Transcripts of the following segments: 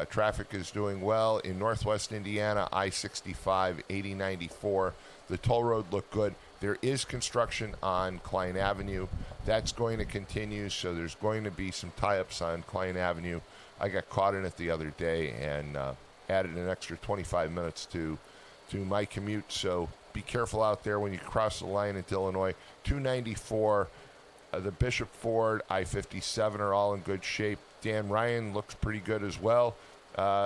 Traffic is doing well in northwest Indiana, I-65, 8094. The toll road looked good. There is construction on Klein Avenue. That's going to continue, so there's going to be some tie-ups on Klein Avenue. I got caught in it the other day and added an extra 25 minutes to my commute, so be careful out there when you cross the line into Illinois. 294, the Bishop Ford, I-57 are all in good shape. Dan Ryan looks pretty good as well.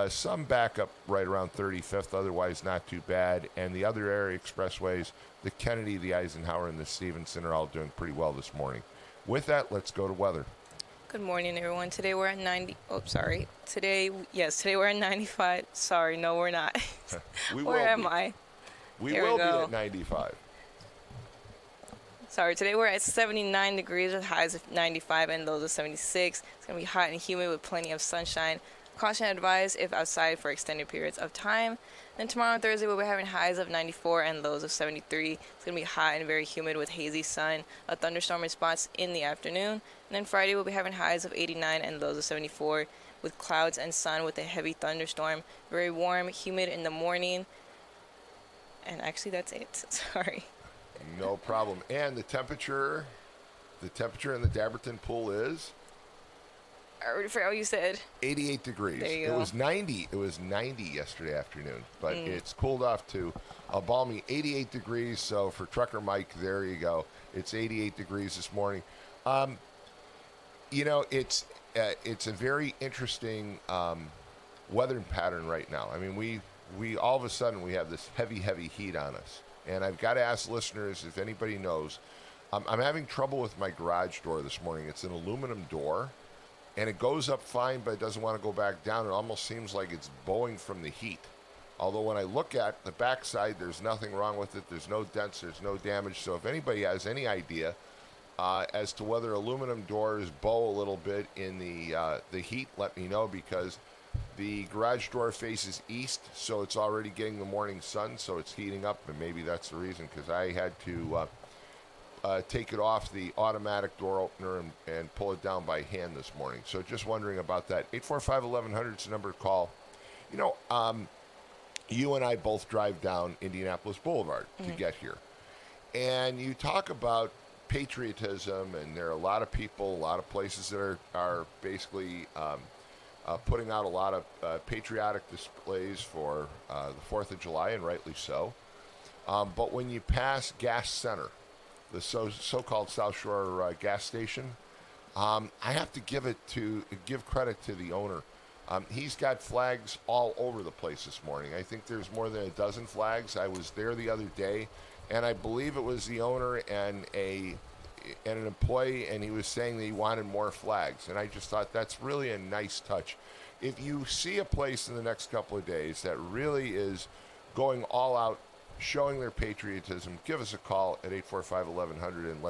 Some backup right around 35th, otherwise not too bad. And the other area expressways, the Kennedy, the Eisenhower, and the Stevenson are all doing pretty well this morning. With that, let's go to weather. Good morning, everyone. Today we're at 90. Oh, sorry. Today we're at 95. Sorry, no, we're not. Where am I? We will be at 95. Sorry, today we're at 79 degrees with highs of 95 and lows of 76. It's going to be hot and humid with plenty of sunshine. Caution advised if outside for extended periods of time. Then tomorrow and Thursday we'll be having highs of 94 and lows of 73. It's going to be hot and very humid with hazy sun, a thunderstorm response in the afternoon. And then Friday we'll be having highs of 89 and lows of 74 with clouds and sun with a heavy thunderstorm. Very warm, humid in the morning. And actually that's it. Sorry. No problem. And the temperature in the Dabertin pool is? I already forgot what you said. 88 degrees. There you go. It was 90. It was 90 yesterday afternoon, but it's cooled off to a balmy 88 degrees. So for Trucker Mike, there you go. It's 88 degrees this morning. It's a very interesting weather pattern right now. I mean, we all of a sudden we have this heavy heat on us, and I've got to ask listeners if anybody knows. I'm having trouble with my garage door this morning. It's an aluminum door. And it goes up fine, but it doesn't want to go back down. It almost seems like it's bowing from the heat. Although when I look at the backside, there's nothing wrong with it. There's no dents. There's no damage. So if anybody has any idea as to whether aluminum doors bow a little bit in the heat, let me know, because the garage door faces east, so it's already getting the morning sun, so it's heating up, and maybe that's the reason, because I had to take it off the automatic door opener and pull it down by hand this morning. So just wondering about that. 845-1100 is the number to call. You and I both drive down Indianapolis Boulevard to get here. And you talk about patriotism, and there are a lot of people, a lot of places that are basically putting out a lot of patriotic displays for the 4th of July, and rightly so. But when you pass Gas Center, the so-called South Shore gas station, I have to give credit to the owner. He's got flags all over the place this morning. I think there's more than a dozen flags. I was there the other day, and I believe it was the owner and an employee, and he was saying that he wanted more flags. And I just thought that's really a nice touch. If you see a place in the next couple of days that really is going all out, showing their patriotism, give us a call at 845-1100, and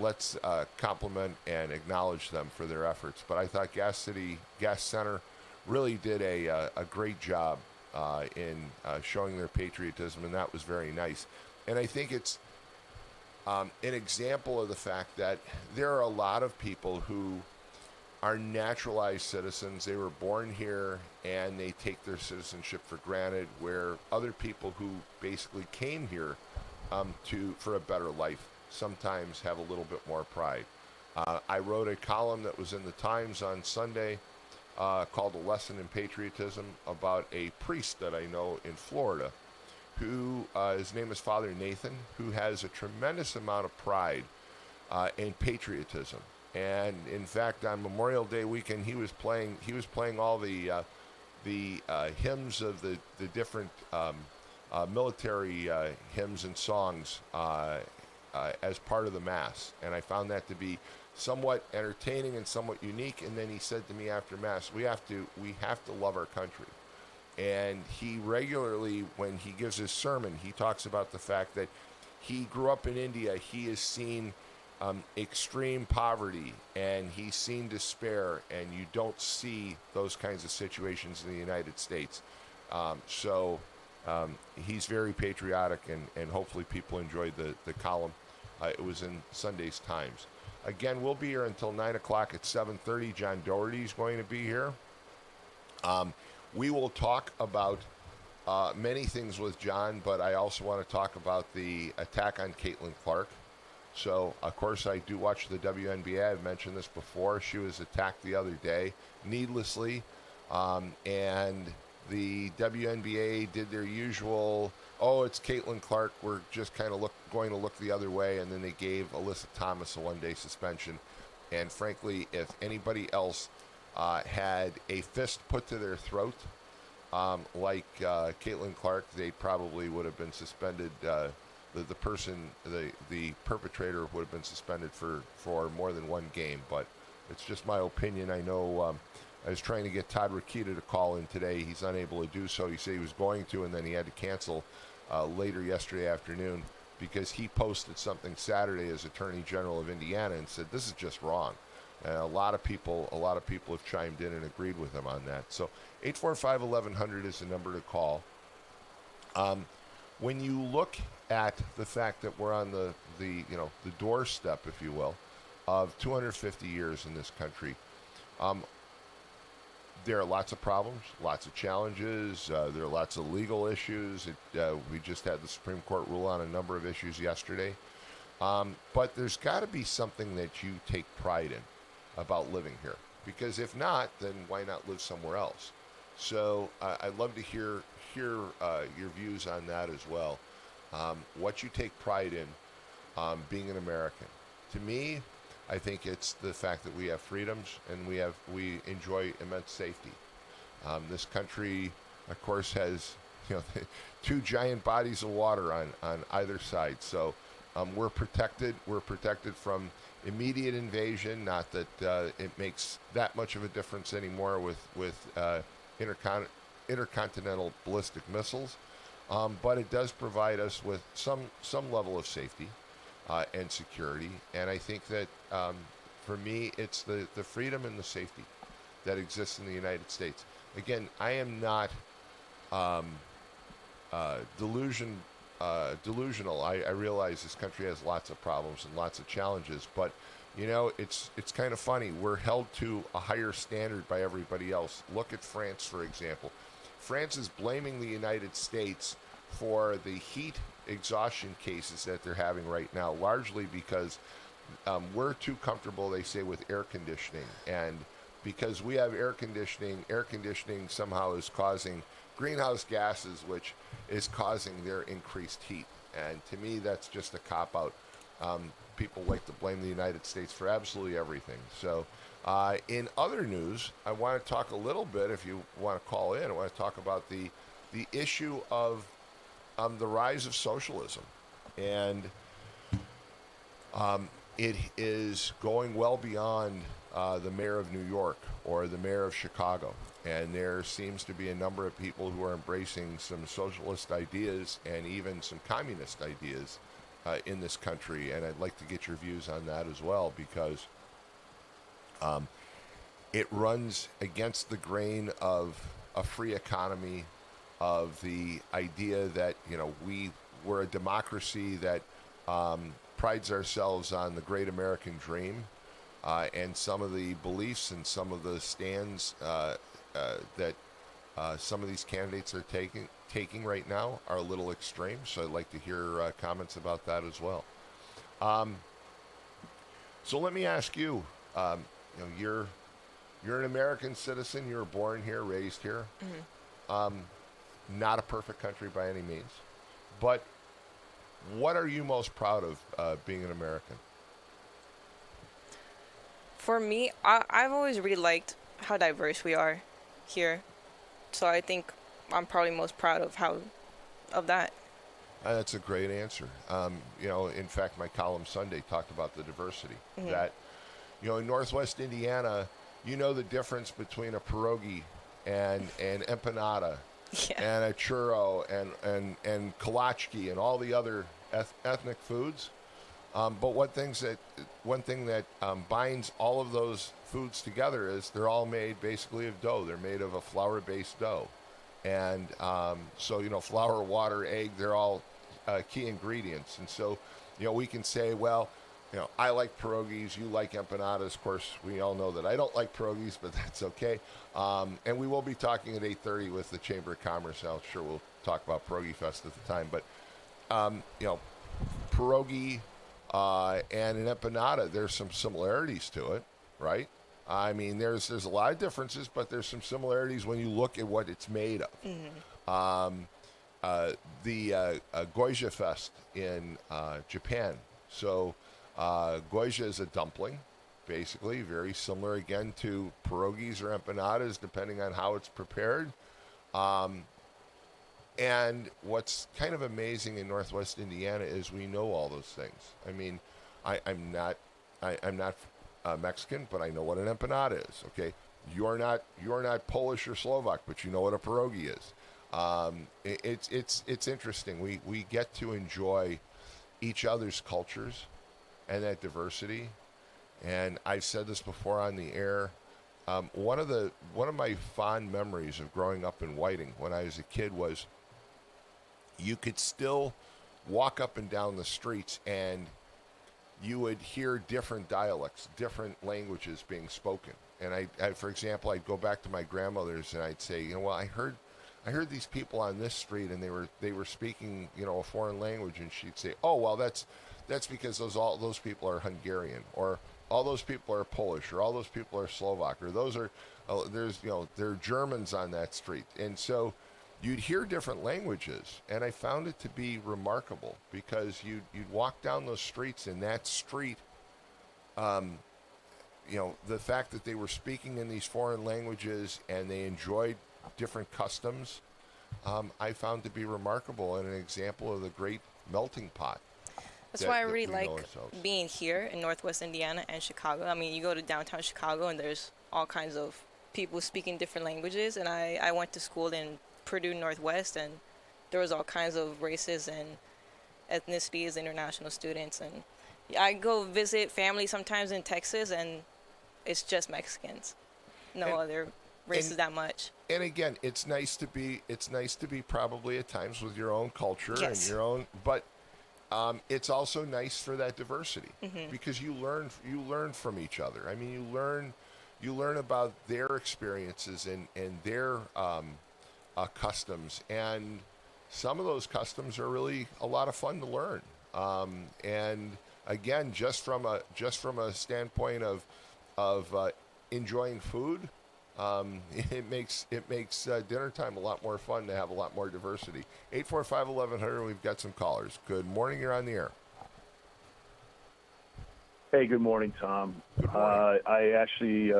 let's compliment and acknowledge them for their efforts. But I thought Gas Center really did a great job in showing their patriotism, and that was very nice. And I think it's an example of the fact that there are a lot of people who are naturalized citizens. They were born here and they take their citizenship for granted, where other people who basically came here for a better life sometimes have a little bit more pride. I wrote a column that was in the Times on Sunday called A Lesson in Patriotism about a priest that I know in Florida who, his name is Father Nathan, who has a tremendous amount of pride and patriotism. And in fact, on Memorial Day weekend, he was playing all the hymns of the different military hymns and songs as part of the Mass. And I found that to be somewhat entertaining and somewhat unique. And then he said to me after Mass, we have to love our country. And he regularly, when he gives his sermon, he talks about the fact that he grew up in India. He has seen extreme poverty, and he's seen despair, and you don't see those kinds of situations in the United States. So he's very patriotic, and hopefully people enjoyed the column. It was in Sunday's Times. Again, we'll be here until 9 o'clock at 7:30. John Doherty is going to be here. We will talk about many things with John, but I also want to talk about the attack on Caitlin Clark. So, of course, I do watch the WNBA. I've mentioned this before. She was attacked the other day, needlessly, and the WNBA did their usual, oh, it's Caitlin Clark, we're just kind of going to look the other way, and then they gave Alyssa Thomas a one-day suspension. And frankly, if anybody else had a fist put to their throat, like Caitlin Clark, they probably would have been suspended. The perpetrator would have been suspended for more than one game. But it's just my opinion. I know I was trying to get Todd Rokita to call in today. He's unable to do so. He said he was going to, and then he had to cancel later yesterday afternoon because he posted something Saturday as Attorney General of Indiana and said this is just wrong. And a lot of people have chimed in and agreed with him on that. So 845-1100 is the number to call. When you look at the fact that we're on the doorstep, if you will, of 250 years in this country, there are lots of problems, lots of challenges. There are lots of legal issues. We just had the Supreme Court rule on a number of issues yesterday. But there's got to be something that you take pride in about living here. Because if not, then why not live somewhere else? So I'd love to hear your views on that as well. What you take pride in being an American. To me, I think it's the fact that we have freedoms and we enjoy immense safety. This country, of course, has two giant bodies of water on either side. So we're protected. We're protected from immediate invasion. Not that it makes that much of a difference anymore with intercontinental ballistic missiles, but it does provide us with some level of safety and security. And I think that for me, it's the freedom and the safety that exists in the United States. Again, I am not delusional. I realize this country has lots of problems and lots of challenges, but it's kind of funny. We're held to a higher standard by everybody else. Look at France, for example. France is blaming the United States for the heat exhaustion cases that they're having right now, largely because we're too comfortable, they say, with air conditioning. And because we have air conditioning somehow is causing greenhouse gases, which is causing their increased heat. And to me, that's just a cop-out. People like to blame the United States for absolutely everything. So in other news, I want to talk a little bit, if you want to call in, I want to talk about the issue of the rise of socialism. And it is going well beyond the mayor of New York or the mayor of Chicago. And there seems to be a number of people who are embracing some socialist ideas and even some communist ideas in this country. And I'd like to get your views on that as well, because it runs against the grain of a free economy, of the idea that we're a democracy that prides ourselves on the great American dream, and some of the beliefs and some of the stands that some of these candidates are taking right now are a little extreme. So I'd like to hear comments about that as well. So let me ask you, you're an American citizen. You were born here, raised here. Mm-hmm. Not a perfect country by any means, but what are you most proud of being an American? For me, I've always really liked how diverse we are here. So I think I'm probably most proud of that. That's a great answer. In fact, my column Sunday talked about the diversity. Mm-hmm. That, in Northwest Indiana, the difference between a pierogi and an empanada, yeah, and a churro and kolachki and all the other ethnic foods. But one thing that binds all of those foods together is they're all made basically of dough. They're made of a flour-based dough. And so, flour, water, egg, they're all key ingredients. And so, we can say, well, I like pierogies. You like empanadas. Of course, we all know that I don't like pierogies, but that's okay. And we will be talking at 8:30 with the Chamber of Commerce. I'm sure we'll talk about Pierogi Fest at the time. But pierogi and an empanada, there's some similarities to it, right? I mean, there's a lot of differences, but there's some similarities when you look at what it's made of. The Goja Fest in Japan. So Goja is a dumpling, basically, very similar again to pierogies or empanadas, depending on how it's prepared. And what's kind of amazing in Northwest Indiana is we know all those things. I mean, I'm not Mexican, but I know what an empanada is. Okay, you're not Polish or Slovak, but you know what a pierogi is. It's interesting. We get to enjoy each other's cultures and that diversity. And I've said this before on the air. One of my fond memories of growing up in Whiting when I was a kid was you could still walk up and down the streets and you would hear different dialects, different languages being spoken. And I for example, I'd go back to my grandmother's and I'd say, well, I heard these people on this street and they were speaking, a foreign language, and she'd say, oh, well, that's because those people are Hungarian, or all those people are Polish, or all those people are Slovak, or those are there are Germans on that street. And so you'd hear different languages, and I found it to be remarkable because you'd walk down those streets, and that street, the fact that they were speaking in these foreign languages and they enjoyed different customs, I found to be remarkable and an example of the great melting pot. That's why I really like being here in Northwest Indiana and Chicago. I mean, you go to downtown Chicago and there's all kinds of people speaking different languages, and I went to school in Purdue Northwest, and there was all kinds of races and ethnicities, international students, and I go visit family sometimes in Texas, and it's just Mexicans, other races that much. And again, it's nice to be probably at times with your own culture and your own, but it's also nice for that diversity because you learn from each other. I mean, you learn about their experiences and their customs, and some of those customs are really a lot of fun to learn. And again, just from a standpoint of enjoying food, it makes dinner time a lot more fun to have a lot more diversity. 845-1100. We've got some callers. Good morning. You're on the air. Hey, good morning, Tom. Good morning. I actually,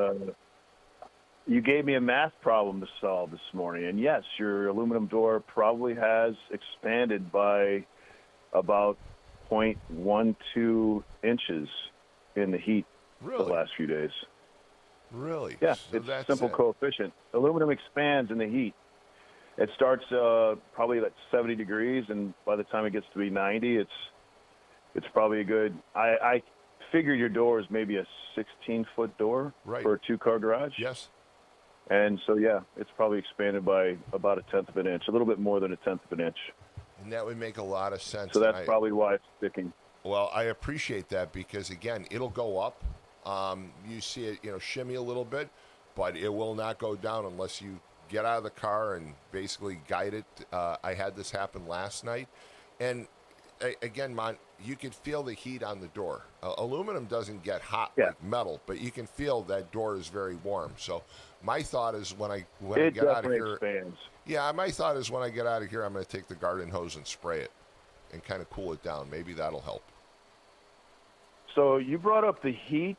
you gave me a math problem to solve this morning, and yes, your aluminum door probably has expanded by about 0.12 inches in the heat the last few days. Really? Yeah, so it's a simple coefficient. Aluminum expands in the heat. It starts probably at 70 degrees, and by the time it gets to be 90, it's probably a good. I figure your door is maybe a 16-foot door for a two-car garage. Yes. And so, yeah, it's probably expanded by about a tenth of an inch, a little bit more than a tenth of an inch. And that would make a lot of sense. So that's probably why it's sticking. Well, I appreciate that because, again, it'll go up. You see it, shimmy a little bit, but it will not go down unless you get out of the car and basically guide it. I had this happen last night. And, again, you can feel the heat on the door. Aluminum doesn't get hot like metal, but you can feel that door is very warm. So my thought is when I get out of here. Expands. Yeah, my thought is when I get out of here, I'm going to take the garden hose and spray it and kind of cool it down. Maybe that'll help. So you brought up the heat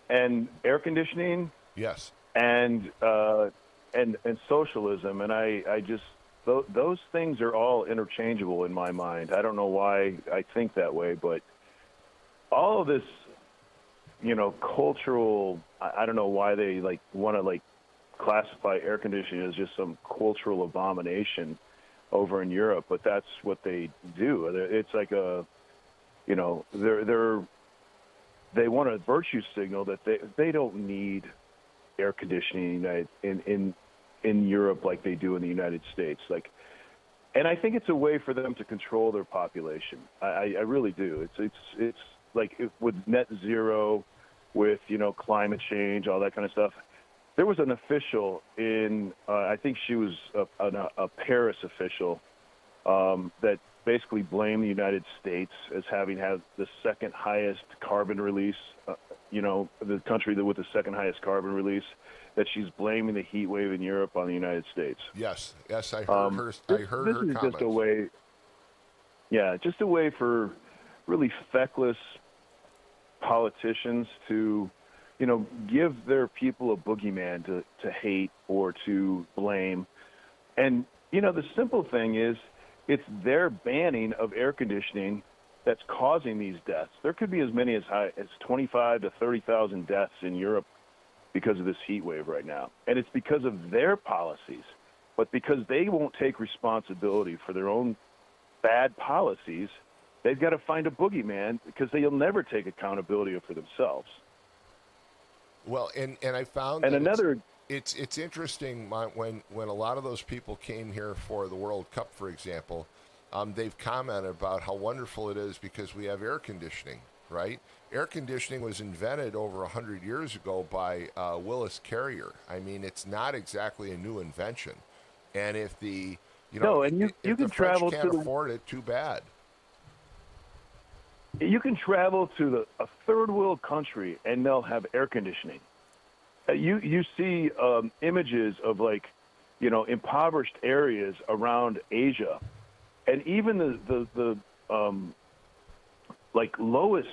and air conditioning. Yes. And socialism, and I just those things are all interchangeable in my mind. I don't know why I think that way, but all of this, cultural. I don't know why they want to classify air conditioning as just some cultural abomination over in Europe, but that's what they do. It's like they want a virtue signal that they don't need air conditioning in Europe like they do in the United States. And I think it's a way for them to control their population. I really do. with net zero, with climate change, all that kind of stuff. There was an official in, I think she was a Paris official, that basically blamed the United States as having had the second highest carbon release, the country with the second highest carbon release, that she's blaming the heat wave in Europe on the United States. Yes, I heard her. I heard her comments. Just a way, just a way for really feckless politicians to, give their people a boogeyman to hate or to blame. And, the simple thing is, it's their banning of air conditioning that's causing these deaths. There could be as many as high as 25 to 30,000 deaths in Europe because of this heat wave right now. And it's because of their policies. But because they won't take responsibility for their own bad policies, they've got to find a boogeyman because they'll never take accountability for themselves. Well, and I found and that another. It's interesting when a lot of those people came here for the World Cup, for example, they've commented about how wonderful it is because we have air conditioning, right? Air conditioning was invented over 100 years ago by Willis Carrier. I mean, it's not exactly a new invention. And if the if you can travel French can't afford it, too bad. You can travel to a third world country and they'll have air conditioning. You see images of impoverished areas around Asia, and even the lowest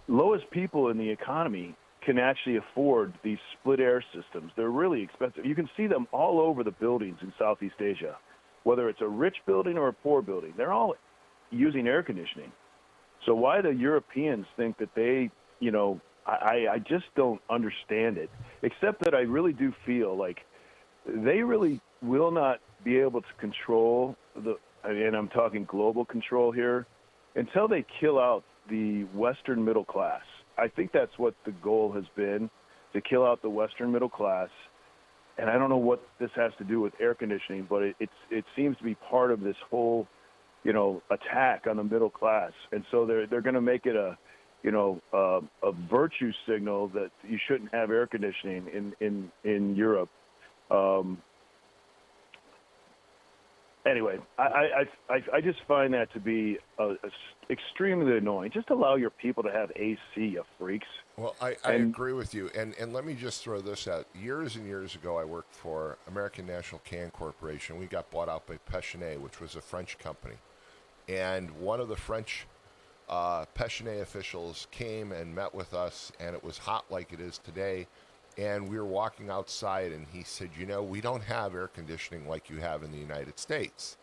lowest people in the economy can actually afford these split air systems. They're really expensive. You can see them all over the buildings in Southeast Asia, whether it's a rich building or a poor building. They're all using air conditioning. So why the Europeans think that they, I just don't understand it, except that I really do feel like they really will not be able to control and I'm talking global control here, until they kill out the Western middle class. I think that's what the goal has been, to kill out the Western middle class. And I don't know what this has to do with air conditioning, but it seems to be part of this whole attack on the middle class. And so they're going to make it a virtue signal that you shouldn't have air conditioning in Europe. Anyway, I just find that to be extremely annoying. Just allow your people to have AC, you freaks. Well, I agree with you. And let me just throw this out. Years and years ago, I worked for American National Can Corporation. We got bought out by Pechenay, which was a French company. And one of the French Pechenay officials came and met with us, and it was hot like it is today. And we were walking outside, and he said, we don't have air conditioning like you have in the United States.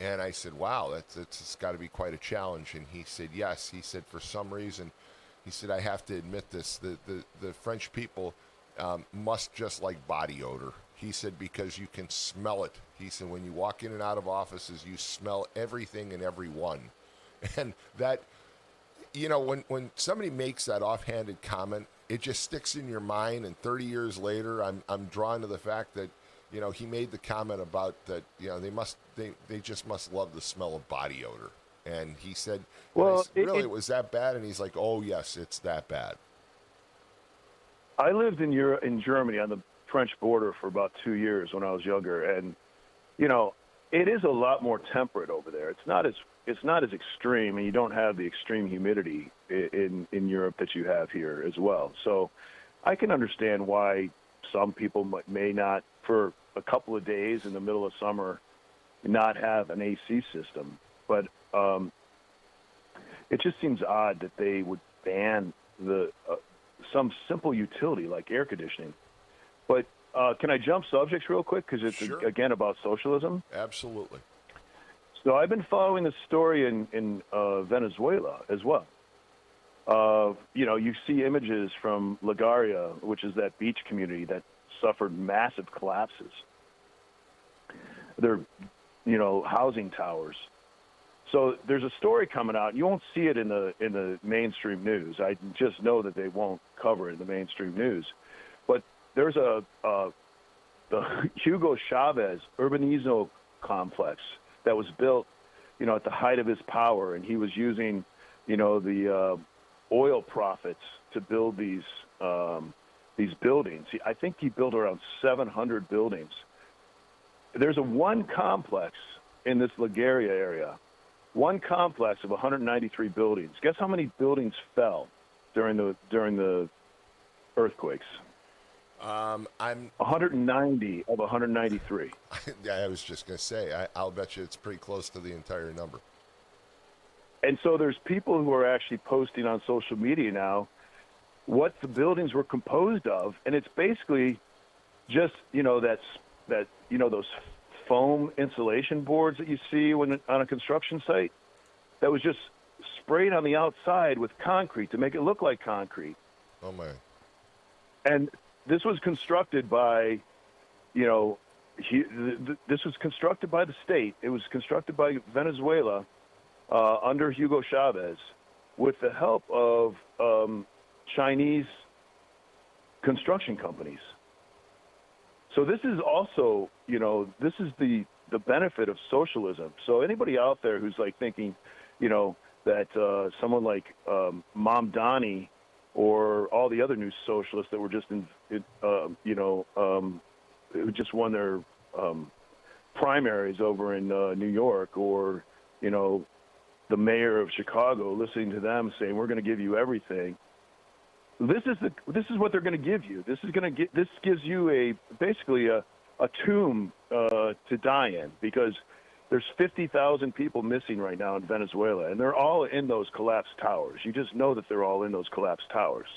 And I said, wow, it's got to be quite a challenge. And he said, yes. He said, for some reason, he said, I have to admit this, the French people must just like body odor. He said, because you can smell it. He said, when you walk in and out of offices, you smell everything and everyone. And that, when somebody makes that offhanded comment, it just sticks in your mind. And 30 years later, I'm drawn to the fact that, he made the comment about that, they just must love the smell of body odor. And he said, well, it was that bad? And he's like, oh, yes, it's that bad. I lived in Germany on the French border for about 2 years when I was younger. And, it is a lot more temperate over there. It's not as extreme, and you don't have the extreme humidity in Europe that you have here as well. So I can understand why some people may not, for a couple of days in the middle of summer, not have an AC system. But it just seems odd that they would ban some simple utility like air conditioning. But can I jump subjects real quick? Because it's, sure, again, about socialism. Absolutely. So I've been following the story in Venezuela as well. You see images from La Guaira, which is that beach community that suffered massive collapses. They're, housing towers. So there's a story coming out. You won't see it in the mainstream news. I just know that they won't cover it in the mainstream news. But there's the Hugo Chavez Urbanizo complex that was built at the height of his power, and he was using, the oil profits to build these buildings. I think he built around 700 buildings. There's one complex in this Liguria area, one complex of 193 buildings. Guess how many buildings fell during the earthquakes? I'm 190 of 193. I was just going to say, I'll bet you it's pretty close to the entire number. And so there's people who are actually posting on social media now what the buildings were composed of, and it's basically just those foam insulation boards that you see on a construction site that was just sprayed on the outside with concrete to make it look like concrete. Oh my! And this was constructed by, this was constructed by the state. It was constructed by Venezuela under Hugo Chavez with the help of Chinese construction companies. So this is also, this is the benefit of socialism. So anybody out there who's like thinking, that someone like Mamdani or all the other new socialists that were just who just won their primaries over in New York, or the mayor of Chicago, listening to them saying we're going to give you everything. This is what they're going to give you. This gives you basically a tomb to die in, because there's 50,000 people missing right now in Venezuela, and they're all in those collapsed towers. You just know that they're all in those collapsed towers.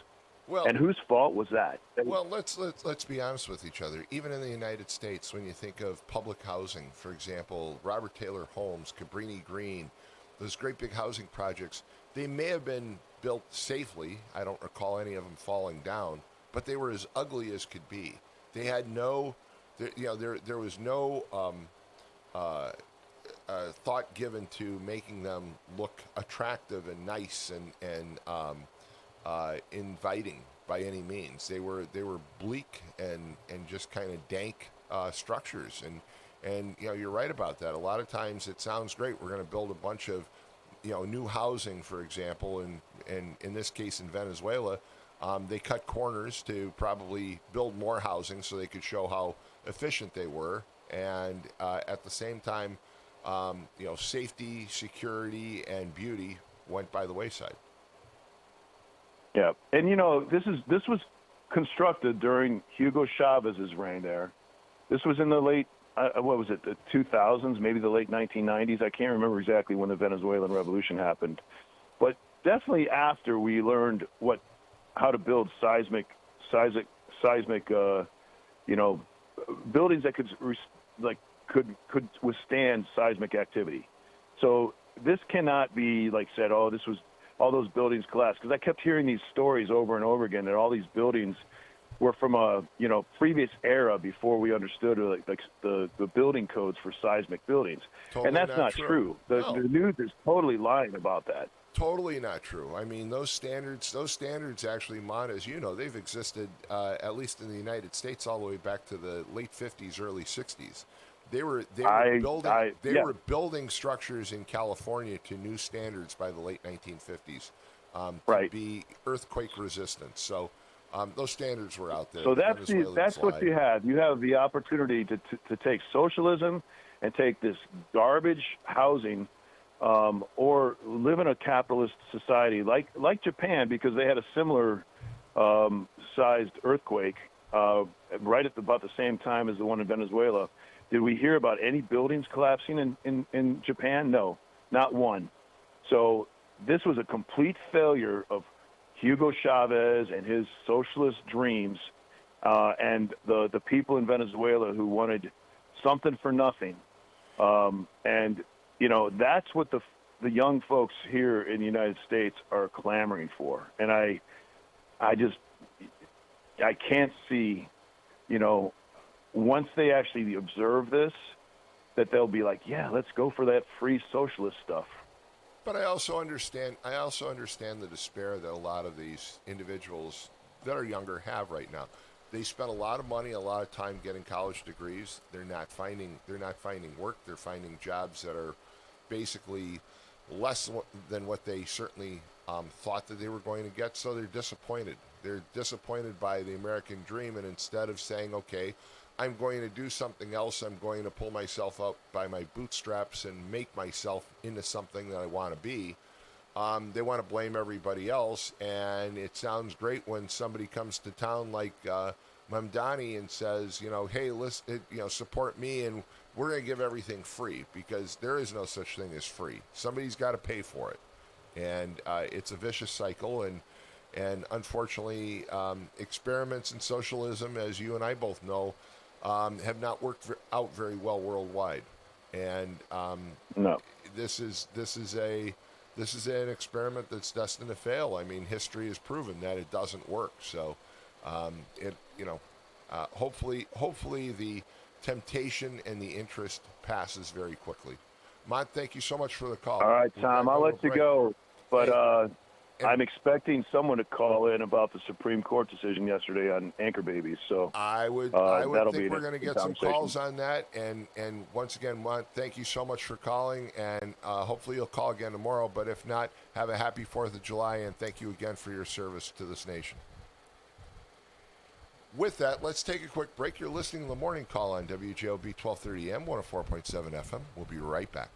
Well, and whose fault was that? Well, let's be honest with each other. Even in the United States, when you think of public housing, for example, Robert Taylor Homes, Cabrini Green, those great big housing projects, they may have been built safely. I don't recall any of them falling down, but they were as ugly as could be. They had there was no thought given to making them look attractive and nice and inviting by any means. They were bleak and just kind of dank structures. And you're right about that. A lot of times it sounds great. We're going to build a bunch of new housing, for example, and in this case in Venezuela, they cut corners to probably build more housing so they could show how efficient they were, and at the same time, safety, security, and beauty went by the wayside. Yeah, and this was constructed during Hugo Chavez's reign there. This was in the late, the 2000s, maybe the late 1990s. I can't remember exactly when the Venezuelan Revolution happened, but definitely after we learned how to build seismic, buildings that could withstand seismic activity. So this cannot be said, oh, this was all those buildings collapsed, because I kept hearing these stories over and over again that all these buildings were from a previous era before we understood the building codes for seismic buildings. Totally and that's not true. The news is totally lying about that. Totally not true. I mean, those standards actually, as you know, they've existed at least in the United States all the way back to the late 50s, early 60s. They were building structures in California to new standards by the late 1950s to be earthquake resistant. So those standards were out there. So that's what you have. You have the opportunity to take socialism and take this garbage housing, or live in a capitalist society like Japan, because they had a similar sized earthquake right at about the same time as the one in Venezuela. Did we hear about any buildings collapsing in Japan? No, not one. So this was a complete failure of Hugo Chavez and his socialist dreams, and the people in Venezuela who wanted something for nothing. And that's what the young folks here in the United States are clamoring for. And I can't see, once they actually observe this, that they'll be like, yeah, let's go for that free socialist stuff. But I also understand the despair that a lot of these individuals that are younger have right now. They spend a lot of money, a lot of time getting college degrees. They're not finding work. They're finding jobs that are basically less than what they certainly thought that they were going to get, so they're disappointed. They're disappointed by the American dream, and instead of saying, okay, I'm going to do something else, I'm going to pull myself up by my bootstraps and make myself into something that I want to be, they want to blame everybody else. And it sounds great when somebody comes to town like Mamdani and says, hey, listen, support me, and we're going to give everything free, because there is no such thing as free. Somebody's got to pay for it. And it's a vicious cycle, and unfortunately, experiments in socialism, as you and I both know, have not worked out very well worldwide. And No. this is an experiment that's destined to fail. I mean, history has proven that it doesn't work. So, hopefully the temptation and the interest passes very quickly. Mont, thank you so much for the call. All right, Tom, I'll let you go. But I'm expecting someone to call in about the Supreme Court decision yesterday on anchor babies. So I would think we're going to get some calls on that. And once again, Mont, thank you so much for calling. And hopefully you'll call again tomorrow. But if not, have a happy 4th of July. And thank you again for your service to this nation. With that, let's take a quick break. You're listening to the Morning Call on WJOB 1230M, 104.7 FM. We'll be right back.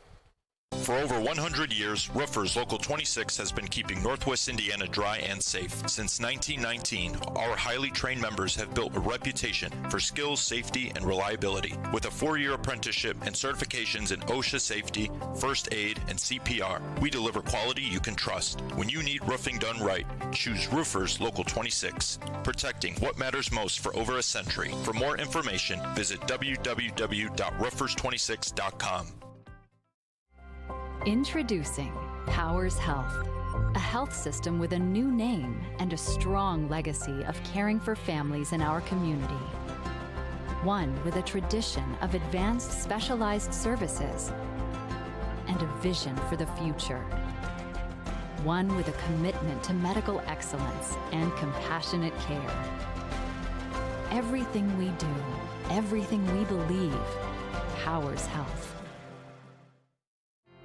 For over 100 years, Roofers Local 26 has been keeping Northwest Indiana dry and safe. Since 1919, our highly trained members have built a reputation for skills, safety, and reliability. With a 4-year apprenticeship and certifications in OSHA safety, first aid, and CPR, we deliver quality you can trust. When you need roofing done right, choose Roofers Local 26, protecting what matters most for over a century. For more information, visit www.roofers26.com. Introducing Powers Health, a health system with a new name and a strong legacy of caring for families in our community. One with a tradition of advanced specialized services and a vision for the future. One with a commitment to medical excellence and compassionate care. Everything we do, everything we believe, Powers Health.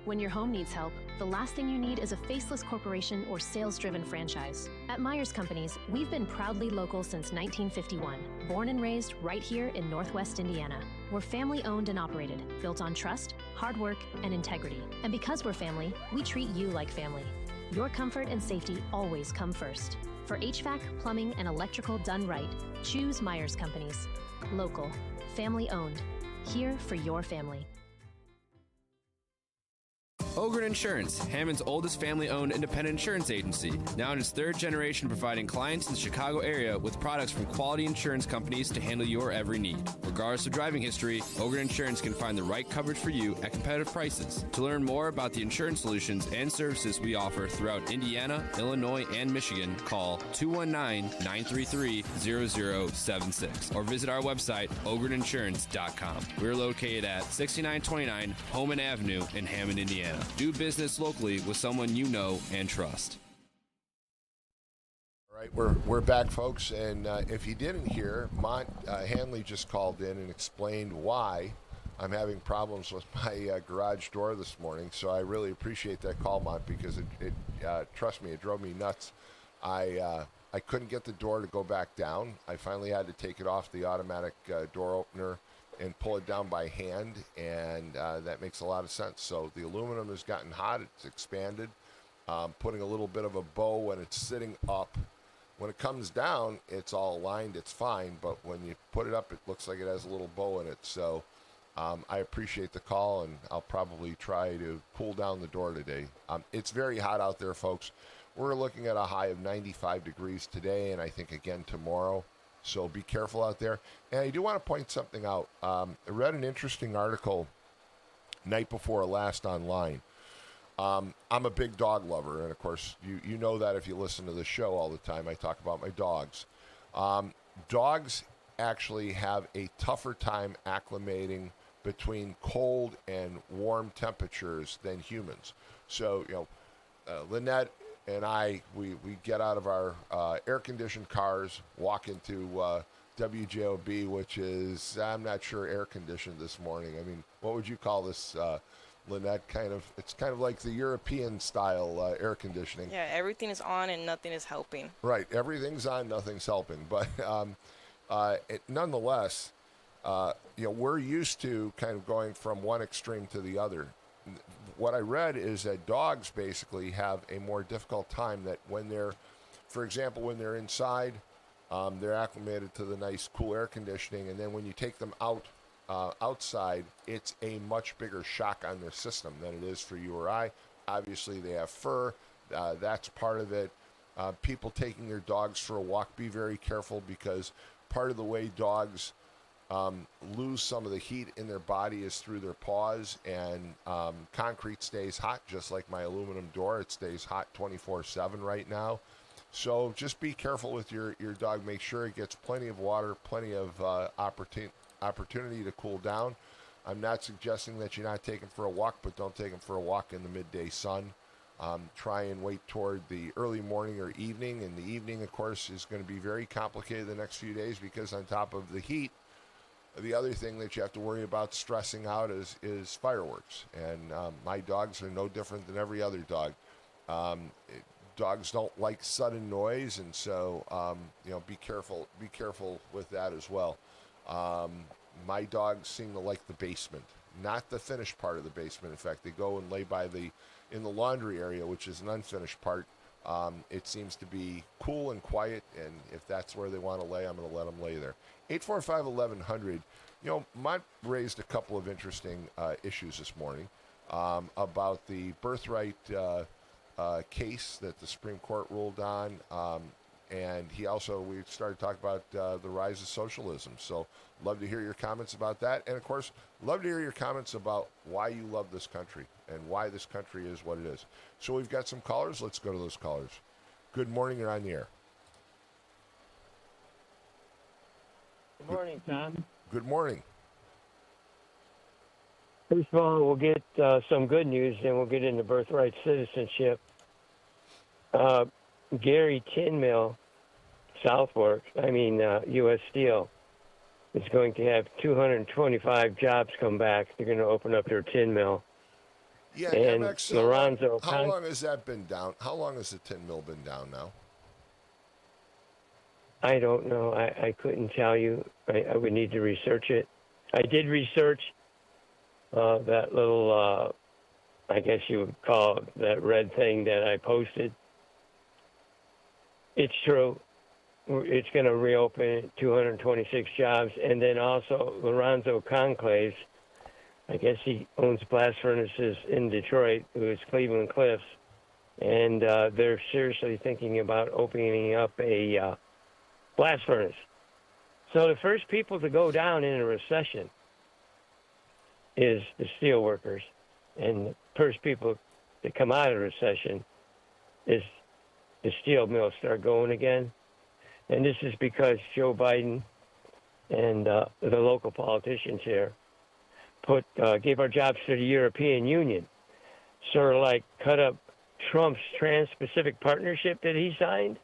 When your home needs help, the last thing you need is a faceless corporation or sales-driven franchise. At Myers Companies, we've been proudly local since 1951, born and raised right here in Northwest Indiana. We're family-owned and operated, built on trust, hard work, and integrity. And because we're family, we treat you like family. Your comfort and safety always come first. For HVAC, plumbing, and electrical done right, choose Myers Companies. Local, family-owned, here for your family. Ogren Insurance, Hammond's oldest family-owned independent insurance agency, now in its 3rd generation, providing clients in the Chicago area with products from quality insurance companies to handle your every need. Regardless of driving history, Ogren Insurance can find the right coverage for you at competitive prices. To learn more about the insurance solutions and services we offer throughout Indiana, Illinois, and Michigan, call 219-933-0076 or visit our website, ogreninsurance.com. We're located at 6929 Homan Avenue in Hammond, Indiana. Do business locally with someone you know and trust. All right, we're back, folks, and if you didn't hear, Mont Hanley just called in and explained why I'm having problems with my garage door this morning. So I really appreciate that call, Mont, because it trust me, it drove me nuts. I couldn't get the door to go back down. I finally had to take it off the automatic door opener and pull it down by hand, and that makes a lot of sense. So the aluminum has gotten hot, it's expanded, putting a little bit of a bow when it's sitting up. When it comes down, it's all aligned, it's fine, but when you put it up, it looks like it has a little bow in it. So I appreciate the call, and I'll probably try to cool down the door today. It's very hot out there, folks. We're looking at a high of 95 degrees today, and I think again tomorrow. So be careful out there. And I do want to point something out. I read an interesting article night before last online. I'm a big dog lover, and of course, you know that if you listen to the show all the time. I talk about my dogs. Dogs actually have a tougher time acclimating between cold and warm temperatures than humans. So, Lynette and I, we get out of our air-conditioned cars, walk into WJOB, which is, I'm not sure, air-conditioned this morning. I mean, what would you call this? Lynette. It's kind of like the European style air conditioning. Yeah, everything is on and nothing is helping. Right, everything's on, nothing's helping. But nonetheless, we're used to kind of going from one extreme to the other. What I read is that dogs basically have a more difficult time, that when they're, for example, when they're inside, they're acclimated to the nice cool air conditioning, and then when you take them outside, it's a much bigger shock on their system than it is for you or I. Obviously, they have fur. That's part of it. People taking their dogs for a walk, be very careful, because part of the way dogs lose some of the heat in their body is through their paws, and concrete stays hot, just like my aluminum door. It stays hot 24/7 right now. So just be careful with your dog. Make sure it gets plenty of water, plenty of opportunity to cool down. I'm not suggesting that you not take him for a walk, but don't take him for a walk in the midday sun. Try and wait toward the early morning or evening. And the evening, of course, is going to be very complicated the next few days, because on top of the heat, the other thing that you have to worry about stressing out is fireworks. And my dogs are no different than every other dog. Dogs don't like sudden noise, and so be careful with that as well. My dogs seem to like the basement, not the finished part of the basement. In fact, they go and lay in the laundry area, which is an unfinished part. It seems to be cool and quiet, and if that's where they want to lay, I'm going to let them lay there. 845-1100. Mont raised a couple of interesting issues this morning about the birthright case that the Supreme Court ruled on, and we started talking about the rise of socialism. So love to hear your comments about that, and of course, love to hear your comments about why you love this country and why this country is what it is. So we've got some callers. Let's go to those callers. Good morning. You're on the air. Good morning, Tom. Good morning. First of all, we'll get some good news, then we'll get into birthright citizenship. Gary Tin Mill, U.S. Steel, is going to have 225 jobs come back. They're going to open up their tin mill. Yeah, and MX, Lorenzo. How long has that been down? How long has the tin mill been down now? I don't know. I couldn't tell you. I would need to research it. I did research that little, I guess you would call it that red thing that I posted. It's true. It's going to reopen 226 jobs. And then also Lorenzo Conclaves, I guess he owns blast furnaces in Detroit, who is Cleveland Cliffs. And they're seriously thinking about opening up a blast furnace. So the first people to go down in a recession is the steel workers. And the first people to come out of the recession is the steel mills start going again. And this is because Joe Biden and the local politicians here gave our jobs to the European Union, sort of like cut up Trump's Trans-Pacific Partnership that he signed.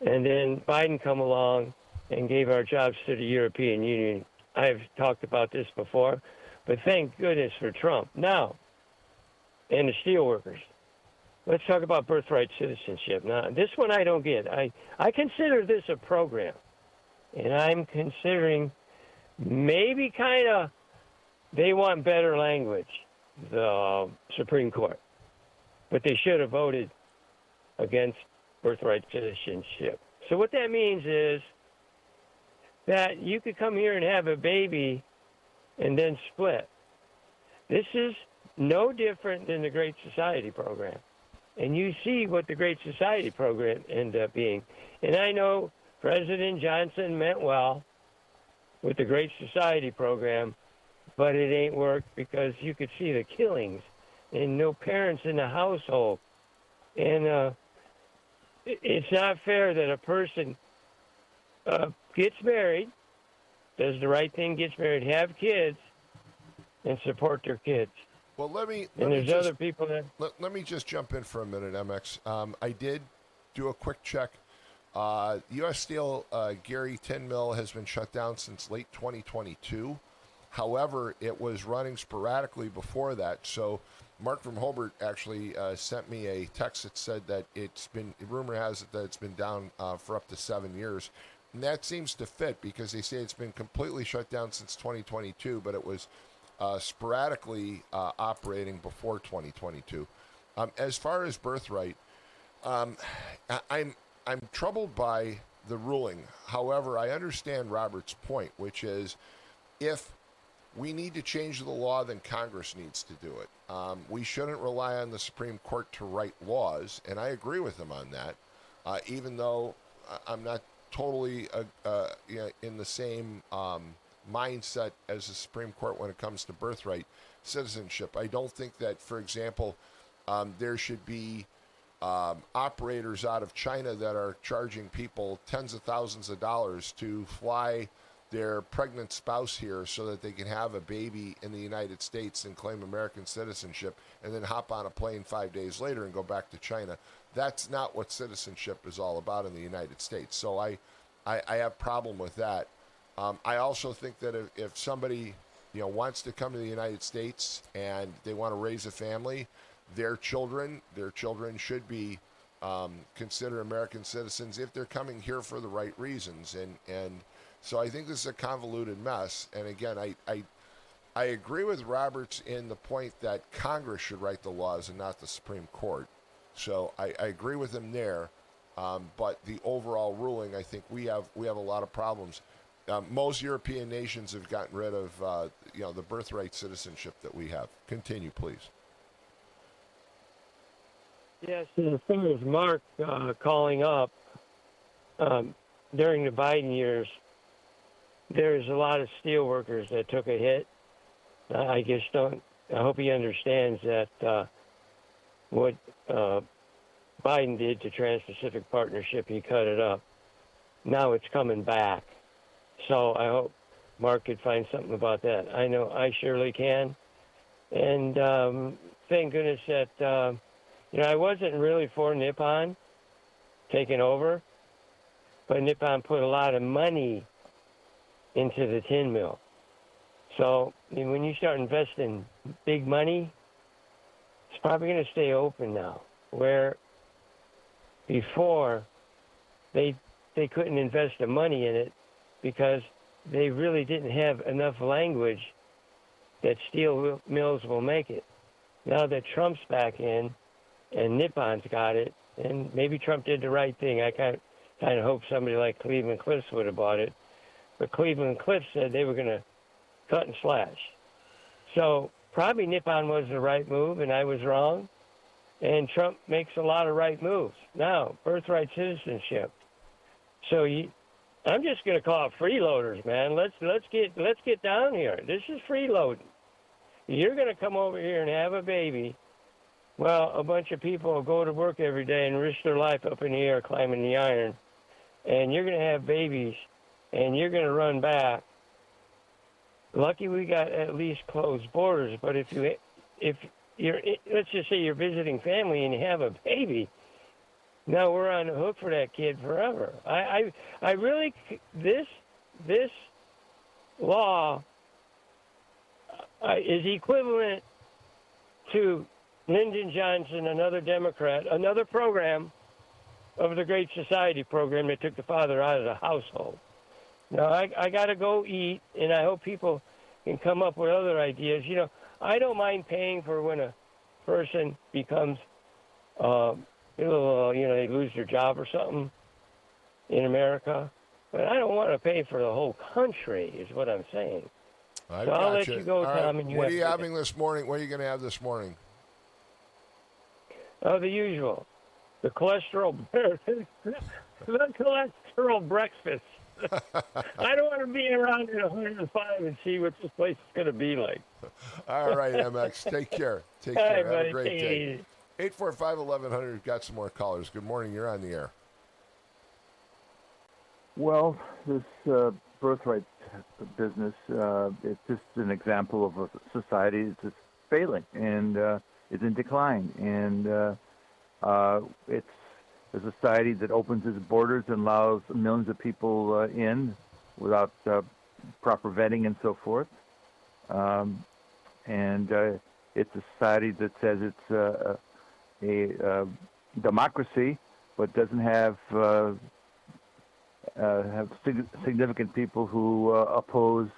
And then Biden come along and gave our jobs to the European Union. I've talked about this before, but thank goodness for Trump. Now, and the steel workers. Let's talk about birthright citizenship. Now, this one I don't get. I consider this a program, and I'm considering maybe kind of they want better language, the Supreme Court. But they should have voted against birthright citizenship. So what that means is that you could come here and have a baby and then split. This is no different than the Great Society program. And you see what the Great Society program ended up being. And I know President Johnson meant well with the Great Society program, but it ain't worked because you could see the killings and no parents in the household. And it's not fair that a person gets married, does the right thing, gets married, have kids, and support their kids. Well, let me other people that... Let me just jump in for a minute, MX. I did do a quick check. U.S. Steel Gary Tin Mill has been shut down since late 2022. However, it was running sporadically before that. So Mark from Hobart actually sent me a text that said that rumor has it that it's been down for up to 7 years. And that seems to fit because they say it's been completely shut down since 2022, but it was sporadically operating before 2022. As far as birthright, I'm troubled by the ruling. However, I understand Robert's point, which is if we need to change the law, then Congress needs to do it. We shouldn't rely on the Supreme Court to write laws, and I agree with him on that, even though I'm not totally in the same mindset as the Supreme Court when it comes to birthright citizenship. I don't think that, for example, there should be operators out of China that are charging people tens of thousands of dollars to fly their pregnant spouse here so that they can have a baby in the United States and claim American citizenship and then hop on a plane 5 days later and go back to China. That's not what citizenship is all about in the United States. So I have problem with that. I also think that if somebody wants to come to the United States and they want to raise a family, their children should be considered American citizens if they're coming here for the right reasons. And so I think this is a convoluted mess. And again, I agree with Roberts in the point that Congress should write the laws and not the Supreme Court. So I agree with him there. But the overall ruling, I think we have a lot of problems. Most European nations have gotten rid of the birthright citizenship that we have. Continue, please. Yes, as far as Mark calling up during the Biden years, there's a lot of steel workers that took a hit. I hope he understands that what Biden did to Trans-Pacific Partnership, he cut it up. Now it's coming back. So I hope Mark could find something about that. I know I surely can. And thank goodness that, I wasn't really for Nippon taking over, but Nippon put a lot of money into the tin mill. So when you start investing big money, it's probably going to stay open now, where before they couldn't invest the money in it because they really didn't have enough language that steel mills will make it. Now that Trump's back in and Nippon's got it, and maybe Trump did the right thing. I kind of hope somebody like Cleveland Cliffs would have bought it. But Cleveland Cliffs said they were going to cut and slash. So probably Nippon was the right move, and I was wrong. And Trump makes a lot of right moves. Now, birthright citizenship. So I'm just going to call it freeloaders, man. Let's get down here. This is freeloading. You're going to come over here and have a baby. Well, a bunch of people will go to work every day and risk their life up in the air climbing the iron. And you're going to have babies, and you're going to run back. Lucky we got at least closed borders, but if you're, let's just say you're visiting family and you have a baby, now we're on the hook for that kid forever. I really, this law is equivalent to Lyndon Johnson, another Democrat, another program of the Great Society program that took the father out of the household. Now, I got to go eat, and I hope people can come up with other ideas. I don't mind paying for when a person becomes, they lose their job or something in America. But I don't want to pay for the whole country, is what I'm saying. I'll let you go, Tom. And what are you having this morning? What are you going to have this morning? Oh, the usual. The cholesterol breakfast. I don't want to be around at 105 and see what this place is going to be like. All right, MX. Take care. Take care. Have a great day. 845-1100. We've got some more callers. Good morning. You're on the air. Well, this birthright business, it's just an example of a society that's just failing and is in decline. And it's a society that opens its borders and allows millions of people in without proper vetting and so forth. and it's a society that says it's a democracy, but doesn't have significant people who oppose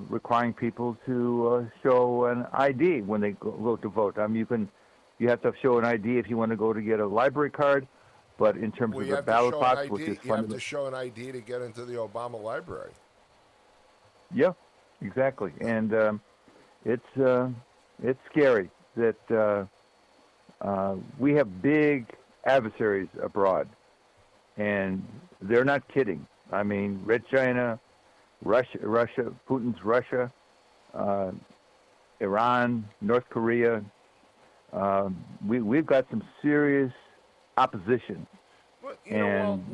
requiring people to show an ID when they go to vote. I mean, you have to show an ID if you want to go to get a library card, but in terms of the ballot box, which is you have to show an ID to get into the Obama library. Yeah, exactly, and it's scary that we have big adversaries abroad, and they're not kidding. I mean, Red China, Russia, Putin's Russia, Iran, North Korea. We've got some serious opposition,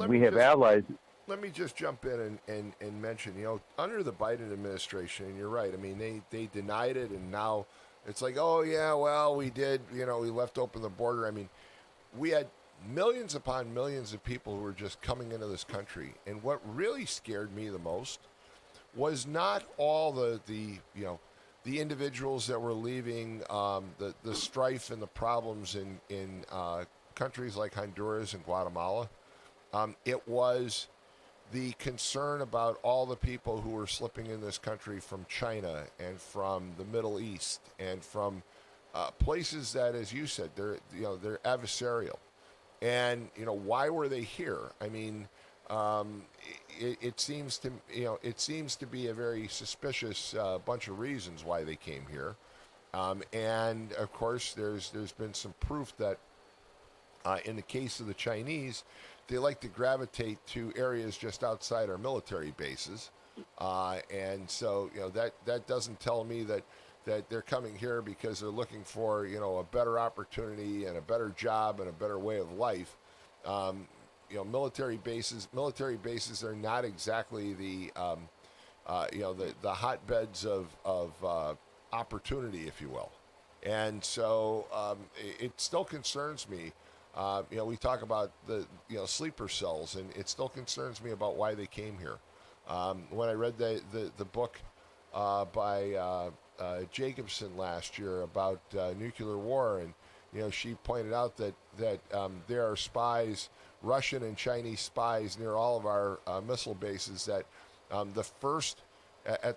we have allies. Let me just jump in and mention, under the Biden administration, and you're right, I mean, they denied it, and now it's like, oh, yeah, well, we did, we left open the border. I mean, we had millions upon millions of people who were just coming into this country, and what really scared me the most was not all the individuals that were leaving, the strife and the problems in countries like Honduras and Guatemala. It was the concern about all the people who were slipping in this country from China and from the Middle East and from places that, as you said, they're adversarial. And why were they here? I mean, it seems to be a very suspicious bunch of reasons why they came here, and of course there's been some proof that in the case of the Chinese, they like to gravitate to areas just outside our military bases, and so that doesn't tell me that they're coming here because they're looking for a better opportunity and a better job and a better way of life. Military bases are not exactly the hotbeds of opportunity, if you will, and so it still concerns me. We talk about the sleeper cells, and it still concerns me about why they came here. When I read the book by Jacobson last year about nuclear war, and she pointed out that there are spies, Russian and Chinese spies, near all of our missile bases. That at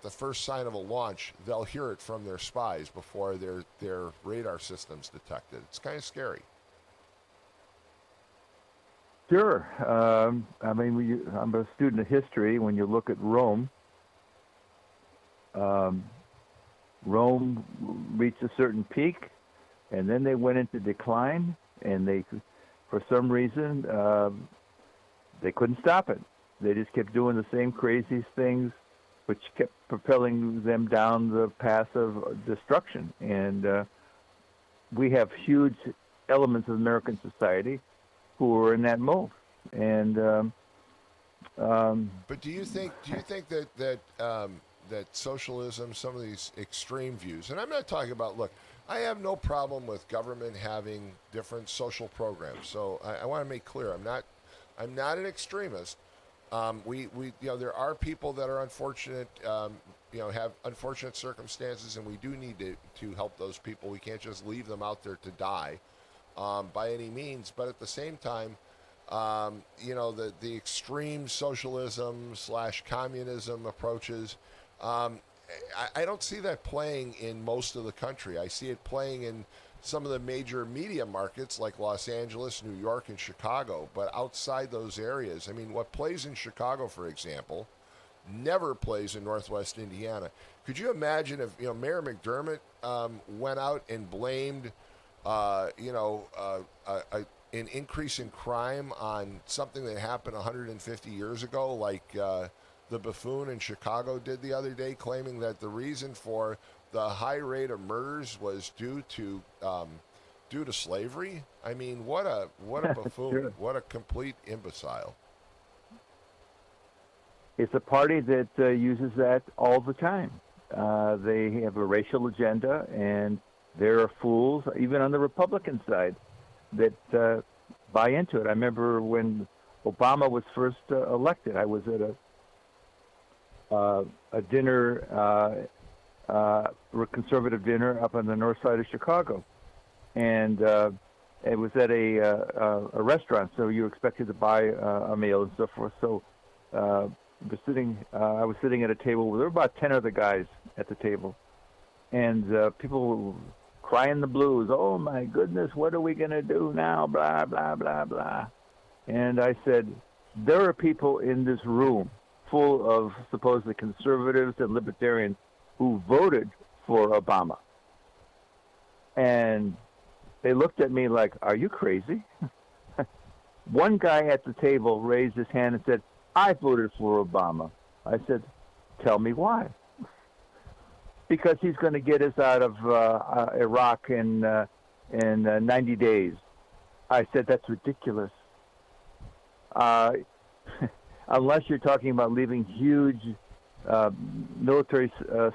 the first sign of a launch, they'll hear it from their spies before their radar systems detect it. It's kind of scary. Sure. I mean, I'm a student of history. When you look at Rome, Rome reached a certain peak, and then they went into decline, and they, for some reason, they couldn't stop it. They just kept doing the same crazy things, which kept propelling them down the path of destruction. And we have huge elements of American society who are in that mode. And but do you think that socialism, some of these extreme views, and I'm not talking about, look, I have no problem with government having different social programs. So I want to make clear, I'm not an extremist. There are people that are unfortunate, have unfortunate circumstances, and we do need to help those people. We can't just leave them out there to die by any means. But at the same time, the extreme socialism / communism approaches, I don't see that playing in most of the country. I see it playing in some of the major media markets like Los Angeles, New York, and Chicago. But outside those areas, I mean, what plays in Chicago, for example, never plays in Northwest Indiana. Could you imagine if Mayor McDermott went out and blamed an increase in crime on something that happened 150 years ago, like the buffoon in Chicago did the other day, claiming that the reason for the high rate of murders was due to slavery? I mean, what a buffoon! Sure. What a complete imbecile! It's a party that uses that all the time. They have a racial agenda, and there are fools, even on the Republican side, that buy into it. I remember when Obama was first elected, I was at a dinner conservative dinner up on the north side of Chicago, and it was at a restaurant, so you were expected to buy a meal and so forth. So I was sitting at a table where there were about 10 other guys at the table, and people were crying the blues. Oh my goodness, what are we going to do now? Blah, blah, blah, blah. And I said, there are people in this room full of supposedly conservatives and libertarians who voted for Obama. And they looked at me like, are you crazy? One guy at the table raised his hand and said, I voted for Obama. I said, tell me why. Because he's going to get us out of Iraq in 90 days. I said, that's ridiculous. Unless you're talking about leaving huge military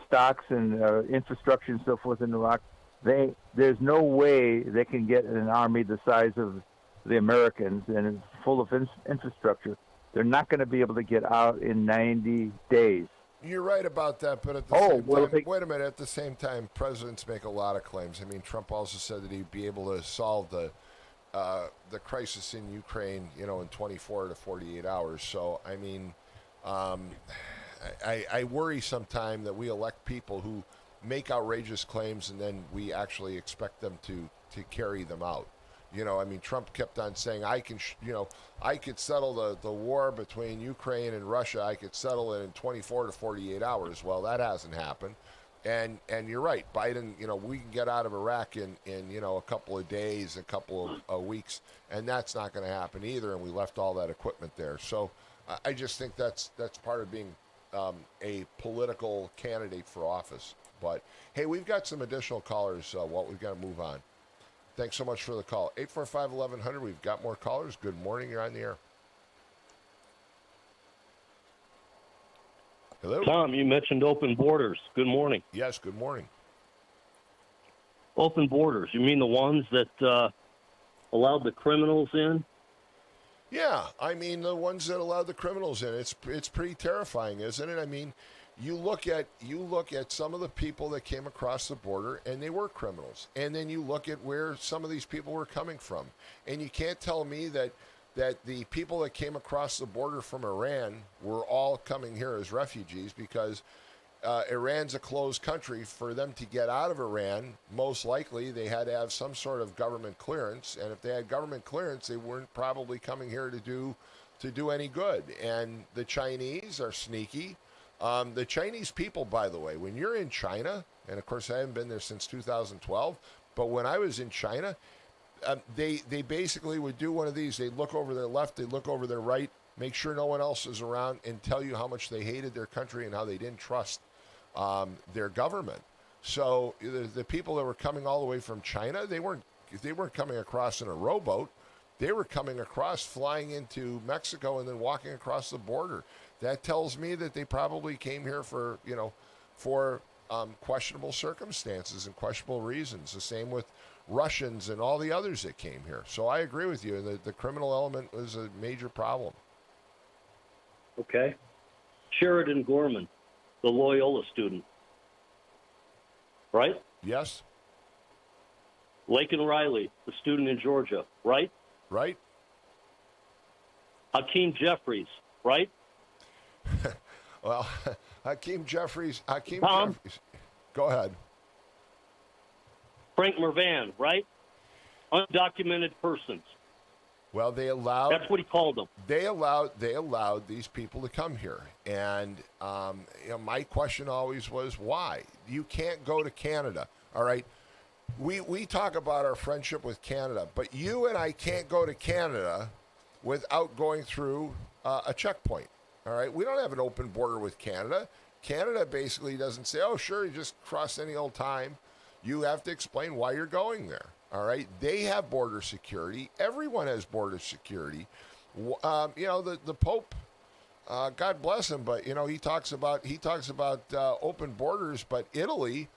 stocks and infrastructure and so forth in Iraq, there's no way they can get an army the size of the Americans and it's full of infrastructure. They're not going to be able to get out in 90 days. You're right about that, but at the same time, wait a minute. At the same time, presidents make a lot of claims. I mean, Trump also said that he'd be able to solve the crisis in Ukraine, in 24 to 48 hours. So, I mean, I worry sometimes that we elect people who make outrageous claims and then we actually expect them to carry them out. I mean, Trump kept on saying, I could settle the war between Ukraine and Russia. I could settle it in 24 to 48 hours. Well, that hasn't happened. And you're right, Biden, we can get out of Iraq in a couple of days, a couple of weeks, and that's not going to happen either, and we left all that equipment there. So I just think that's part of being a political candidate for office. But, hey, we've got some additional callers, Walt. We've got to move on. Thanks so much for the call. 845-1100, we've got more callers. Good morning, you're on the air. Hello? Tom, you mentioned open borders. Good morning. Yes, good morning. Open borders. You mean the ones that allowed the criminals in? Yeah, I mean the ones that allowed the criminals in. It's pretty terrifying, isn't it? I mean, you look at some of the people that came across the border and they were criminals. And then you look at where some of these people were coming from. And you can't tell me that the people that came across the border from Iran were all coming here as refugees, because Iran's a closed country. For them to get out of Iran, most likely they had to have some sort of government clearance. And if they had government clearance, they weren't probably coming here to do any good. And the Chinese are sneaky. The Chinese people, by the way, when you're in China, and of course I haven't been there since 2012, but when I was in China, they basically would do one of these. They'd look over their left, they'd look over their right, make sure no one else is around, and tell you how much they hated their country and how they didn't trust their government. So the people that were coming all the way from China, they weren't coming across in a rowboat. They were coming across, flying into Mexico, and then walking across the border. That tells me that they probably came here for questionable circumstances and questionable reasons. The same with Russians and all the others that came here. So I agree with you. The criminal element was a major problem. Okay. Sheridan Gorman, the Loyola student. Right? Yes. Laken Riley, the student in Georgia. Right? Right. Hakeem Jeffries. Right? Well, Hakeem Jeffries. Tom? Go ahead. Frank Mervan, right? Undocumented persons. Well, they allowed. That's what he called them. They allowed these people to come here, and my question always was why. You can't go to Canada. All right, we talk about our friendship with Canada, but you and I can't go to Canada without going through a checkpoint. All right, we don't have an open border with Canada. Canada basically doesn't say, "Oh, sure, you just cross any old time." You have to explain why you're going there. All right, they have border security. Everyone has border security. The Pope, God bless him, but he talks about open borders. But Italy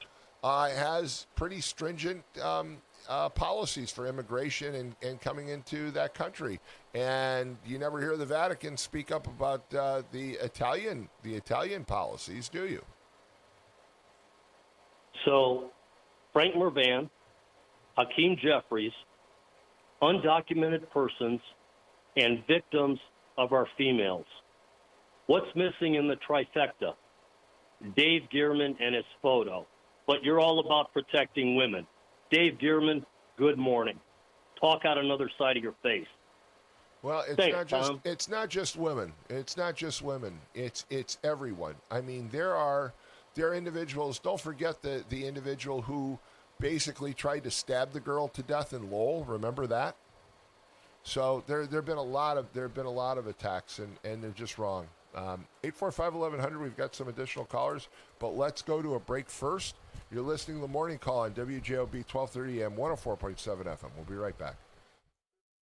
has pretty stringent policies for immigration and coming into that country. And you never hear the Vatican speak up about the Italian policies, do you? So Frank Mervan, Hakeem Jeffries, undocumented persons, and victims of our females. What's missing in the trifecta? Dave Gearman and his photo. But you're all about protecting women. Dave Gearman, good morning. Talk out another side of your face. Well, Thanks, Tom. it's not just women. It's not just women. It's everyone. I mean, there are individuals. Don't forget the individual who basically tried to stab the girl to death in Lowell. Remember that? So there've been a lot of attacks, and they're just wrong. 845-1100. We've got some additional callers, but let's go to a break first. You're listening to the Morning Call on WJOB 1230 AM 104.7 FM. We'll be right back.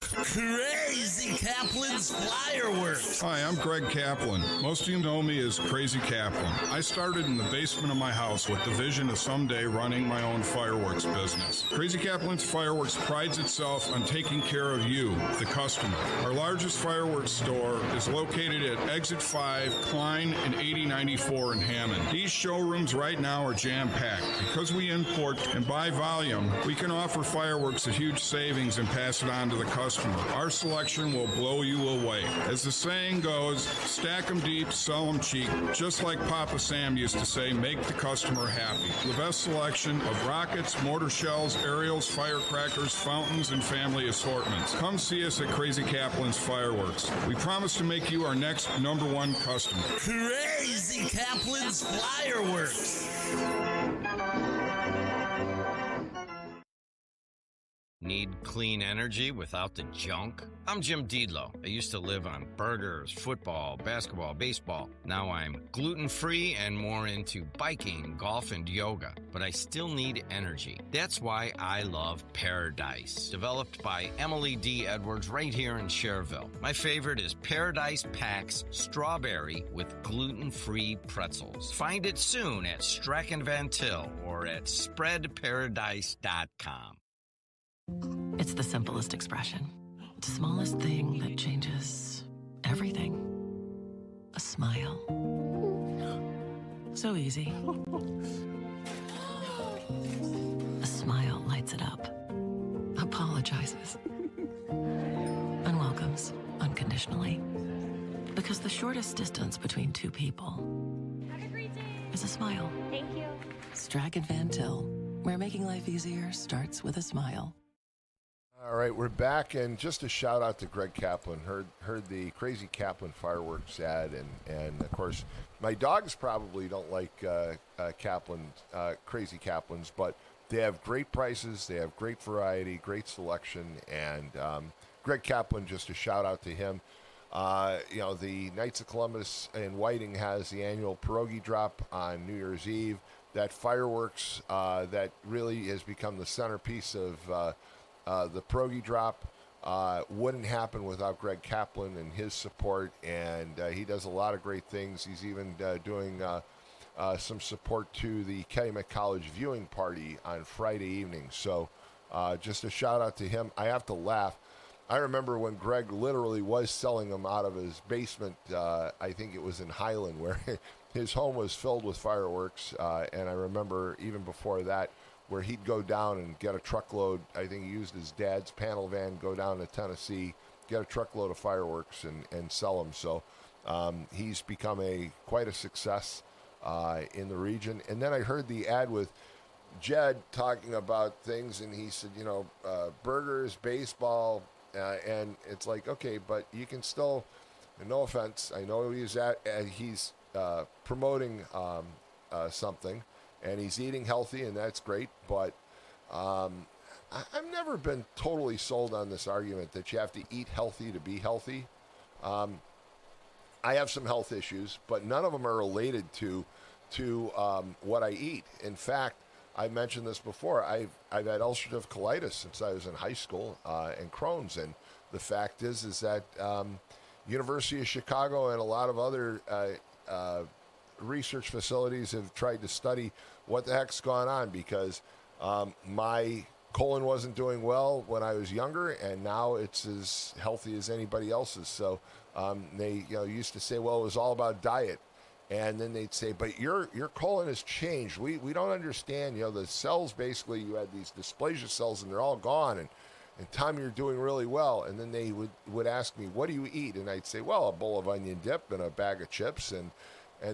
Crazy Kaplan's Fireworks. Hi, I'm Greg Kaplan. Most of you know me as Crazy Kaplan. I started in the basement of my house with the vision of someday running my own fireworks business. Crazy Kaplan's Fireworks prides itself on taking care of you, the customer. Our largest fireworks store is located at Exit 5, Klein, and 8094 in Hammond. These showrooms right now are jam-packed. Because we import and buy volume, we can offer fireworks at huge savings and pass it on to the customer. Our selection will blow you away. As the saying goes, stack them deep, sell them cheap. Just like Papa Sam used to say, make the customer happy. The best selection of rockets, mortar shells, aerials, firecrackers, fountains, and family assortments. Come see us at Crazy Kaplan's Fireworks. We promise to make you our next #1 customer. Crazy Kaplan's Fireworks. Need clean energy without the junk? I'm Jim Diedlow. I used to live on burgers, football, basketball, baseball. Now I'm gluten-free and more into biking, golf, and yoga. But I still need energy. That's why I love Paradise, developed by Emily D. Edwards right here in Cherville. My favorite is Paradise Packs Strawberry with gluten-free pretzels. Find it soon at Strachan Van Til or at spreadparadise.com. It's the simplest expression. The smallest thing that changes everything. A smile. So easy. A smile lights it up. Apologizes. And welcomes unconditionally. Because the shortest distance between two people is a smile. Thank you. Strachan Van Til, where making life easier starts with a smile. All right, we're back, and just a shout out to Greg Kaplan. Heard the Crazy Kaplan fireworks ad, and of course, my dogs probably don't like Crazy Kaplans, but they have great prices, they have great variety, great selection, and Greg Kaplan, just a shout out to him. The Knights of Columbus in Whiting has the annual pierogi drop on New Year's Eve. That fireworks that really has become the centerpiece of the pierogi drop wouldn't happen without Greg Kaplan and his support, and he does a lot of great things. He's even doing some support to the Calumet College viewing party on Friday evening. So just a shout out to him. I have to laugh. I remember when Greg literally was selling them out of his basement. I think it was in Highland, where his home was filled with fireworks, and I remember even before that, where he'd go down and get a truckload. I think he used his dad's panel van, go down to Tennessee, get a truckload of fireworks and sell them. So he's become quite a success in the region. And then I heard the ad with Jed talking about things, and he said, burgers, baseball, and it's like, okay, but you can still, no offense, I know he's promoting something, and he's eating healthy, and that's great, but I've never been totally sold on this argument that you have to eat healthy to be healthy. I have some health issues, but none of them are related to what I eat. In fact, I mentioned this before. I've had ulcerative colitis since I was in high school, and Crohn's, and the fact is that University of Chicago and a lot of other research facilities have tried to study what the heck's gone on, because my colon wasn't doing well when I was younger, and now it's as healthy as anybody else's. So they used to say, well, it was all about diet. And then they'd say, but your colon has changed. We don't understand. The cells, basically, you had these dysplasia cells, and they're all gone. And Tom, you're doing really well. And then they would ask me, what do you eat? And I'd say, well, a bowl of onion dip and a bag of chips. And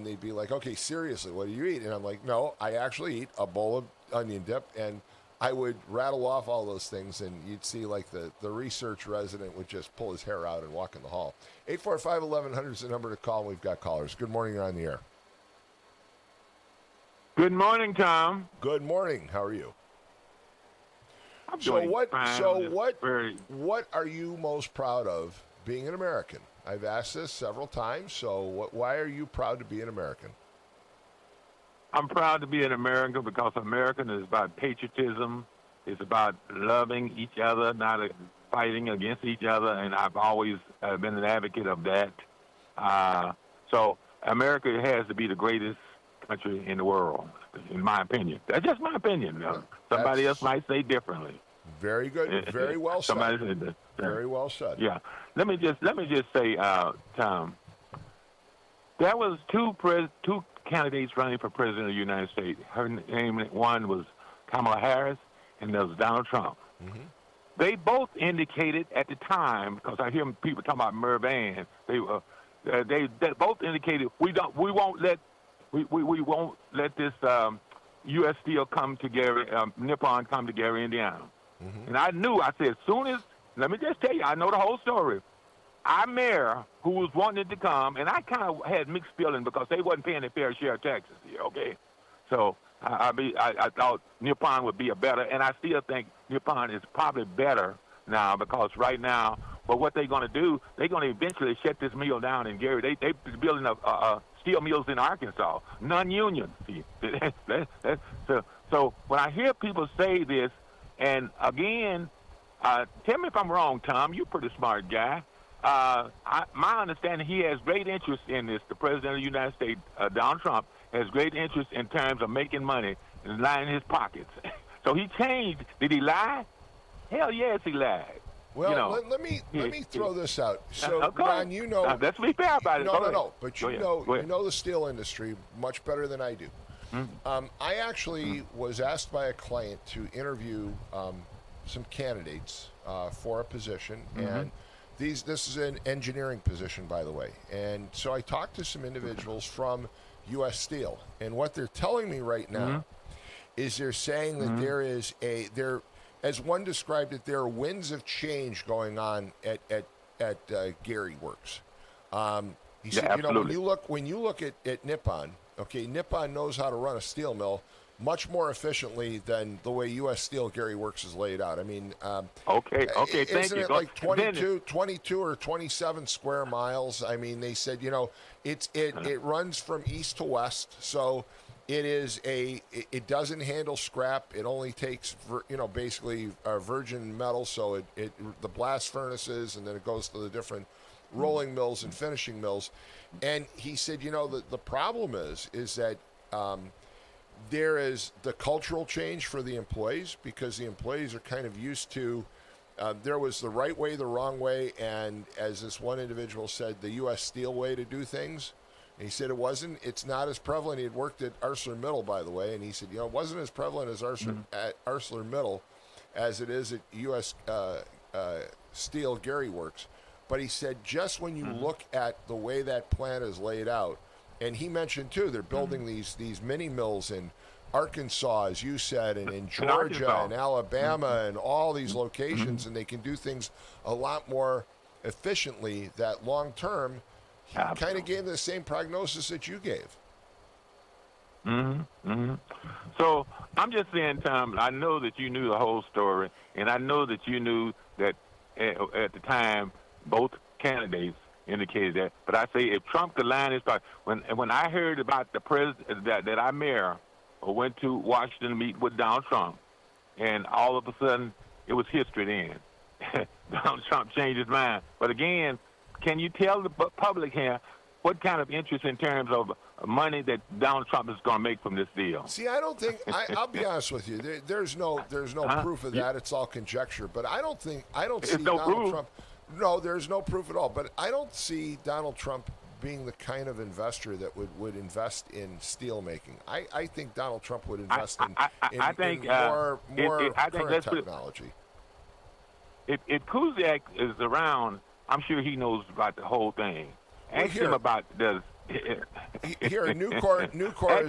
they'd be like, okay, seriously, what do you eat? And I'm like, no, I actually eat a bowl of onion dip. And I would rattle off all those things, and you'd see like the research resident would just pull his hair out and walk in the hall. 845-1100 is the number to call, and we've got callers. Good morning, you're on the air. Good morning, Tom. Good morning. How are you? I'm doing fine. What are you most proud of being an American? I've asked this several times, so why are you proud to be an American? I'm proud to be an American because American is about patriotism. It's about loving each other, not fighting against each other, and I've always been an advocate of that. So America has to be the greatest country in the world, in my opinion. That's just my opinion. Somebody else might say differently. Very good. Very well said. Somebody said that. Very well said. Yeah. Let me just say, Tom, there was two candidates running for president of the United States. Her name, one was Kamala Harris, and there was Donald Trump. Mm-hmm. They both indicated at the time, because I hear people talking about Mervan, they both indicated we won't let this U.S. Steel come to Gary, Nippon come to Gary, Indiana. Mm-hmm. And I knew. I said, as soon as, let me just tell you, I know the whole story. Our mayor, who was wanting to come, and I kind of had mixed feelings because they wasn't paying their fair share of taxes here, okay? So I thought Nippon would be a better, and I still think Nippon is probably better now because right now, but what they're going to do, they're going to eventually shut this mill down in Gary. They're building steel mills in Arkansas, non-union. See, so when I hear people say this, and again, tell me if I'm wrong, Tom. You're a pretty smart guy. My understanding, he has great interest in this. The President of the United States, Donald Trump, has great interest in terms of making money and lining his pockets. So he changed. Did he lie? Hell yes, he lied. Well, let me throw this out. So, okay. Ron, you know, let's be fair about it. No. But you know the steel industry much better than I do. Mm-hmm. I actually was asked by a client to interview some candidates for a position, and this is an engineering position, by the way. And so I talked to some individuals from U.S. Steel, and what they're telling me right now is they're saying that there is as one described it, there are winds of change going on at Gary Works. He said, when you look at Nippon, okay, Nippon knows how to run a steel mill much more efficiently than the way U.S. Steel Gary Works is laid out. I mean, okay, thank you. Isn't it like 22 or 27 square miles? I mean, they said, it runs from east to west, so it doesn't handle scrap. It only takes, basically virgin metal, so the blast furnaces, and then it goes to the different rolling mills and finishing mills. And he said, the problem is that there is the cultural change for the employees, because the employees are kind of used to there was the right way, the wrong way, and as this one individual said, the U.S. Steel way to do things. And he said it's not as prevalent. He had worked at ArcelorMittal, by the way, and he said, it wasn't as prevalent as at ArcelorMittal as it is at U.S. Steel Gary Works. But he said just when you look at the way that plant is laid out, and he mentioned, too, they're building these mini mills in Arkansas, as you said, and in Georgia and Alabama and all these locations, and they can do things a lot more efficiently, that long-term, he kind of gave the same prognosis that you gave. So I'm just saying, Tom, I know that you knew the whole story, and I know that you knew that at the time both candidates indicated that. But I say if Trump could line his thought, when I heard about the president that our mayor went to Washington to meet with Donald Trump, and all of a sudden it was history then. Donald Trump changed his mind. But again, can you tell the public here what kind of interest in terms of money that Donald Trump is going to make from this deal? See, I don't think I'll be honest with you. There's no proof of that. It's all conjecture. But I don't see Donald Trump. No, there's no proof at all. But I don't see Donald Trump being the kind of investor that would invest in steel making. I think Donald Trump would invest in more current technology. If Kuziak is around, I'm sure he knows about the whole thing. Ask him about the. Here, Nucor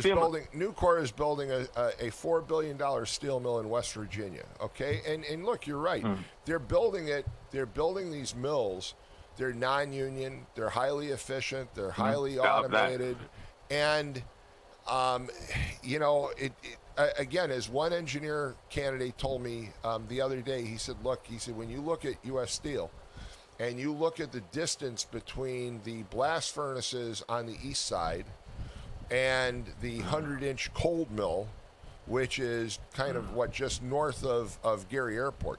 is building a $4 billion steel mill in West Virginia. Okay, and look, you're right. They're building it. They're building these mills. They're non-union. They're highly efficient. They're highly automated, and again, as one engineer candidate told me the other day, he said, when you look at U.S. Steel, and you look at the distance between the blast furnaces on the east side and the 100-inch cold mill, which is kind of just north of Gary Airport,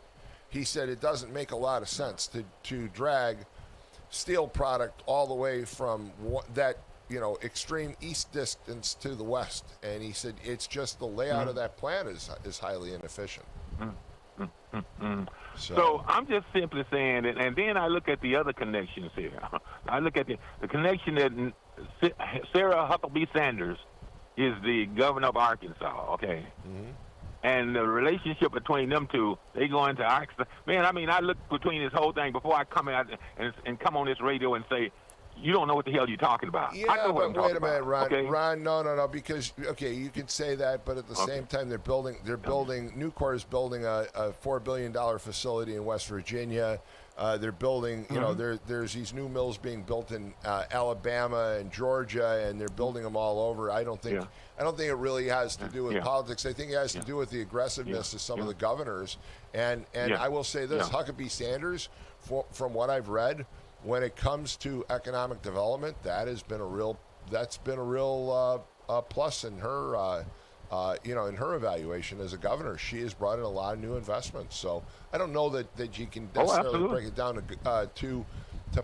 he said it doesn't make a lot of sense to drag steel product all the way from that extreme east distance to the west. And he said it's just the layout of that plant is highly inefficient. So I'm just simply saying that, and then I look at the other connections here. I look at the connection that Sarah Huckabee Sanders is the governor of Arkansas, okay? And the relationship between them two, they go into Arkansas. Man, I mean, I look between this whole thing before I come out and come on this radio and say, you don't know what the hell you're talking about. Yeah, I know what but wait a minute, Ron. Okay? Ron, no, because you can say that, but at the same time, Nucor is building a $4 billion facility in West Virginia. They're building, there's these new mills being built in Alabama and Georgia, and they're building them all over. I don't think it really has to do with politics. I think it has to do with the aggressiveness of some of the governors. And I will say this: Huckabee Sanders, from what I've read, when it comes to economic development, that's been a real plus in her. In her evaluation as a governor, she has brought in a lot of new investments. So I don't know that you can necessarily break it down to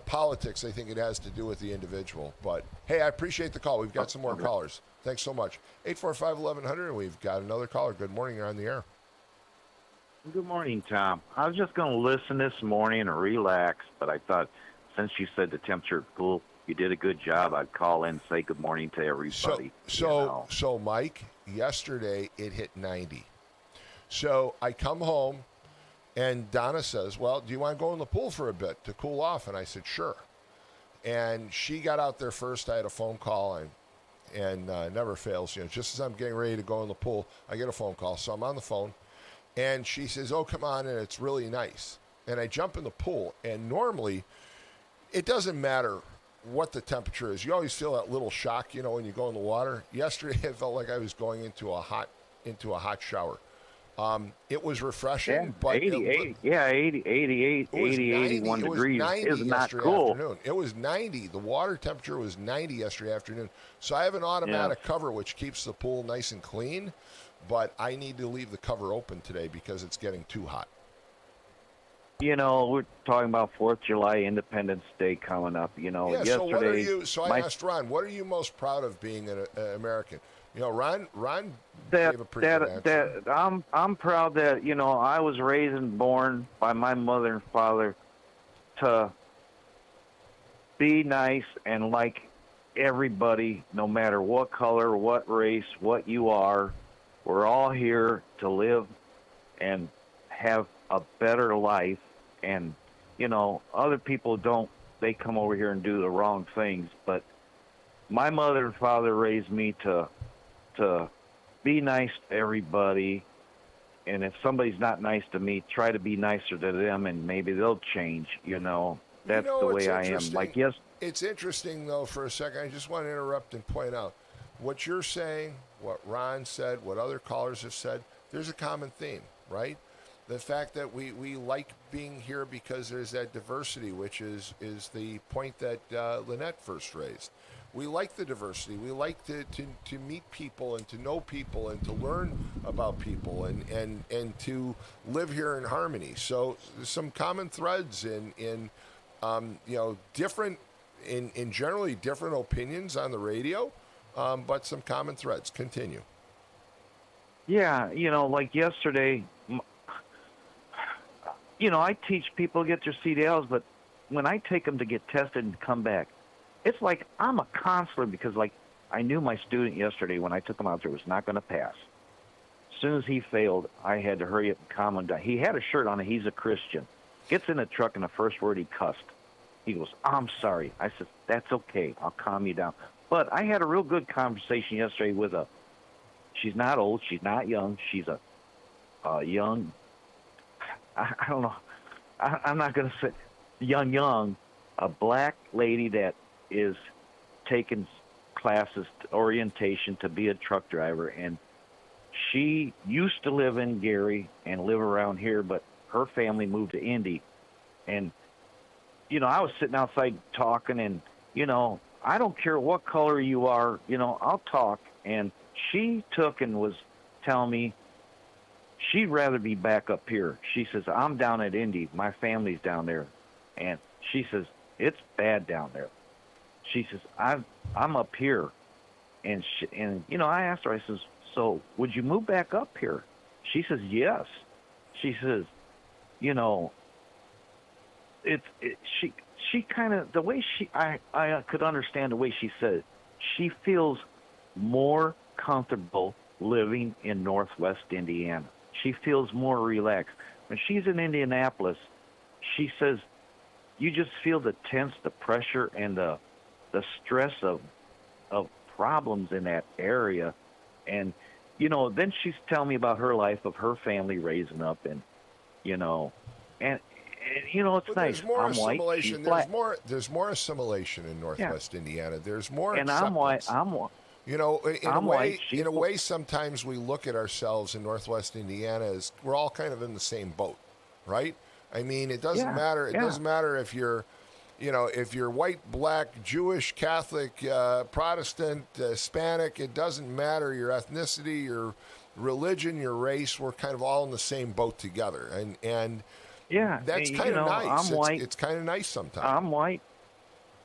politics. I think it has to do with the individual. But hey, I appreciate the call. We've got some more callers. Thanks so much. 845-1100, and we've got another caller. Good morning. You're on the air. Good morning, Tom. I was just going to listen this morning and relax, but I thought since you said the temperature cool, you did a good job. I'd call in and say good morning to everybody. So Mike, yesterday it hit 90. So I come home, and Donna says, well, do you want to go in the pool for a bit to cool off? And I said, sure. And she got out there first. I had a phone call, and never fails. Just as I'm getting ready to go in the pool, I get a phone call. So I'm on the phone, and she says, oh, come on, and it's really nice. And I jump in the pool, and normally it doesn't matter what the temperature is. You always feel that little shock, when you go in the water. Yesterday, it felt like I was going into a hot shower. It was refreshing, but 88, 81 degrees is not cool. Afternoon. It was 90. The water temperature was 90 yesterday afternoon. So I have an automatic cover which keeps the pool nice and clean, but I need to leave the cover open today because it's getting too hot. We're talking about 4th of July, Independence Day coming up. Yesterday. So I asked Ron, what are you most proud of being an American? Ron gave a pretty good answer. I'm proud that I was raised and born by my mother and father to be nice and like everybody, no matter what color, what race, what you are. We're all here to live and have a better life. And other people don't. They come over here and do the wrong things. But my mother and father raised me to be nice to everybody. And if somebody's not nice to me, try to be nicer to them, and maybe they'll change. That's the way I am. It's interesting though. For a second, I just want to interrupt and point out what you're saying, what Ron said, what other callers have said. There's a common theme, right? The fact that we like being here because there's that diversity, which is the point that Lynette first raised. We like the diversity. We like to meet people and to know people and to learn about people and to live here in harmony. So there's some common threads in different in generally different opinions on the radio, but some common threads. Continue. Yeah, like yesterday. I teach people to get their CDLs, but when I take them to get tested and come back, it's like I'm a counselor because, like, I knew my student yesterday when I took him out there was not going to pass. As soon as he failed, I had to hurry up and calm him down. He had a shirt on and he's a Christian. Gets in the truck and the first word he cussed. He goes, I'm sorry. I said, that's okay. I'll calm you down. But I had a real good conversation yesterday with she's not old, she's not young, she's a young, I don't know, I'm not going to say young, a black lady that is taking classes, orientation to be a truck driver, and she used to live in Gary and live around here, but her family moved to Indy. And, you know, I was sitting outside talking, and, you know, I don't care what color you are, you know, I'll talk. And she took and was telling me she'd rather be back up here. She says, I'm down at Indy. My family's down there. And she says, it's bad down there. She says, I'm up here. And, you know, I asked her, I says, so would you move back up here? She says, yes. She says, you know, she kind of, the way I could understand the way she said it, she feels more comfortable living in Northwest Indiana. She feels more relaxed. When she's in Indianapolis, she says, you just feel the tense, the pressure, and the stress of problems in that area. And, you know, then she's telling me about her life of her family raising up, and, you know, and you know, it's nice. There's more I'm assimilation. white. There's more assimilation in Northwest Indiana. There's more And acceptance. I'm white. You know, white. in a way, sometimes we look at ourselves in Northwest Indiana as we're all kind of in the same boat, right? I mean, it doesn't matter. It doesn't matter if you're, you know, if you're white, black, Jewish, Catholic, Protestant, Hispanic. It doesn't matter your ethnicity, your religion, your race. We're kind of all in the same boat together, and yeah, that's kind of nice. I'm white. It's kind of nice sometimes.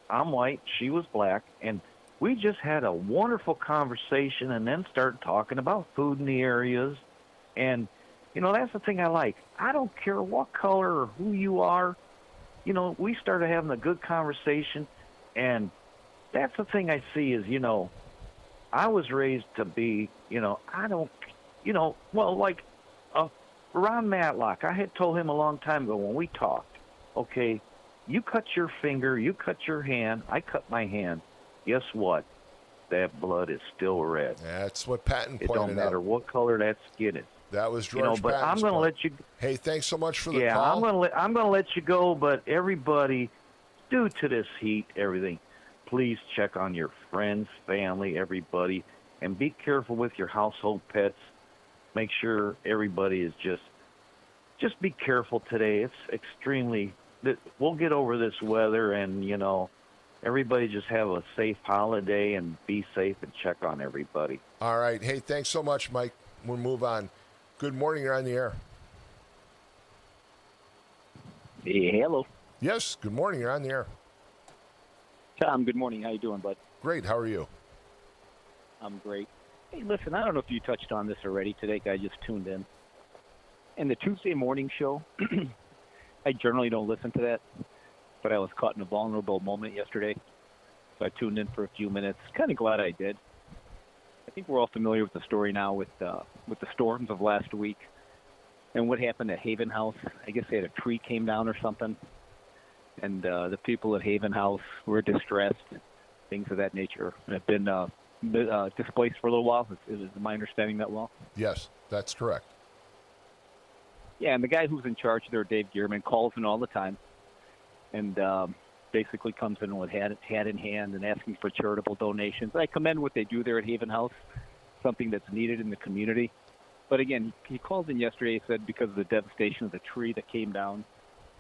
I'm white. She was black, and we just had a wonderful conversation, and then started talking about food in the areas. And, you know, that's the thing I like. I don't care what color or who you are. You know, we started having a good conversation, and that's the thing I see is, you know, I was raised to be, you know, I don't, you know, well, like Ron Matlock, I had told him a long time ago when we talked, okay, you cut your finger, you cut your hand, I cut my hand. Guess what? That blood is still red. That's what Patton pointed out. It don't matter what color that skin is. That was George. You know, but Patton's I'm going to point. let you. Hey, thanks so much for the yeah, call. I'm going to let you go. But everybody, due to this heat, everything, please check on your friends, family, everybody, and be careful with your household pets. Make sure everybody is just be careful today. It's extremely. We'll get over this weather, and you know. Everybody just have a safe holiday and be safe and check on everybody. All right. Hey, thanks so much, Mike. We'll move on. Good morning. You're on the air. Hey, hello. Yes, good morning. You're on the air. Tom, good morning. How you doing, bud? Great. How are you? I'm great. Hey, listen, I don't know if you touched on this already today. I just tuned in. And the Tuesday morning show, I generally don't listen to that. But I was caught in a vulnerable moment yesterday, so I tuned in for a few minutes. Kind of glad I did. I think we're all familiar with the story now with the storms of last week and what happened at Haven House. I guess they had a tree came down or something, and the people at Haven House were distressed, things of that nature, and have been displaced for a little while. Is my understanding that well? Yes, that's correct. Yeah, and the guy who's in charge there, Dave Gearman, calls in all the time. And basically comes in with hat in hand and asking for charitable donations. I commend what they do there at Haven House, something that's needed in the community. But again, he called in yesterday, he said, because of the devastation of the tree that came down,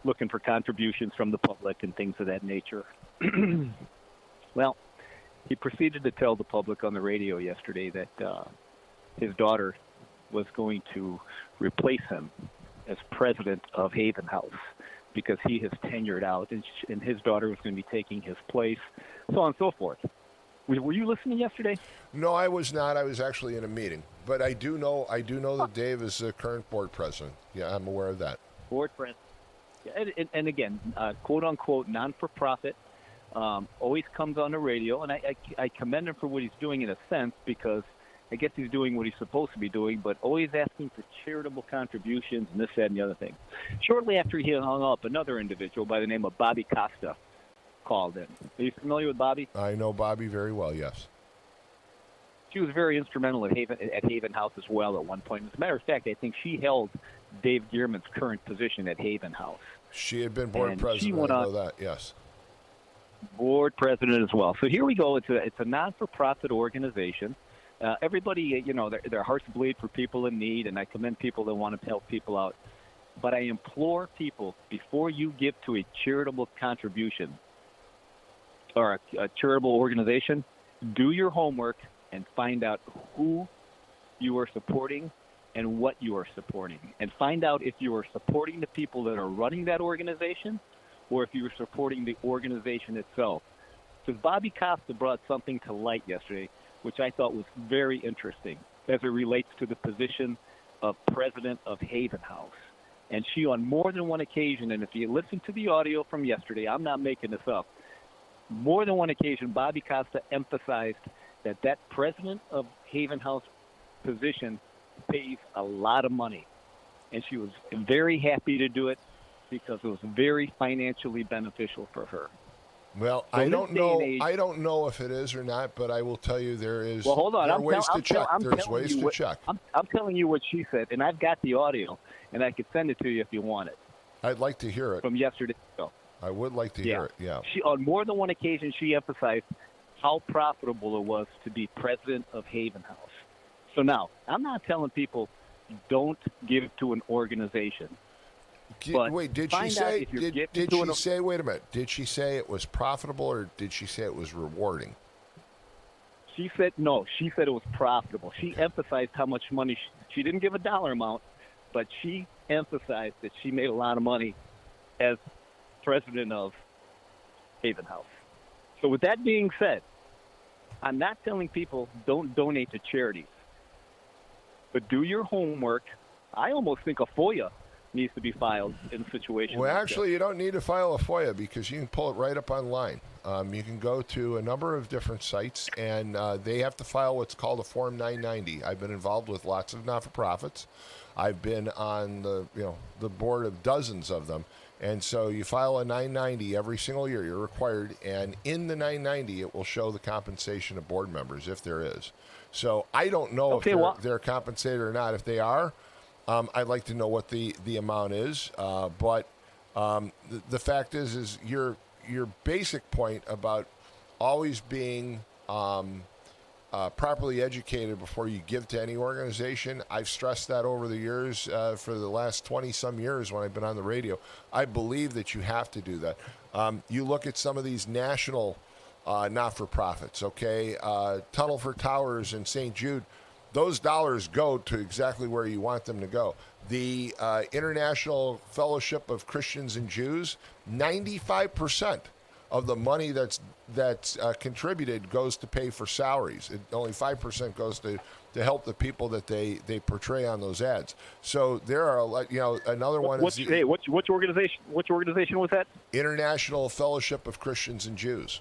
looking for contributions from the public and things of that nature. Well, he proceeded to tell the public on the radio yesterday that his daughter was going to replace him as president of Haven House, because he has tenured out, and his daughter was going to be taking his place, so on and so forth. Were you listening yesterday? No, I was not. I was actually in a meeting, but I do know that Dave is the current board president. Yeah, I'm aware of that. Board president. Yeah, and again, quote unquote non-for-profit, always comes on the radio, and I commend him for what he's doing in a sense, because I guess he's doing what he's supposed to be doing, but always asking for charitable contributions and this, that, and the other thing. Shortly after he hung up, another individual by the name of Bobby Costa called in. Are you familiar with Bobby? I know Bobby very well, yes. She was very instrumental at Haven House as well at one point. As a matter of fact, I think she held Dave Gearman's current position at Haven House. She had been board president, I know that, yes. Board president as well. So here we go. It's a non-for-profit organization. Everybody, their hearts bleed for people in need, and I commend people that want to help people out. But I implore people, before you give to a charitable contribution or a charitable organization, do your homework and find out who you are supporting and what you are supporting. And find out if you are supporting the people that are running that organization or if you are supporting the organization itself. Because Bobby Costa brought something to light yesterday, which I thought was very interesting as it relates to the position of president of Haven House. And she, on more than one occasion, and if you listen to the audio from yesterday, I'm not making this up, more than one occasion, Bobby Costa emphasized that president of Haven House position pays a lot of money. And she was very happy to do it because it was very financially beneficial for her. Well, so I don't know if it is or not, but I will tell you there is. Well, hold on. There are ways to check. There's ways to check. I'm telling you what she said, and I've got the audio, and I could send it to you if you want it. I'd like to hear it. From yesterday. I would like to hear it, yeah. She, on more than one occasion, she emphasized how profitable it was to be president of Haven House. So now, I'm not telling people don't give to an organization. Wait, did she say? Did she say? Wait a minute. Did she say it was profitable, or did she say it was rewarding? She said no. She said it was profitable. She emphasized how much money. She didn't give a dollar amount, but she emphasized that she made a lot of money as president of Haven House. So with that being said, I'm not telling people don't donate to charities, but do your homework. I almost think a FOIA needs to be filed in situations. Well, like actually, that. you don't need to file a FOIA because you can pull it right up online. You can go to a number of different sites, and they have to file what's called a Form 990. I've been involved with lots of not-for-profits. I've been on the board of dozens of them. And so you file a 990 every single year. You're required. And in the 990, it will show the compensation of board members, if there is. So I don't know if they're compensated or not. If they are, I'd like to know what the amount is. But the fact is your basic point about always being properly educated before you give to any organization. I've stressed that over the years, for the last 20-some years when I've been on the radio. I believe that you have to do that. You look at some of these national not-for-profits, okay? Tunnel for Towers in St. Jude, those dollars go to exactly where you want them to go. The International Fellowship of Christians and Jews, 95% of the money that's contributed goes to pay for salaries. Only 5% goes to help the people that they portray on those ads. So there are a lot. Another one is which organization? Which organization was that? International Fellowship of Christians and Jews.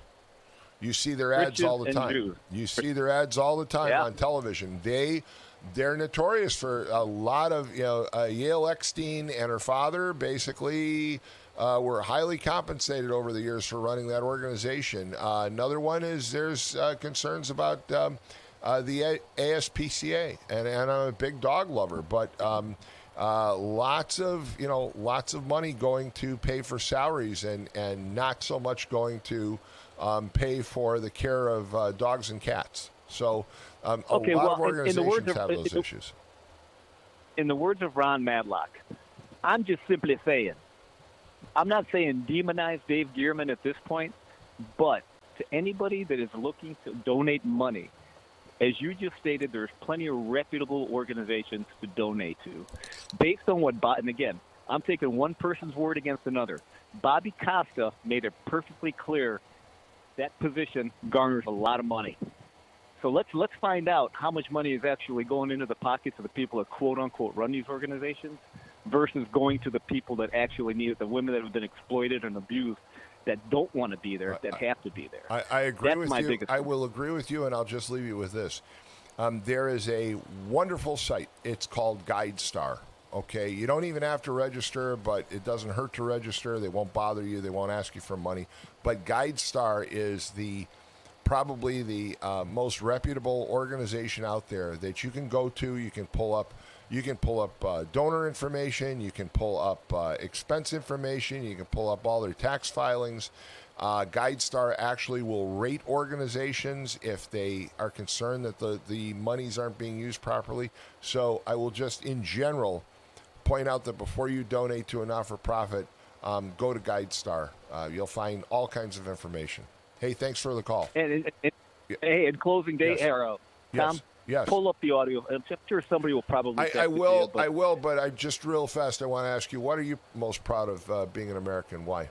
You see their ads all the time. You see their ads all the time on television. They're notorious for a lot of Yale Eckstein and her father basically were highly compensated over the years for running that organization. Another one is there's concerns about the ASPCA, and I'm a big dog lover, but lots of money going to pay for salaries and not so much going to pay for the care of dogs and cats. So a lot of organizations have those issues. In the words of Ron Madlock, I'm just simply saying, I'm not saying demonize Dave Gearman at this point, but to anybody that is looking to donate money, as you just stated, there's plenty of reputable organizations to donate to. Based on and again, I'm taking one person's word against another. Bobby Costa made it perfectly clear that position garners a lot of money. So let's find out how much money is actually going into the pockets of the people that quote-unquote run these organizations versus going to the people that actually need it, the women that have been exploited and abused that don't want to be there that have to be there. I agree That's with my you. biggest I will agree with you, and I'll just leave you with this. There is a wonderful site. It's called GuideStar. Okay, you don't even have to register, but it doesn't hurt to register. They won't bother you. They won't ask you for money. But GuideStar is probably the most reputable organization out there that you can go to. You can pull up donor information. You can pull up expense information. You can pull up all their tax filings. GuideStar actually will rate organizations if they are concerned that the monies aren't being used properly. So I will just, in general, point out that before you donate to a not-for-profit, go to GuideStar. You'll find all kinds of information. Hey, thanks for the call. And hey, in closing day, Yes. Arrow, Tom, Yes. pull up the audio. I'm sure somebody will probably. I will, but I just real fast, I want to ask you, what are you most proud of being an American? Why?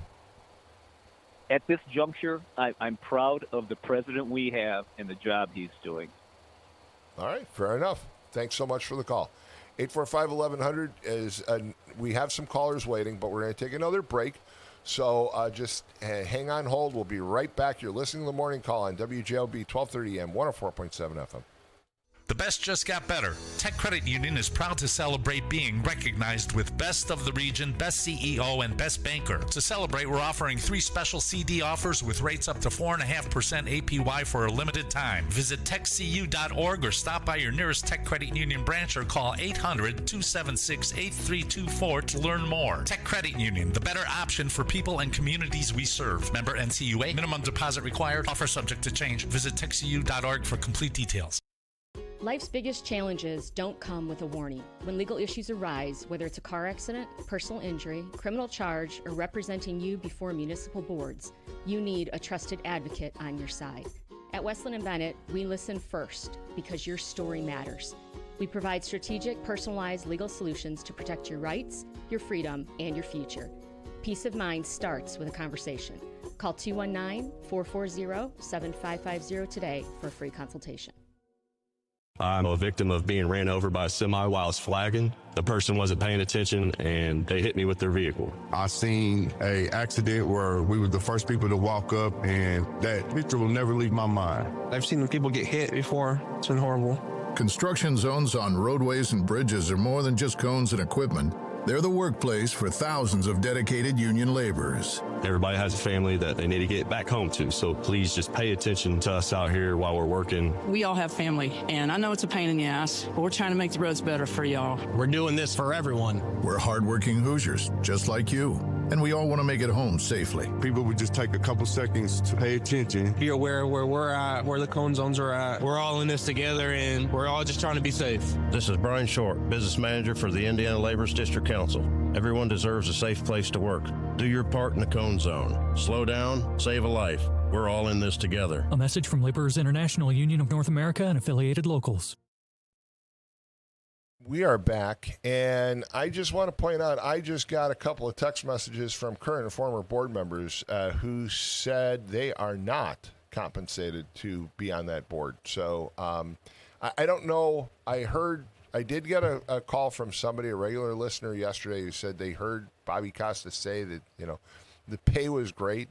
At this juncture, I'm proud of the president we have and the job he's doing. All right, fair enough. Thanks so much for the call. 845-1100 is, we have some callers waiting, but we're going to take another break. So just hang on hold. We'll be right back. You're listening to The Morning Call on WJLB 1230 AM, 104.7 FM. The best just got better. Tech Credit Union is proud to celebrate being recognized with Best of the Region, Best CEO, and Best Banker. To celebrate, we're offering 3 special CD offers with rates up to 4.5% APY for a limited time. Visit techcu.org or stop by your nearest Tech Credit Union branch or call 800-276-8324 to learn more. Tech Credit Union, the better option for people and communities we serve. Member NCUA. Minimum deposit required. Offer subject to change. Visit techcu.org for complete details. Life's biggest challenges don't come with a warning. When legal issues arise, whether it's a car accident, personal injury, criminal charge, or representing you before municipal boards, you need a trusted advocate on your side. At Westland & Bennett, we listen first because your story matters. We provide strategic, personalized legal solutions to protect your rights, your freedom, and your future. Peace of mind starts with a conversation. Call 219-440-7550 today for a free consultation. I'm a victim of being ran over by a semi while I was flagging. The person wasn't paying attention and they hit me with their vehicle. I seen a accident where we were the first people to walk up, and that picture will never leave my mind. I've seen people get hit before. It's been horrible. Construction zones on roadways and bridges are more than just cones and equipment. They're the workplace for thousands of dedicated union laborers. Everybody has a family that they need to get back home to, so please just pay attention to us out here while we're working. We all have family, and I know it's a pain in the ass, but we're trying to make the roads better for y'all. We're doing this for everyone. We're hardworking Hoosiers, just like you, and we all want to make it home safely. People would just take a couple seconds to pay attention. Be aware where we're at, where the cone zones are at. We're all in this together, and we're all just trying to be safe. This is Brian Short, Business Manager for the Indiana Laborers District Council. Everyone deserves a safe place to work. Do your part in the cone zone. Slow down, save a life. We're all in this together. A message from Laborers International Union of North America and affiliated locals. We are back, and I just want to point out, I just got a couple of text messages from current and former board members who said they are not compensated to be on that board. So I don't know. I did get a call from somebody, a regular listener yesterday, who said they heard Bobby Costa say that, the pay was great.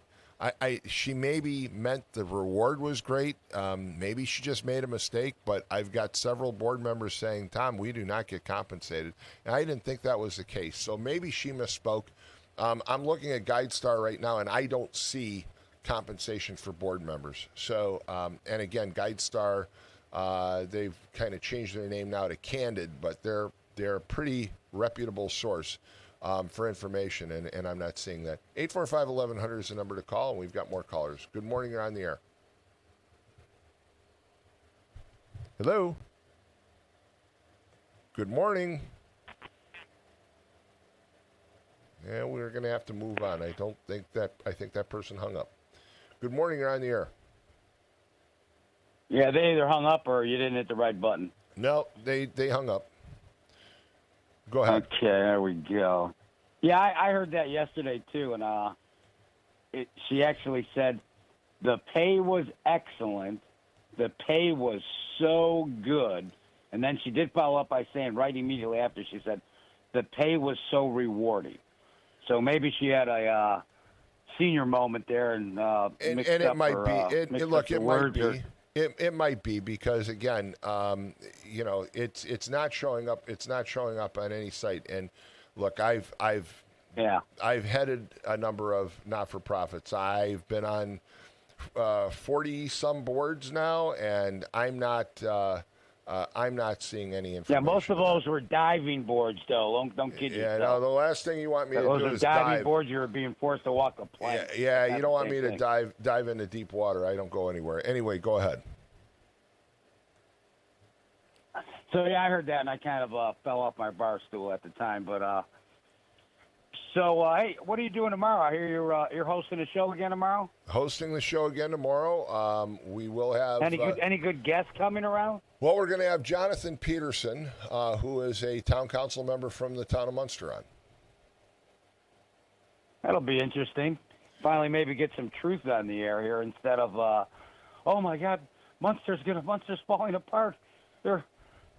She maybe meant the reward was great. Maybe she just made a mistake, but I've got several board members saying, Tom, we do not get compensated. And I didn't think that was the case. So maybe she misspoke. I'm looking at GuideStar right now, and I don't see compensation for board members. So, and again, GuideStar, they've kind of changed their name now to Candid, but they're a pretty reputable source for information, and I'm not seeing that. 845-1100 is the number to call, and we've got more callers. Good morning, you're on the air. Hello. Good morning. Yeah, we're going to have to move on. I think that person hung up. Good morning, you're on the air. Yeah, they either hung up or you didn't hit the right button. No, they hung up. Go ahead. Okay, there we go. Yeah, I heard that yesterday too, and she actually said the pay was excellent. The pay was so good, and then she did follow up by saying right immediately after, she said the pay was so rewarding. So maybe she had senior moment there and mixed and it up might her, be. mixed Look, up the it might words be. or- It might be because again, it's not showing up. It's not showing up on any site. And look, I've headed a number of not-for-profits. I've been on 40 some boards now, and I'm not seeing any information. Yeah, most of those were diving boards, though. Don't kid yourself. Yeah, no. The last thing you want me to those do are is diving dive. boards. You were being forced to walk a plank. Yeah, you That's don't the want me same to thing. dive into deep water. I don't go anywhere. Anyway, go ahead. So yeah, I heard that, and I kind of fell off my bar stool at the time. But hey, what are you doing tomorrow? I hear you're hosting a show again tomorrow. Hosting the show again tomorrow. We will have Any good guests coming around? Well, we're going to have Jonathan Peterson, who is a town council member from the town of Munster, on. That'll be interesting. Finally, maybe get some truth on the air here instead of, oh my God, Munster's falling apart. They're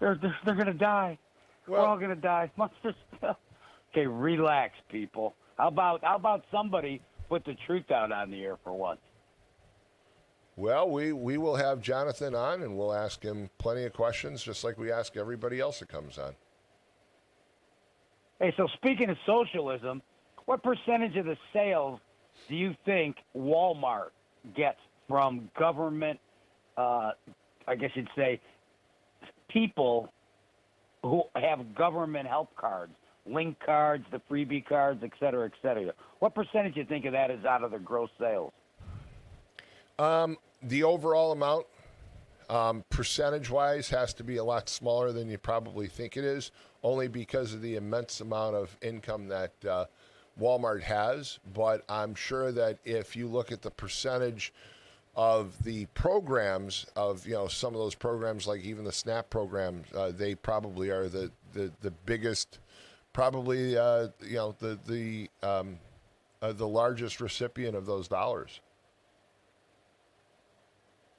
gonna die. We're all gonna die. Munster's. Okay, relax, people. How about somebody put the truth out on the air for once? Well, we will have Jonathan on, and we'll ask him plenty of questions, just like we ask everybody else that comes on. Hey, so speaking of socialism, what percentage of the sales do you think Walmart gets from government, I guess you'd say, people who have government help cards, link cards, the freebie cards, et cetera, et cetera? What percentage do you think of that is out of their gross sales? The overall amount, percentage-wise, has to be a lot smaller than you probably think it is, only because of the immense amount of income that Walmart has. But I'm sure that if you look at the percentage of the programs of, some of those programs, like even the SNAP program, they probably are the biggest, probably, the largest recipient of those dollars.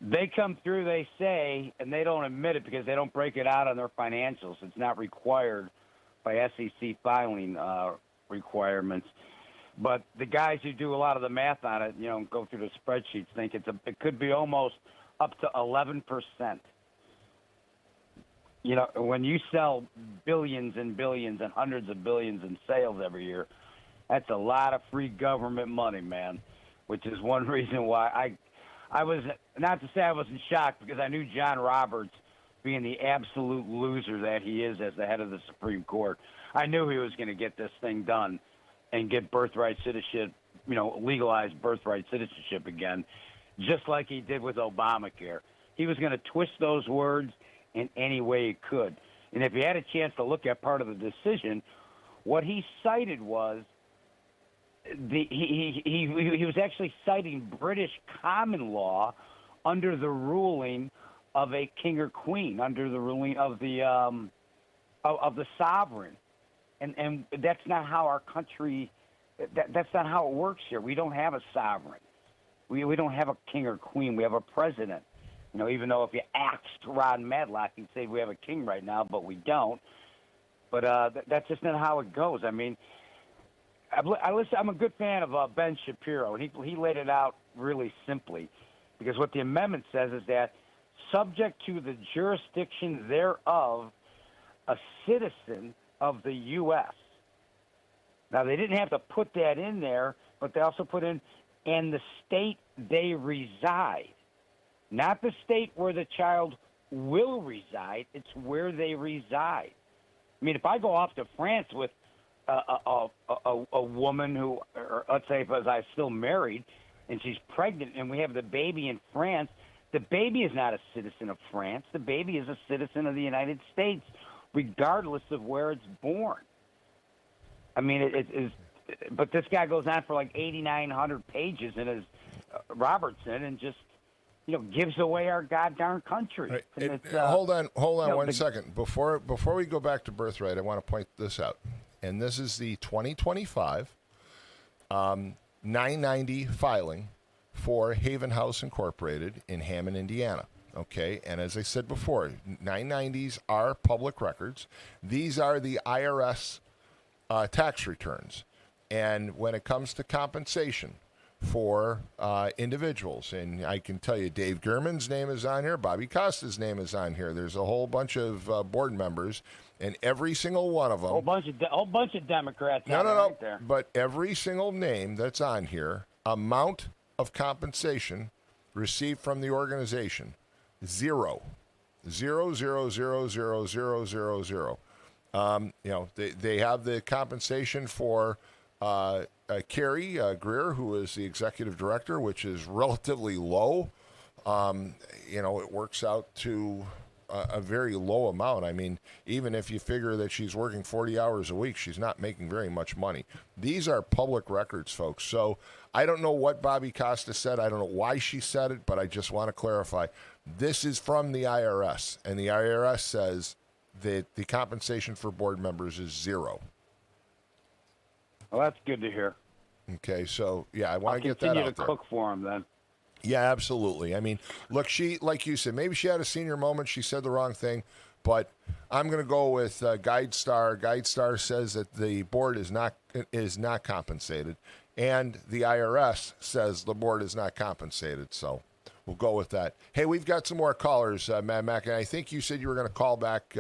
They come through, they say, and they don't admit it because they don't break it out on their financials. It's not required by SEC filing requirements. But the guys who do a lot of the math on it, go through the spreadsheets, think it could be almost up to 11%. When you sell billions and billions and hundreds of billions in sales every year, that's a lot of free government money, man, which is one reason why I was, not to say I wasn't shocked, because I knew John Roberts, being the absolute loser that he is as the head of the Supreme Court, I knew he was going to get this thing done and get birthright citizenship, legalized birthright citizenship again, just like he did with Obamacare. He was going to twist those words in any way he could. And if you had a chance to look at part of the decision, what he cited was he was actually citing British common law under the ruling of a king or queen, under the ruling of the sovereign, and that's not how our country. That's not how it works here. We don't have a sovereign. We don't have a king or queen. We have a president. Even though if you asked Ron Madlock, he'd say we have a king right now, but we don't. But that's just not how it goes. I mean, I'm a good fan of Ben Shapiro, and he laid it out really simply, because what the amendment says is that subject to the jurisdiction thereof, a citizen of the U.S. Now, they didn't have to put that in there, but they also put in, and the state they reside. Not the state where the child will reside, it's where they reside. I mean, if I go off to France with a woman who, or let's say if I was still married and she's pregnant and we have the baby in France, the baby is not a citizen of France. The baby is a citizen of the United States, regardless of where it's born. I mean, it is, but this guy goes on for like 8,900 pages in his Robertson and just, gives away our goddamn country. Right. Hold on 1 second. Before we go back to birthright, I want to point this out. And this is the 2025 990 filing for Haven House Incorporated in Hammond, Indiana. Okay, and as I said before, 990s are public records. These are the IRS tax returns. And when it comes to compensation for individuals. And I can tell you Dave Gurman's name is on here. Bobby Costa's name is on here. There's a whole bunch of board members, and every single one of them. Whole bunch of Democrats. No. Right there. But every single name that's on here, amount of compensation received from the organization, zero. Zero, zero, zero, zero, zero, zero, zero. They have the compensation for Carrie Greer, who is the executive director, which is relatively low. It works out to a very low amount. I mean, even if you figure that she's working 40 hours a week, she's not making very much money. These are public records, folks. So I don't know what Bobby Costa said. I don't know why she said it, but I just want to clarify. This is from the IRS, and the IRS says that the compensation for board members is zero. Well, that's good to hear. Okay, so, yeah, I want to get that out there. there. Continue to cook for him, then. Yeah, absolutely. I mean, look, she, like you said, maybe she had a senior moment. She said the wrong thing, but I'm going to go with GuideStar. GuideStar says that the board is not compensated, and the IRS says the board is not compensated. So we'll go with that. Hey, we've got some more callers, Mad Mac, and I think you said you were going to call back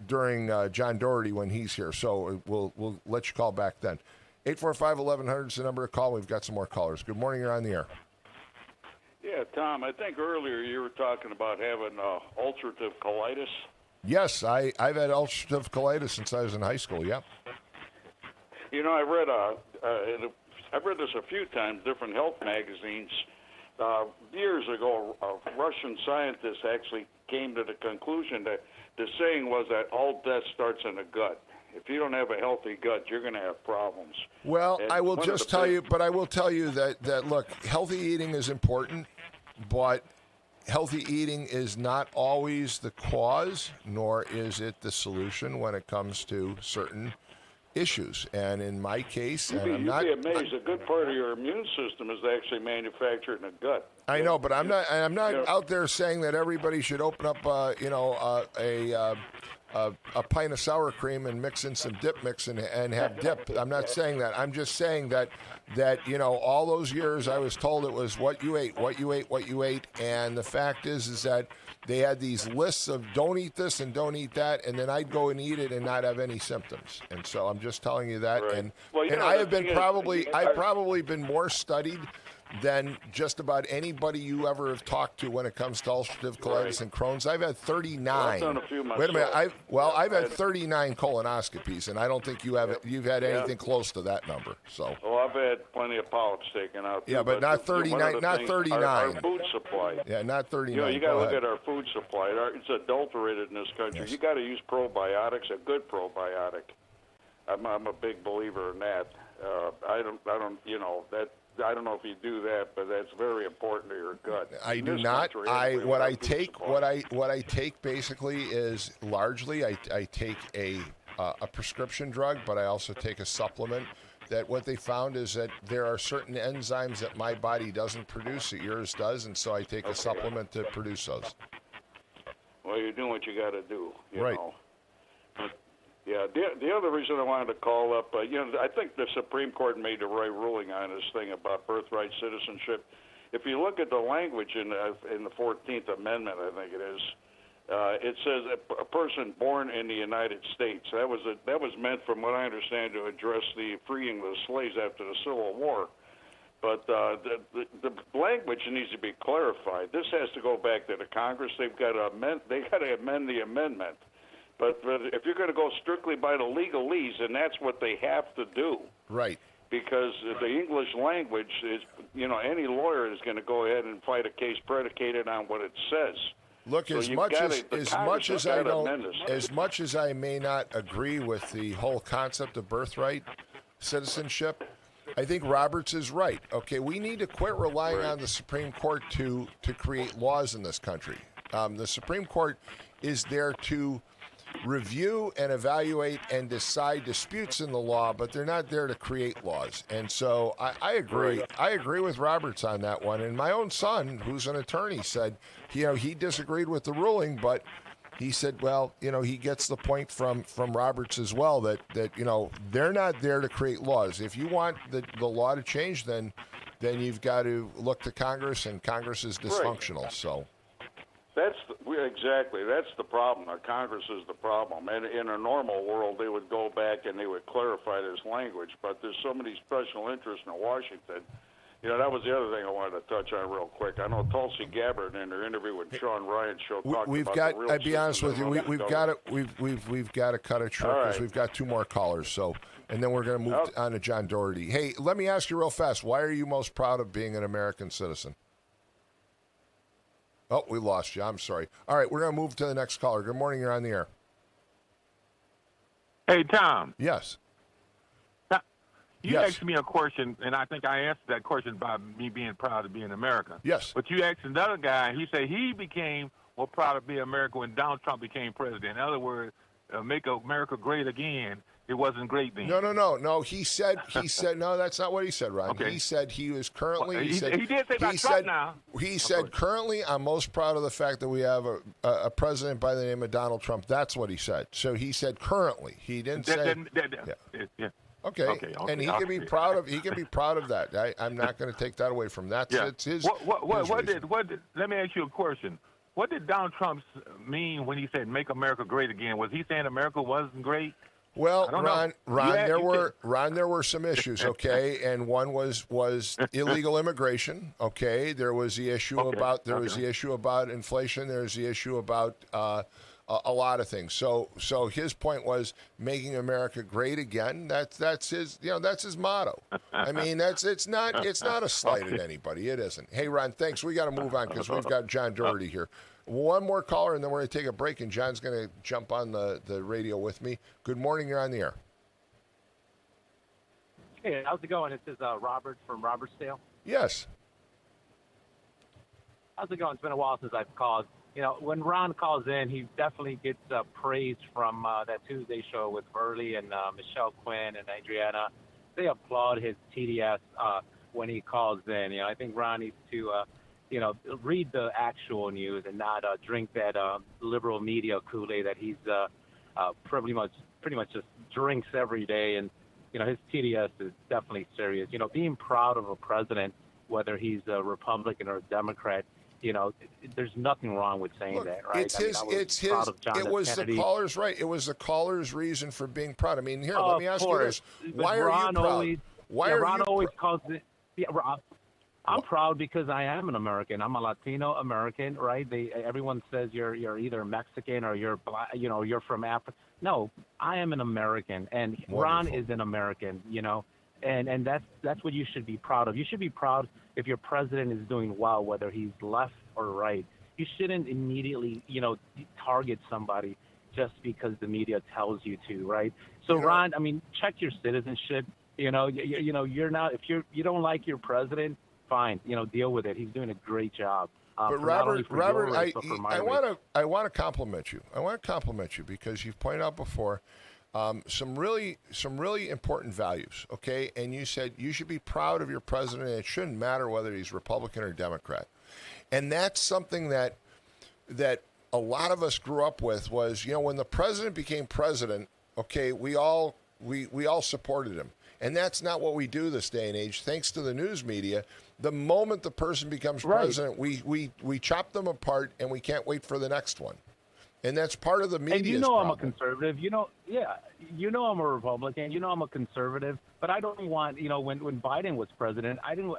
during John Doherty when he's here. So we'll let you call back then. 845-1100 is the number to call. We've got some more callers. Good morning. You're on the air. Yeah, Tom, I think earlier you were talking about having ulcerative colitis. Yes, I've had ulcerative colitis since I was in high school, yep. You know, I've read this a few times, different health magazines. Years ago, a Russian scientist actually came to the conclusion that the saying was that all death starts in the gut. If you don't have a healthy gut, you're going to have problems. Well, and I will just tell you, but I will tell you that look, healthy eating is important, but healthy eating is not always the cause, nor is it the solution when it comes to certain issues. And in my case, you'd be amazed. A good part of your immune system is actually manufactured in the gut. I know, but I'm not out there saying that everybody should open up, a pint of sour cream and mix in some dip mix and have dip. I'm not saying that. I'm just saying that all those years I was told it was what you ate, and the fact is that they had these lists of don't eat this and don't eat that, and then I'd go and eat it and not have any symptoms. And so I'm just telling you that. Right. And well, I have been I've probably been more studied than just about anybody you ever have talked to when it comes to ulcerative colitis and Crohn's. I've had 39. Well, I've done a few myself. Wait a minute. I've had 39 colonoscopies, and I don't think you've had anything close to that number. So. Well, I've had plenty of polyps taken out. Yeah, but not 39. Not 39. Our food supply. Yeah, not 39. You got to look at our food supply. It's adulterated in this country. Yes. You got to use probiotics, a good probiotic. I'm a big believer in that. I don't know if you do that, but that's very important to your gut. I do not. What I take basically is largely I take a prescription drug, but I also take a supplement. That what they found is that there are certain enzymes that my body doesn't produce that yours does, and so I take a supplement to produce those. Well, you're doing what you got to do. You right. know. Yeah, the other reason I wanted to call up, I think the Supreme Court made the right ruling on this thing about birthright citizenship. If you look at the language in the 14th Amendment, I think it is, it says a person born in the United States. That was meant, from what I understand, to address the freeing of the slaves after the Civil War. But the language needs to be clarified. This has to go back to the Congress. They've got to amend the amendment. But if you're going to go strictly by the legalese, and that's what they have to do. Right. Because the English language is, any lawyer is going to go ahead and fight a case predicated on what it says. Look, as much as I may not agree with the whole concept of birthright citizenship, I think Roberts is right. Okay, we need to quit relying on the Supreme Court to create laws in this country. The Supreme Court is there to review and evaluate and decide disputes in the law, but they're not there to create laws. And so I agree. I agree with Roberts on that one. And my own son, who's an attorney, said, he disagreed with the ruling, but he said, well, he gets the point from Roberts as well that they're not there to create laws. If you want the law to change, then then you've got to look to Congress, and Congress is dysfunctional. So Exactly. That's the problem. Congress is the problem. And in a normal world, they would go back and they would clarify this language. But there's so many special interests in Washington. That was the other thing I wanted to touch on real quick. I know Tulsi Gabbard in her interview with Sean Ryan's show talked about the real I'll be honest with you, we've got to cut it short because right. we've got 2 more callers. So, and then we're going to move on to John Doherty. Hey, let me ask you real fast. Why are you most proud of being an American citizen? Oh, we lost you. I'm sorry. All right, we're going to move to the next caller. Good morning. You're on the air. Hey, Tom. Yes. You asked me a question, and I think I answered that question by me being proud to be an American. Yes. But you asked another guy, he said he became more proud to be American when Donald Trump became president. In other words, make America great again. It wasn't great then. No. He said, no, that's not what he said, Ron. Okay. He said he was currently. He did say about Trump now. He said, currently, I'm most proud of the fact that we have a president by the name of Donald Trump. That's what he said. So he said currently. He didn't say. Yeah. Okay. And he can be proud of. He can be proud of that. I'm not going to take that away from that. Yeah. It's his. What did? Let me ask you a question. What did Donald Trump mean when he said "Make America Great Again"? Was he saying America wasn't great? Well, Ron, there were some issues, okay, and one was illegal immigration, okay. There was the issue about the issue about inflation. There's the issue about a lot of things. So his point was making America great again. That's his motto. I mean, it's not a slight at anybody. It isn't. Hey, Ron, thanks. We got to move on because we've got John Doherty here. One more caller, and then we're going to take a break, and John's going to jump on the radio with me. Good morning. You're on the air. Hey, how's it going? This is Robert from Robertsdale. Yes. How's it going? It's been a while since I've called. When Ron calls in, he definitely gets praise from that Tuesday show with Burley and Michelle Quinn and Adriana. They applaud his TDS when he calls in. I think Ron needs to read the actual news and not drink that liberal media Kool-Aid that he's pretty much just drinks every day. And, his TDS is definitely serious. Being proud of a president, whether he's a Republican or a Democrat, there's nothing wrong with saying that, right? It was the caller's right. It was the caller's reason for being proud. I mean, here, let me ask you this. Why are you proud? Ron always calls it, I'm proud because I am an American. I'm a Latino American, right? Everyone says you're either Mexican or you're black, you're from Africa. No, I am an American, and Ron is an American, and that's what you should be proud of. You should be proud if your president is doing well, whether he's left or right. You shouldn't immediately, target somebody just because the media tells you to, right? So Ron, I mean, check your citizenship. You're not, if you don't like your president, fine, deal with it. He's doing a great job. But Robert, I want to compliment you. I want to compliment you because you've pointed out before some really important values. Okay, and you said you should be proud of your president. And it shouldn't matter whether he's Republican or Democrat, and that's something that a lot of us grew up with. Was when the president became president, okay, we all supported him. And that's not what we do this day and age, thanks to the news media. The moment the person becomes president, we chop them apart, and we can't wait for the next one. And that's part of the media's problem. I'm a conservative. I'm a Republican. I'm a conservative. But I don't want, when Biden was president, I didn't,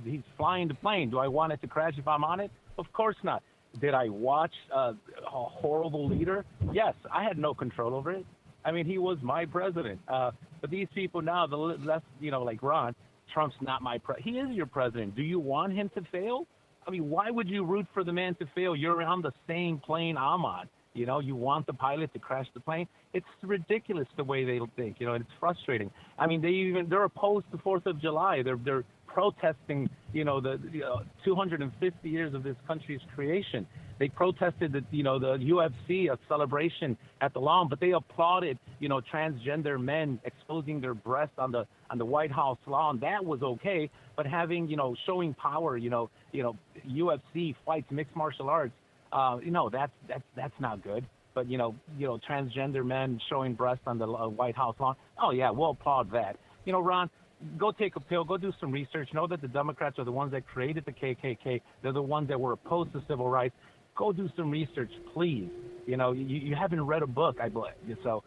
he's flying the plane. Do I want it to crash if I'm on it? Of course not. Did I watch a horrible leader? Yes, I had no control over it. I mean, he was my president. But these people now, like Ron, Trump's not my president. He is your president. Do you want him to fail? I mean, why would you root for the man to fail? You're on the same plane I'm on. You want the pilot to crash the plane. It's ridiculous the way they think, and it's frustrating. I mean, they're opposed to 4th of July. They're protesting, the 250 years of this country's creation. They protested the UFC, a celebration at the lawn, but they applauded, transgender men exposing their breasts on the White House lawn. That was okay, but having, showing power, UFC fights, mixed martial arts, that's not good. But transgender men showing breasts on the White House lawn. Oh yeah, we'll applaud that. Ron, go take a pill, go do some research. Know that the Democrats are the ones that created the KKK. They're the ones that were opposed to civil rights. Go do some research, please. You know, you haven't read a book, I believe. So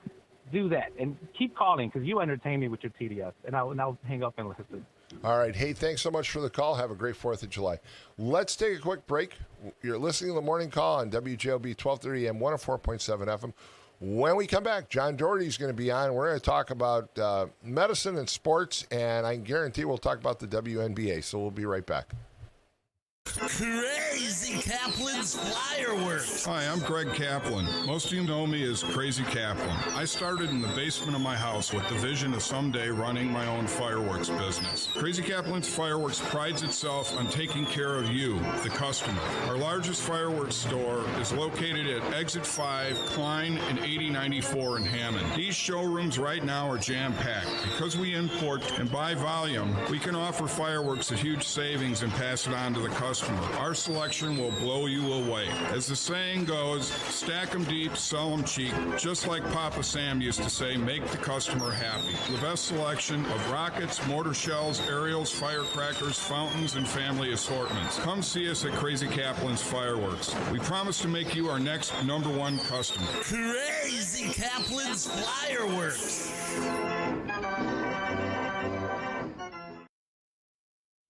do that and keep calling because you entertain me with your TDS. And I'll hang up and listen. All right. Hey, thanks so much for the call. Have a great 4th of July. Let's take a quick break. You're listening to the morning call on WJLB 1230 AM 104.7 FM. When we come back, John Daugherty is going to be on. We're going to talk about medicine and sports, and I can guarantee we'll talk about the WNBA. So we'll be right back. Crazy Kaplan's Fireworks. Hi, I'm Greg Kaplan. Most of you know me as Crazy Kaplan. I started in the basement of my house with the vision of someday running my own fireworks business. Crazy Kaplan's Fireworks prides itself on taking care of you, the customer. Our largest fireworks store is located at Exit 5, Klein, and 8094 in Hammond. These showrooms right now are jam-packed. Because we import and buy volume, we can offer fireworks at huge savings and pass it on to the customer. Our selection will blow you away. As the saying goes, stack them deep, sell them cheap. Just like Papa Sam used to say, make the customer happy. The best selection of rockets, mortar shells, aerials, firecrackers, fountains, and family assortments. Come see us at Crazy Kaplan's Fireworks. We promise to make you our next #1 customer. Crazy Kaplan's Fireworks.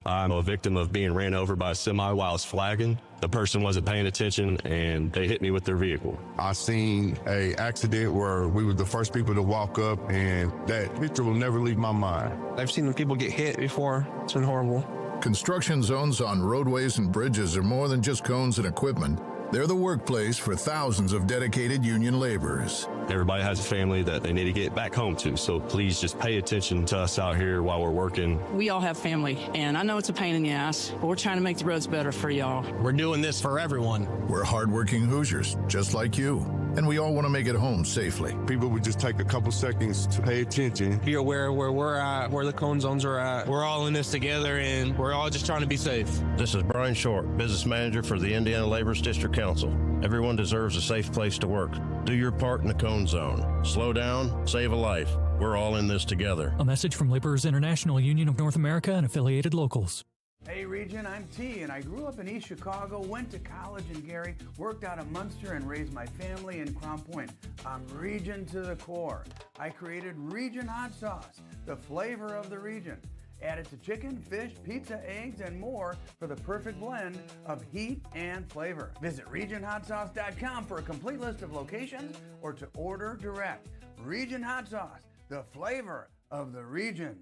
I'm a victim of being ran over by a semi while I was flagging. The person wasn't paying attention and they hit me with their vehicle. I seen a accident where we were the first people to walk up, and that picture will never leave my mind. I've seen people get hit before. It's been horrible. Construction zones on roadways and bridges are more than just cones and equipment. They're the workplace for thousands of dedicated union laborers. Everybody has a family that they need to get back home to, so please just pay attention to us out here while we're working. We all have family, and I know it's a pain in the ass, but we're trying to make the roads better for y'all. We're doing this for everyone. We're hardworking Hoosiers, just like you, and we all want to make it home safely. People would just take a couple seconds to pay attention. Be aware where we're at, where the cone zones are at. We're all in this together, and we're all just trying to be safe. This is Brian Short, Business Manager for the Indiana Laborers District Council. Everyone deserves a safe place to work. Do your part in the cone zone. Slow down, save a life. We're all in this together. A message from Laborers International Union of North America and affiliated locals. Hey Region, I'm T, and I grew up in East Chicago, went to college in Gary, worked out of Munster, and raised my family in Crown Point. I'm Region to the core. I created Region Hot Sauce, the flavor of the region. Added to chicken, fish, pizza, eggs, and more for the perfect blend of heat and flavor. Visit RegionHotSauce.com for a complete list of locations or to order direct. Region Hot Sauce, the flavor of the region.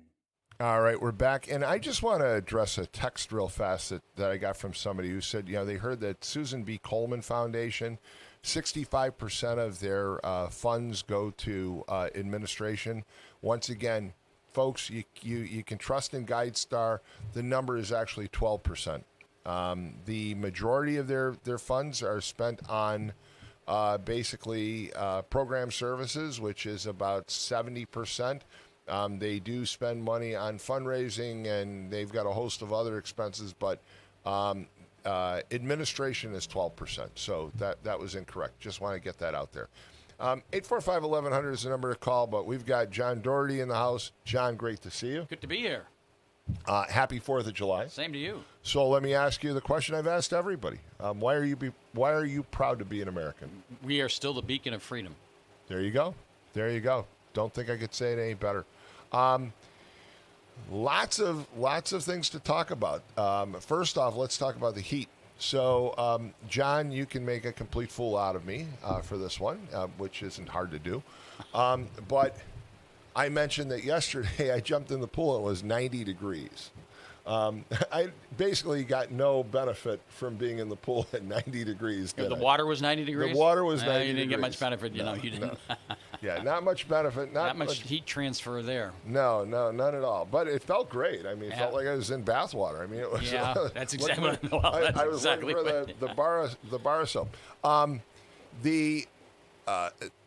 All right, we're back. And I just want to address a text real fast that I got from somebody who said, they heard that Susan B. Komen Foundation, 65% of their funds go to administration. Once again, folks, you can trust in GuideStar. The number is actually 12%. The majority of their funds are spent on basically program services, which is about 70%. They do spend money on fundraising, and they've got a host of other expenses, but administration is 12%. So that was incorrect. Just want to get that out there. 845-1100 is the number to call, but we've got John Daugherty in the house. John, great to see you. Good to be here. Happy 4th of July. Same to you. So let me ask you the question I've asked everybody. Why are you proud to be an American? We are still the beacon of freedom. There you go. There you go. Don't think I could say it any better. Lots of things to talk about. First off, let's talk about the heat. So, John, you can make a complete fool out of me for this one, which isn't hard to do. But I mentioned that yesterday I jumped in the pool and it was 90 degrees. I basically got no benefit from being in the pool at 90 degrees. The water was 90 degrees? The water was 90 degrees. You didn't get much benefit, you didn't. No. Yeah, not much benefit. Not much heat transfer there. No, none at all. But it felt great. I mean, it felt like I was in bathwater. I mean, it was. Yeah, that's exactly what I was looking for the bar soap. The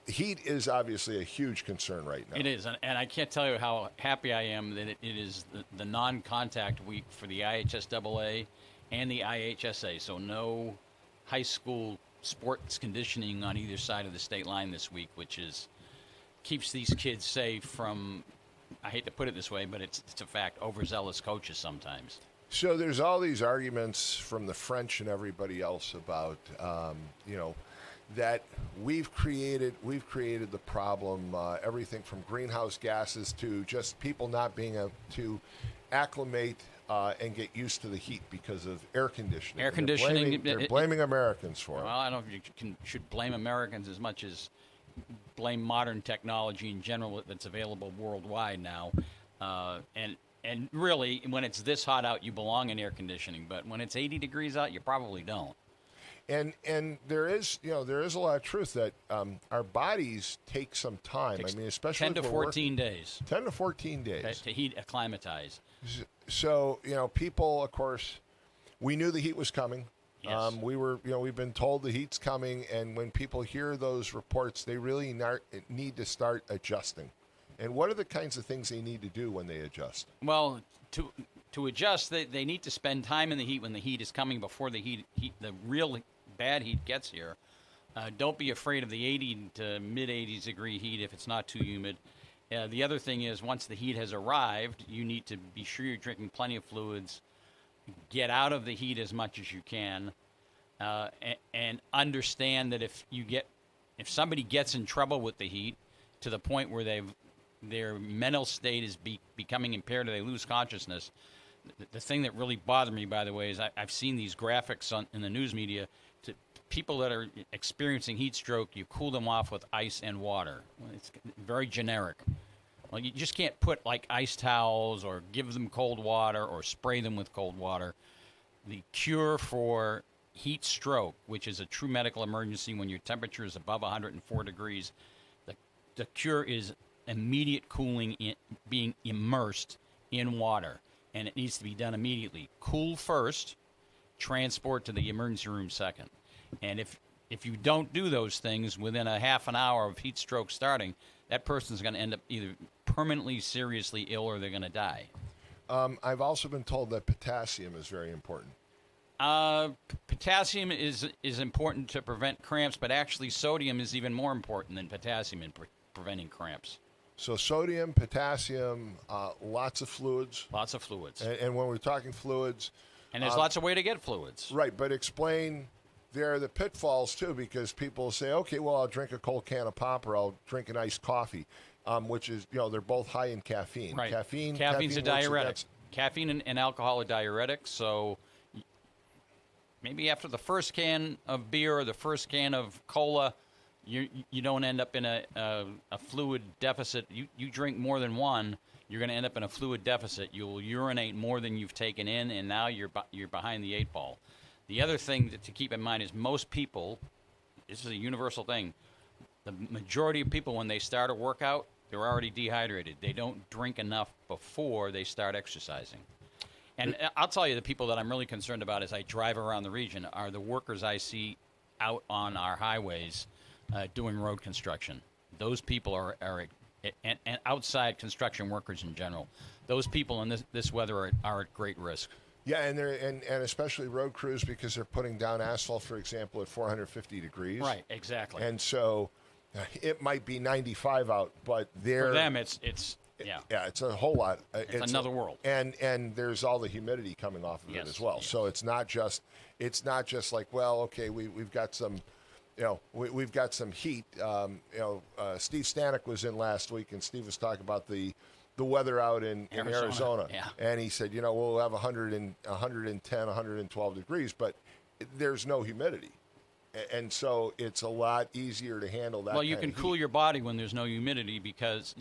heat is obviously a huge concern right now. It is, and I can't tell you how happy I am that it is the non-contact week for the IHSAA and the IHSA. So no high school sports conditioning on either side of the state line this week, which keeps these kids safe from I hate to put it this way, but it's a fact, overzealous coaches sometimes. So there's all these arguments from the French and everybody else about, that we've created the problem, everything from greenhouse gases to just people not being able to acclimate and get used to the heat because of air conditioning. Air conditioning. They're blaming Americans for it. Well, I don't know if you should blame Americans as much as blame modern technology in general that's available worldwide now. And really, when it's this hot out, you belong in air conditioning. But when it's 80 degrees out, you probably don't. And there is a lot of truth that our bodies take some time. I mean, especially 10 to 14 days. 10 to 14 days to heat acclimatize. So people, of course, we knew the heat was coming. Yes. We've been told the heat's coming, and when people hear those reports, they really need to start adjusting. And what are the kinds of things they need to do when they adjust? Well, to adjust, they need to spend time in the heat when the heat is coming before the real bad heat gets here. Don't be afraid of the 80 to mid-80s degree heat if it's not too humid. The other thing is, once the heat has arrived, you need to be sure you're drinking plenty of fluids. Get out of the heat as much as you can, and understand that if somebody gets in trouble with the heat to the point where their mental state is becoming impaired or they lose consciousness. The thing that really bothered me, by the way, is I've seen these graphics in the news media to people that are experiencing heat stroke. You cool them off with ice and water. It's very generic. Well, you just can't put like ice towels or give them cold water or spray them with cold water. The cure for heat stroke, which is a true medical emergency when your temperature is above 104 degrees, the cure is immediate cooling, being immersed in water, and it needs to be done immediately. Cool first, transport to the emergency room second. And if you don't do those things within a half an hour of heat stroke starting, that person's going to end up either permanently seriously ill or they're going to die. I've also been told that potassium is very important. Potassium is important to prevent cramps, but actually sodium is even more important than potassium in preventing cramps. So sodium, potassium, lots of fluids. Lots of fluids. And when we're talking fluids... And there's lots of way to get fluids. Right, but explain there are the pitfalls, too, because people say, okay, well, I'll drink a cold can of pop or I'll drink an iced coffee, which is, they're both high in caffeine. Right. Caffeine's a diuretic. Caffeine and alcohol are diuretics, so maybe after the first can of beer or the first can of cola, you don't end up in a fluid deficit. You drink more than one, you're going to end up in a fluid deficit. You'll urinate more than you've taken in, and now you're behind the 8 ball. The other thing to keep in mind is most people, this is a universal thing, the majority of people when they start a workout, they're already dehydrated. They don't drink enough before they start exercising. And I'll tell you, the people that I'm really concerned about as I drive around the region are the workers I see out on our highways doing road construction. Those people are and outside construction workers in general. Those people in this weather are at great risk. Yeah, and especially road crews because they're putting down asphalt, for example, at 450 degrees. Right, exactly. And so it might be 95 out, but for them it's it's a whole lot. It's another world. And there's all the humidity coming off of it as well. Yes. So it's not just like, well, okay, we've got some. We've got some heat. Steve Stanek was in last week, and Steve was talking about the weather out in Arizona. Yeah. And he said, we'll have 110, 112 degrees, but there's no humidity. And so it's a lot easier to handle that. Well, you can cool your body when there's no humidity because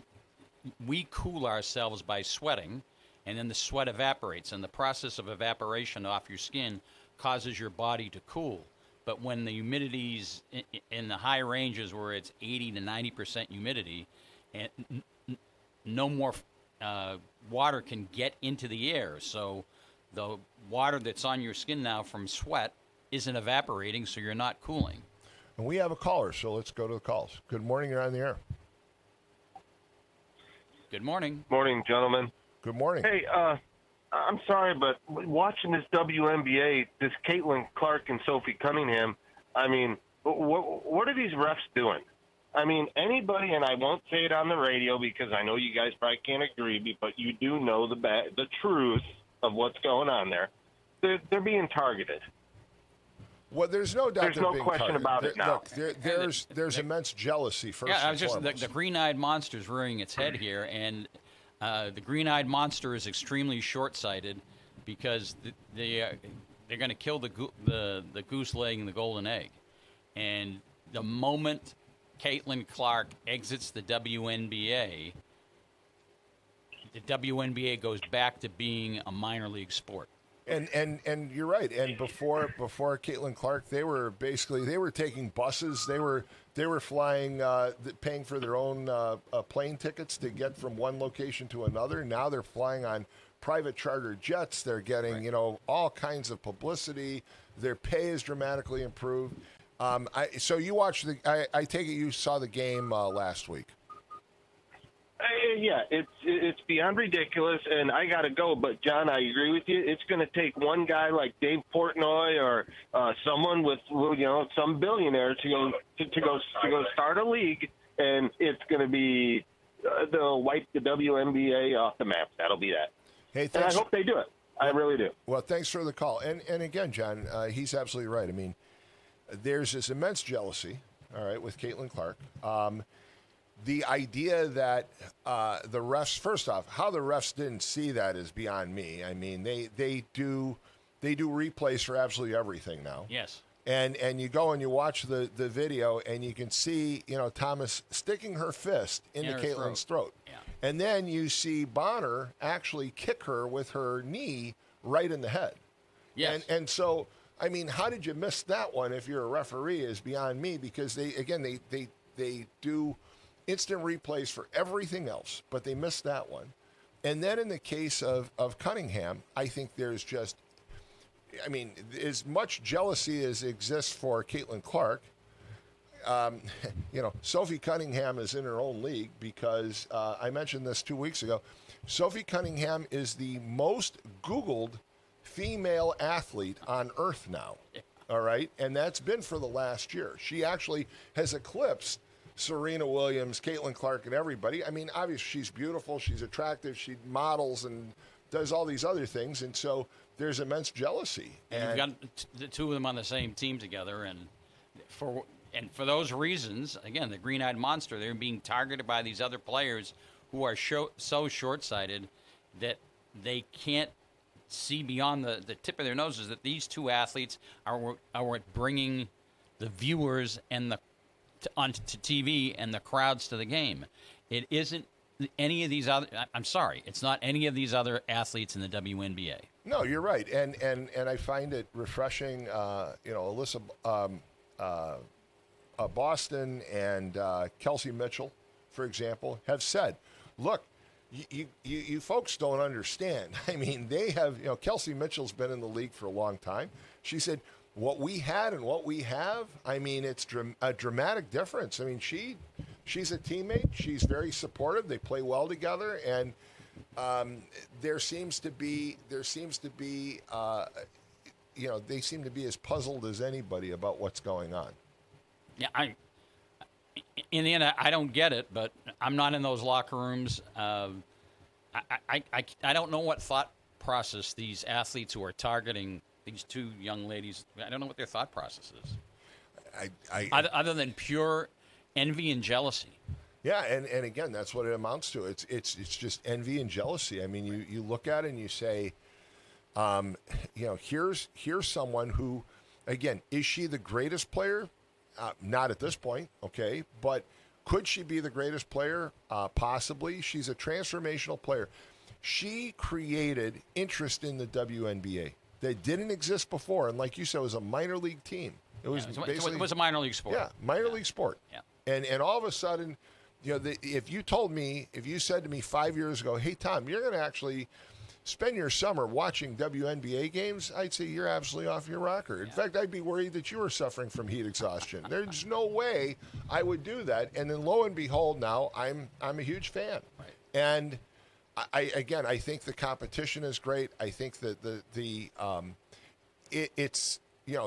we cool ourselves by sweating, and then the sweat evaporates, and the process of evaporation off your skin causes your body to cool. But when the humidity's in the high ranges where it's 80 to 90% humidity, and no more water can get into the air. So the water that's on your skin now from sweat isn't evaporating, so you're not cooling. And we have a caller, so let's go to the calls. Good morning, you're on the air. Good morning. Morning, gentlemen. Good morning. Hey, I'm sorry, but watching this WNBA, this Caitlin Clark and Sophie Cunningham, I mean, what are these refs doing? I mean, anybody, and I won't say it on the radio because I know you guys probably can't agree, but you do know the truth of what's going on there. They're being targeted. Well, there's no doubt. There's no question about it now. Look, there's immense jealousy first. Yeah, I and was just foremost. the green-eyed monster's rearing its head here, and the green-eyed monster is extremely short-sighted because they're going to kill the goose laying the golden egg, and the moment Caitlin Clark exits the WNBA, the WNBA goes back to being a minor league sport. And you're right. And before Caitlin Clark, they were taking buses. They were flying, paying for their own plane tickets to get from one location to another. Now they're flying on private charter jets. They're getting all kinds of publicity. Their pay is dramatically improved. So you watched I take it you saw the game last week. Yeah, it's beyond ridiculous, and I got to go. But John, I agree with you. It's going to take one guy like Dave Portnoy or someone with some billionaire to go start a league, and it's going to be they'll wipe the WNBA off the map. That'll be that. Hey, and I hope they do it. I really do. Well, thanks for the call. And again, John, he's absolutely right. I mean, there's this immense jealousy, all right, with Caitlin Clark. The idea that the refs, first off, how the refs didn't see that is beyond me. I mean, they do replays for absolutely everything now. Yes. And you go and you watch the video and you can see, Thomas sticking her fist into Caitlin's throat. Yeah. And then you see Bonner actually kick her with her knee right in the head. Yes. And so, I mean, how did you miss that one if you're a referee is beyond me, because they do instant replays for everything else, but they missed that one. And then in the case of Cunningham, I think there's just, I mean, as much jealousy as exists for Caitlin Clark, Sophie Cunningham is in her own league because I mentioned this 2 weeks ago. Sophie Cunningham is the most Googled female athlete on earth now. All right. And that's been for the last year. She actually has eclipsed Serena Williams, Caitlin Clark, and everybody. I mean, obviously, she's beautiful. She's attractive. She models and does all these other things. And so there's immense jealousy. And you've got the two of them on the same team together. And for those reasons, again, the green-eyed monster, they're being targeted by these other players who are so short-sighted that they can't see beyond the tip of their noses that these two athletes are bringing the viewers and onto TV and the crowds to the game. It isn't any of these other. I'm sorry, it's not any of these other athletes in the WNBA. No, you're right, and I find it refreshing. Alyssa Boston and Kelsey Mitchell, for example, have said, "Look, you folks don't understand. I mean, they have. Kelsey Mitchell's been in the league for a long time. She said." What we had and what we have, I mean, it's a dramatic difference. I mean, she's a teammate. She's very supportive. They play well together, and they seem to be as puzzled as anybody about what's going on. Yeah, in the end, I don't get it, but I'm not in those locker rooms. I don't know what thought process these athletes who are targeting these two young ladies, I don't know what their thought process is. Other than pure envy and jealousy. Yeah, and again, that's what it amounts to. It's just envy and jealousy. I mean, you look at it and you say, here's someone who, again, is she the greatest player? Not at this point, okay, but could she be the greatest player? Possibly. She's a transformational player. She created interest in the WNBA that didn't exist before, and like you said, it was a minor league team. It was a minor league sport. Yeah, minor league sport. Yeah. And all of a sudden, if you said to me 5 years ago, hey Tom, you're going to actually spend your summer watching WNBA games, I'd say you're absolutely off your rocker. In fact, I'd be worried that you were suffering from heat exhaustion. There's no way I would do that. And then lo and behold, now I'm a huge fan. Right. And I think the competition is great. I think that it's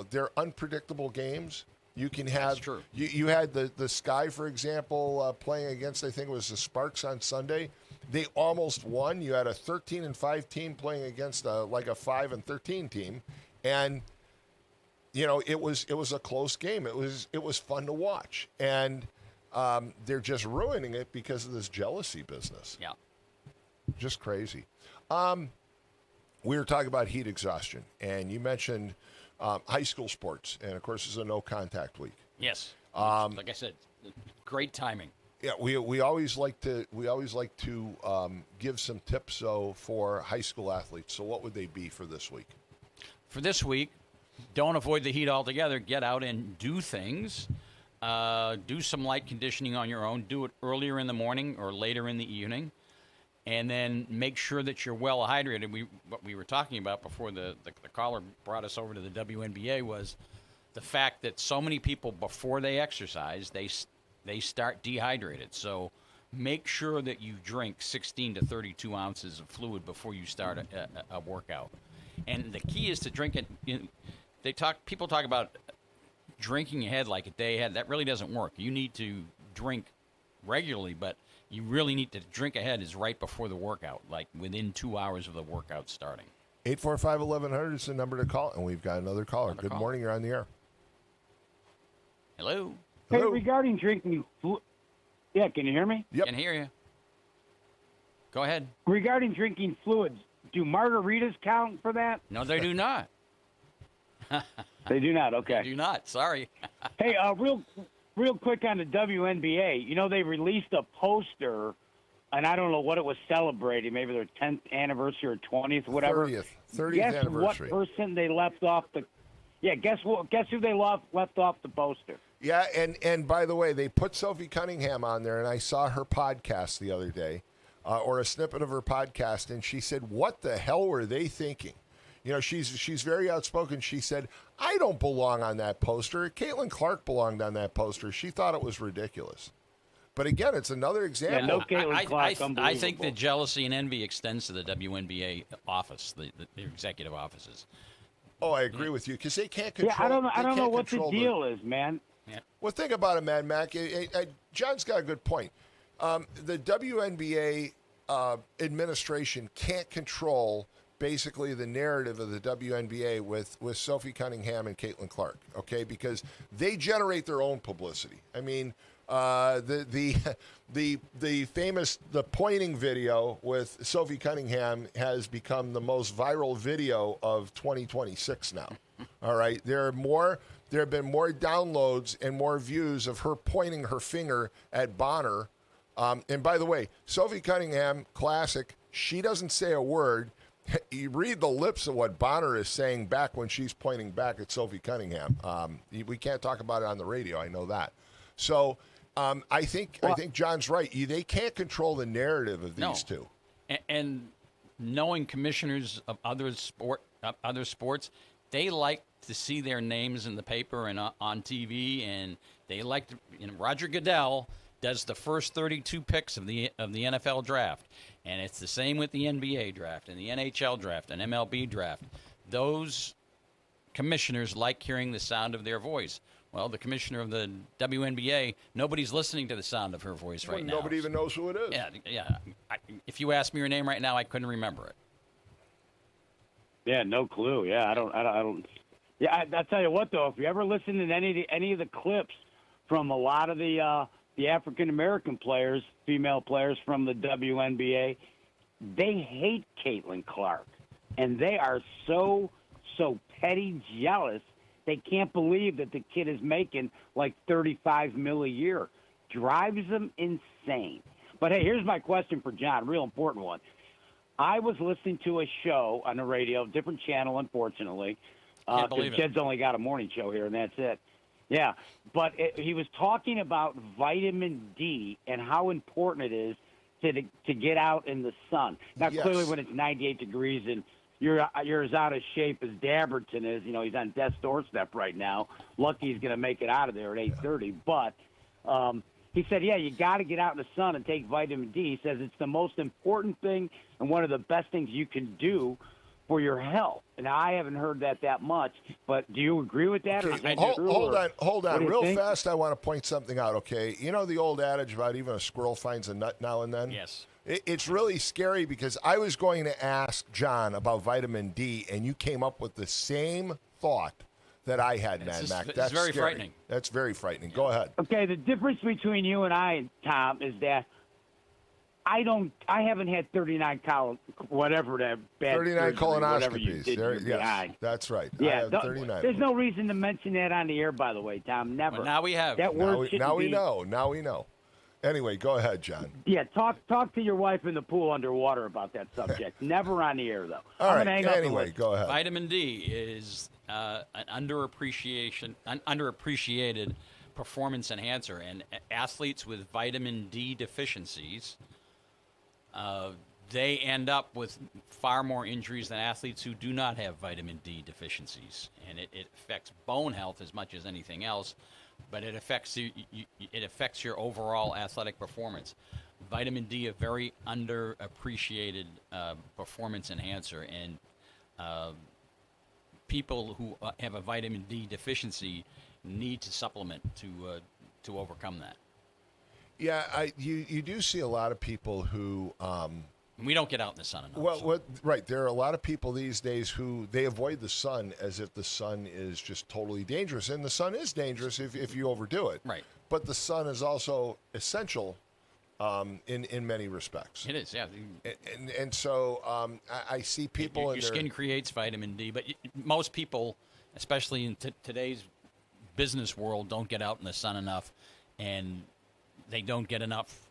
they're unpredictable games. You can have you had the Sky, for example, playing against, I think it was the Sparks on Sunday. They almost won. You had a 13-5 team playing against like a 5-13 team, and it was a close game. It was fun to watch, and they're just ruining it because of this jealousy business. Yeah, just crazy. We were talking about heat exhaustion, and you mentioned high school sports, and of course, it's a no contact week. Yes. Like I said, great timing. Yeah, we always like to give some tips for high school athletes. So what would they be for this week? For this week, don't avoid the heat altogether. Get out and do things. Do some light conditioning on your own. Do it earlier in the morning or later in the evening. And then make sure that you're well hydrated. What we were talking about before the caller brought us over to the WNBA was the fact that so many people, before they exercise, they start dehydrated. So make sure that you drink 16 to 32 ounces of fluid before you start a workout. And the key is to drink it. People talk about drinking ahead like a day ahead. That really doesn't work. You need to drink regularly, but you really need to drink ahead is right before the workout, like within 2 hours of the workout starting. 845-1100 is the number to call, and we've got another caller. Good morning. You're on the air. Hello. Hey, regarding drinking yeah, can you hear me? Yep. Can hear you. Go ahead. Regarding drinking fluids, do margaritas count for that? No, they do not. They do not. Okay. They do not. Sorry. Hey, real quick on the WNBA. They released a poster, and I don't know what it was celebrating. Maybe their 10th anniversary or 20th, whatever. 30th guess anniversary. What person they left off the? Yeah, guess what? Guess who they left off the poster? Yeah, and by the way, they put Sophie Cunningham on there, and I saw her podcast the other day, or a snippet of her podcast, and she said, "What the hell were they thinking?" She's very outspoken. She said, "I don't belong on that poster. Caitlin Clark belonged on that poster. She thought it was ridiculous." But again, it's another example. Yeah, no Caitlin Clark. I think the jealousy and envy extends to the WNBA office, the executive offices. Oh, I agree with you because they can't control. Yeah, I don't know what the deal is, man. Yeah. Well, think about it, Mad Mac. John's got a good point. The WNBA administration can't control basically the narrative of the WNBA with Sophie Cunningham and Caitlin Clark, okay? Because they generate their own publicity. I mean, the famous pointing video with Sophie Cunningham has become the most viral video of 2026 now. All right, there have been more downloads and more views of her pointing her finger at Bonner. And by the way, Sophie Cunningham, classic. She doesn't say a word. You read the lips of what Bonner is saying back when she's pointing back at Sophie Cunningham. We can't talk about it on the radio. I know that. So I think John's right. They can't control the narrative of these two. And knowing commissioners of other sports, they like to see their names in the paper and on TV, and they like to. Roger Goodell does the first 32 picks of the NFL draft, and it's the same with the NBA draft and the NHL draft and MLB draft. Those commissioners like hearing the sound of their voice. Well, the commissioner of the WNBA, nobody's listening to the sound of her voice right now. Nobody even knows who it is. Yeah. If you asked me her name right now, I couldn't remember it. Yeah, no clue. Yeah, I don't. Yeah, I tell you what though, if you ever listen to any of the clips from a lot of the African American players, female players from the WNBA, they hate Caitlin Clark, and they are so petty jealous. They can't believe that the kid is making like $35 million a year. Drives them insane. But hey, here's my question for John, real important one. I was listening to a show on the radio, different channel, unfortunately. Can't believe it. Kid's only got a morning show here, and that's it. Yeah, but he was talking about vitamin D and how important it is to get out in the sun. Now, Yes. Clearly when it's 98 degrees and you're as out of shape as Dabertin is, he's on death's doorstep right now. Lucky he's going to make it out of there at 8:30. But he said, yeah, you got to get out in the sun and take vitamin D. He says it's the most important thing and one of the best things you can do for your health. And I haven't heard that much, but do you agree with that? Okay, or hold on. what do you Real think? fast, I want to point something out, okay? You know the old adage about even a squirrel finds a nut now and then? Yes. It's really scary because I was going to ask John about vitamin D, and you came up with the same thought that I had, Mad Mac. That's very scary. frightening. That's very frightening. Go ahead. Okay, the difference between you and I, Tom, is that I haven't had 39 whatever that bad 39 surgery, whatever you colonoscopies. did There, to your yes, behind. that's right. I Yeah, have 39. there's no reason to mention that on the air, by the way, Tom. Never. Well, now we have. That word shouldn't Now we be- know. Now we know. Anyway, go ahead, John. Yeah, talk to your wife in the pool underwater about that subject. Never on the air, though. All I'm right. gonna hang up and Anyway, listen. go ahead. Vitamin D is an underappreciated performance enhancer, and athletes with vitamin D deficiencies, they end up with far more injuries than athletes who do not have vitamin D deficiencies, and it affects bone health as much as anything else. But it affects it affects your overall athletic performance. Vitamin D, a very underappreciated performance enhancer, and people who have a vitamin D deficiency need to supplement to overcome that. Yeah, you do see a lot of people who. We don't get out in the sun enough. Well, right. There are a lot of people these days who they avoid the sun as if the sun is just totally dangerous. And the sun is dangerous if you overdo it. Right. But the sun is also essential in many respects. It is, yeah. And so I see people Your in their skin creates vitamin D, but most people, especially in today's business world, don't get out in the sun enough, and they don't get enough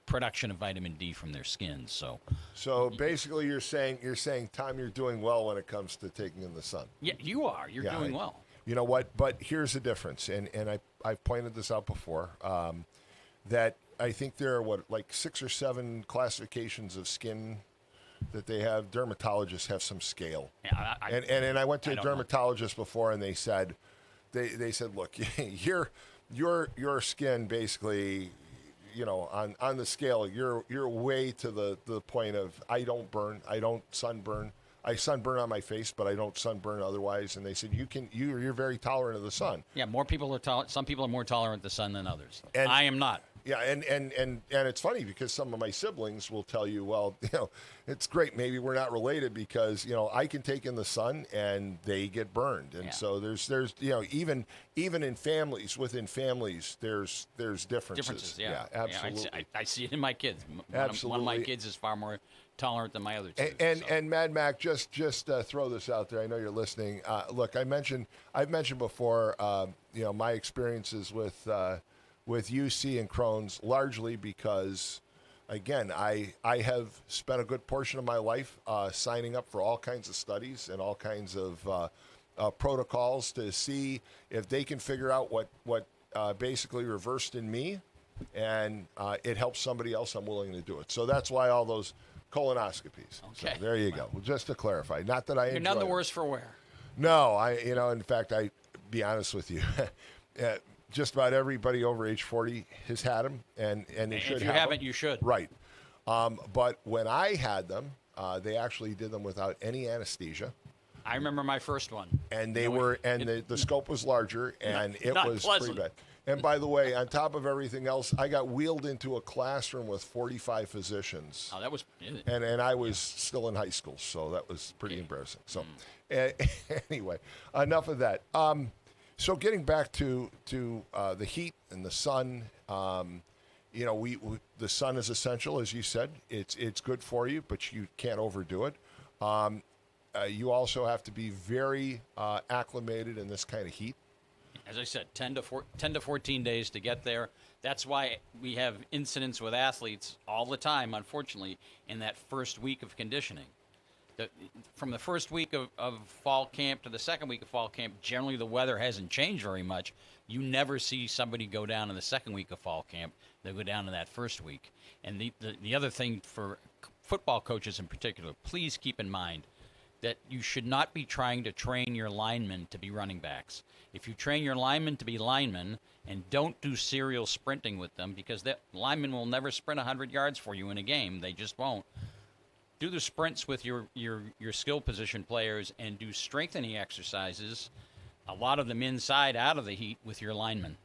production of vitamin D from their skin. So basically, you're saying, Tom, you're doing well when it comes to taking in the sun. Yeah, you are. You're doing well. You know what? But here's the difference, and I've pointed this out before, that I think there are, like 6 or 7 classifications of skin that they have. Dermatologists have some scale. Yeah, and I went to a don't know. dermatologist before, and they said, look, your skin basically, you know, on the scale, you're way to the point of I don't burn, I don't sunburn. I sunburn on my face, but I don't sunburn otherwise. And they said you're very tolerant of the sun. Yeah, more people are some people are more tolerant of the sun than others. And I am not. Yeah, and it's funny because some of my siblings will tell you, well, you know, it's great. Maybe we're not related because, you know, I can take in the sun and they get burned. And so there's you know, even in families, within families, there's differences. Yeah. Absolutely. Yeah, I see it in my kids. Absolutely. One of my kids is far more tolerant than my other two. And Mad Mac, just throw this out there. I know you're listening. Look, I've mentioned before, you know, my experiences with UC and Crohn's, largely because, again, I have spent a good portion of my life signing up for all kinds of studies and all kinds of protocols to see if they can figure out what basically reversed in me, and it helps somebody else. I'm willing to do it. So that's why all those colonoscopies. Okay. So there you go. Well, just to clarify, not that I You're enjoy none the them. worse for wear. No, in fact, I be honest with you. Just about everybody over age 40 has had them, and they should have them. If you haven't, you should. Right. But when I had them, they actually did them without any anesthesia. I remember my first one. And the scope was larger, and it not was pleasant. pretty bad. And by the way, on top of everything else, I got wheeled into a classroom with 45 physicians. Oh, that was. And I was still in high school, so that was pretty embarrassing. So, anyway, enough of that. So getting back to the heat and the sun, you know, the sun is essential, as you said. It's good for you, but you can't overdo it. You also have to be very acclimated in this kind of heat. As I said, 10 to 14 days to get there. That's why we have incidents with athletes all the time, unfortunately, in that first week of conditioning. From the first week of fall camp to the second week of fall camp, generally the weather hasn't changed very much. You never see somebody go down in the second week of fall camp. They go down in that first week. And the other thing for football coaches in particular, please keep in mind that you should not be trying to train your linemen to be running backs. If you train your linemen to be linemen and don't do serial sprinting with them, because that linemen will never sprint 100 yards for you in a game. They just won't. do the sprints with your skill position players and do strengthening exercises, a lot of them inside out of the heat with your linemen.